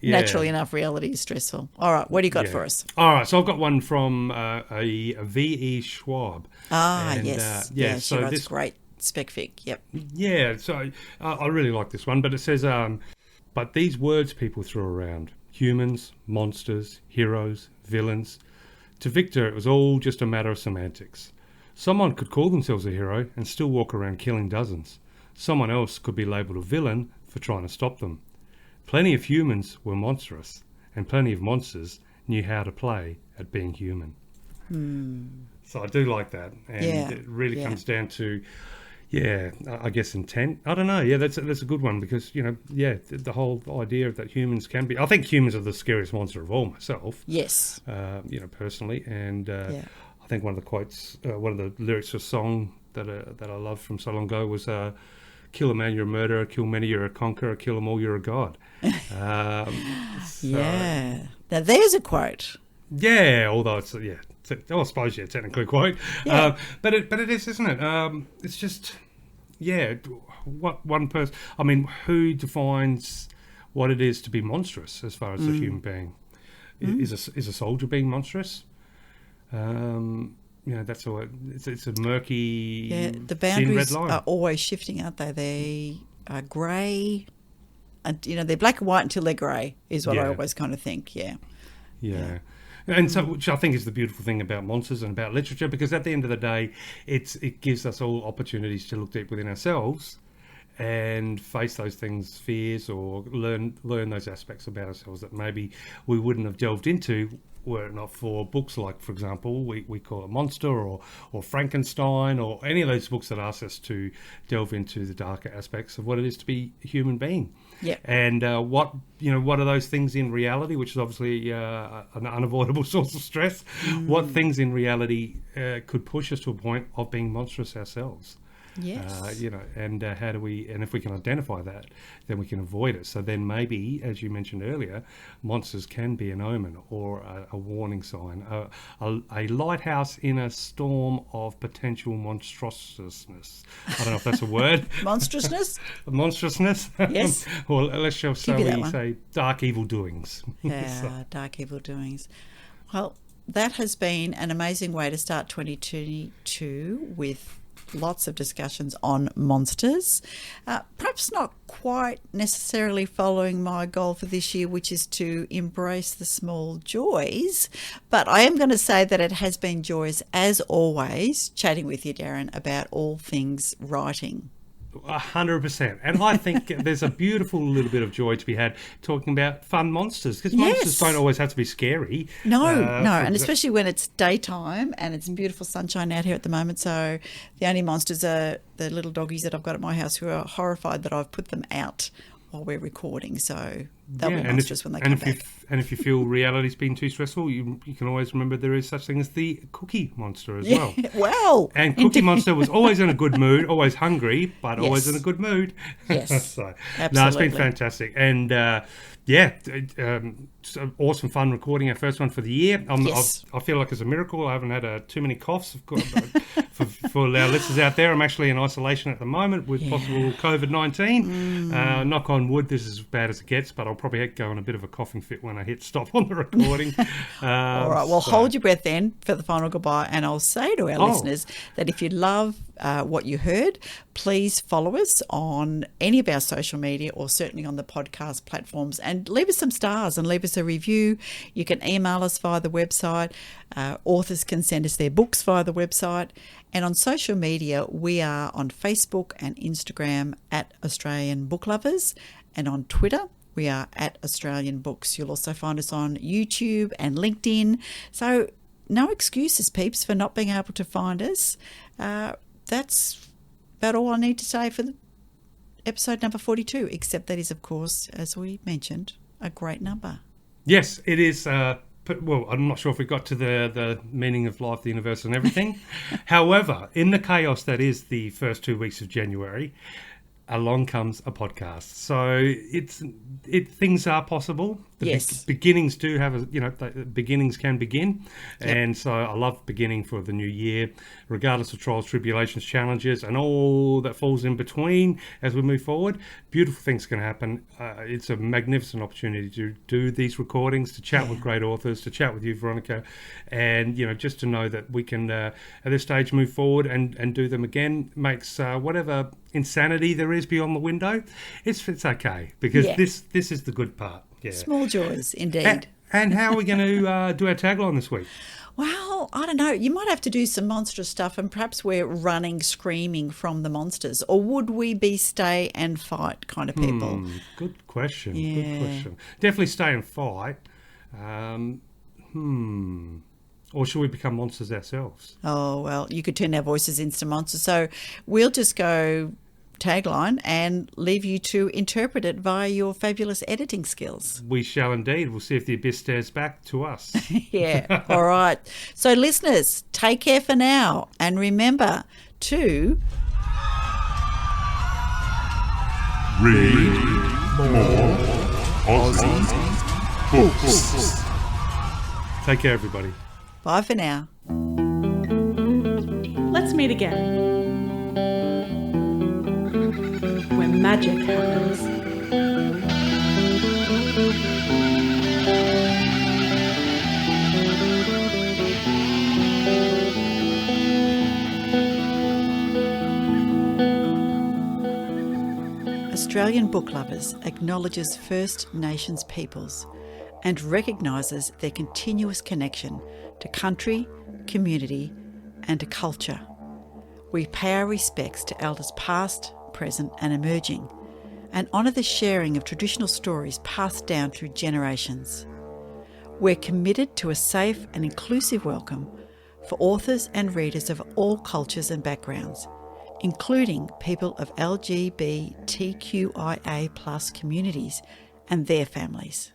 Naturally enough, reality is stressful. All right, what do you got for us? All right, so I've got one from a V.E. Schwab. Yes. She writes this great spec fic. Yep. Yeah, so I really like this one, but it says, but these words people threw around, humans, monsters, heroes, villains, to Victor it was all just a matter of semantics. Someone could call themselves a hero and still walk around killing dozens. Someone else could be labelled a villain for trying to stop them. Plenty of humans were monstrous, and plenty of monsters knew how to play at being human. So I do like that, and it really comes down to, I guess intent. I don't know. Yeah, that's a good one, because the whole idea that humans can be. I think humans are the scariest monster of all myself. Yes. Personally, and I think one of the quotes, one of the lyrics of a song that I loved from so long ago was. Kill a man, you're a murderer. Kill many, you're a conqueror. Kill them all, you're a god. Yeah. Now there's a quote. Yeah, although it's I suppose technically a quote. Yeah. But it is, isn't it? It's just what one person. I mean, who defines what it is to be monstrous as far as a human being? Is a soldier being monstrous? That's all. It's a murky. Yeah, the boundaries red line. are always shifting, aren't they? They are grey, and they're black and white until they're grey. Is what I always kind of think. Yeah. And so, which I think is the beautiful thing about monsters and about literature, because at the end of the day, it gives us all opportunities to look deep within ourselves and face those things, fears, or learn those aspects about ourselves that maybe we wouldn't have delved into were it not for books like, for example, we call it Monster or Frankenstein, or any of those books that ask us to delve into the darker aspects of what it is to be a human being. Yeah. And what are those things in reality, which is obviously an unavoidable source of stress. What things in reality could push us to a point of being monstrous ourselves? Yes. And how do we? And if we can identify that, then we can avoid it. So then maybe, as you mentioned earlier, monsters can be an omen or a warning sign, a lighthouse in a storm of potential monstrousness. I don't know if that's a word. Monstrousness. Monstrousness. Yes. Or let's just say dark evil doings. Yeah, dark evil doings. Well, that has been an amazing way to start 2022 with lots of discussions on monsters. Perhaps not quite necessarily following my goal for this year, which is to embrace the small joys. But I am going to say that it has been joyous, as always, chatting with you, Darren, about all things writing. 100%. And I think there's a beautiful little bit of joy to be had talking about fun monsters, because monsters don't always have to be scary. No, and especially when it's daytime and it's beautiful sunshine out here at the moment. So the only monsters are the little doggies that I've got at my house, who are horrified that I've put them out while we're recording. So they'll be monstrous when they come back. And if you feel reality's been too stressful, you can always remember there is such thing as the Cookie Monster as well. Well, and Cookie Monster was always in a good mood, always hungry, but always in a good mood. Yes, so, absolutely. No, it's been fantastic. And awesome fun recording our first one for the year. I feel like it's a miracle. I haven't had too many coughs. For our listeners out there, I'm actually in isolation at the moment with possible COVID-19. Knock on wood, this is as bad as it gets, but I'll probably go on a bit of a coughing fit when I hit stop on the recording. All right, well, hold your breath then for the final goodbye. And I'll say to our listeners that if you love what you heard, please follow us on any of our social media or certainly on the podcast platforms and leave us some stars and leave us a review. You can email us via the website. Authors can send us their books via the website. And on social media, we are on Facebook and Instagram at Australian Book Lovers, and on Twitter, we are at Australian Books. You'll also find us on YouTube and LinkedIn. So no excuses, peeps, for not being able to find us. That's about all I need to say for episode number 42, except that is, of course, as we mentioned, a great number. Yes, it is. Well, I'm not sure if we got to the meaning of life, the universe and everything. However, in the chaos that is the first 2 weeks of January, along comes a podcast. So things are possible. Yes. Beginnings do have beginnings can begin. Yep. And so I love beginning for the new year, regardless of trials, tribulations, challenges, and all that falls in between as we move forward. Beautiful things can happen. It's a magnificent opportunity to do these recordings, to chat with great authors, to chat with you, Veronica, and just to know that we can at this stage move forward and do them again makes whatever insanity there is beyond the window, it's okay, because this is the good part. Yeah. Small joys, indeed. And how are we going to do our tagline this week? Well, I don't know. You might have to do some monstrous stuff, and perhaps we're running, screaming from the monsters. Or would we be stay and fight kind of people? Good question. Yeah. Good question. Definitely stay and fight. Or should we become monsters ourselves? Oh, well, you could turn our voices into monsters. So we'll just go tagline and leave you to interpret it via your fabulous editing skills. We shall indeed. We'll see if the abyss stares back to us. Yeah. All right. So listeners, take care for now. And remember to read more Aussie books. Take care, everybody. bye for now. Let's meet again when magic happens. Australian Book Lovers acknowledges First Nations peoples and recognises their continuous connection to country, community and to culture. We pay our respects to elders past, present and emerging, and honour the sharing of traditional stories passed down through generations. We're committed to a safe and inclusive welcome for authors and readers of all cultures and backgrounds, including people of LGBTQIA+ communities and their families.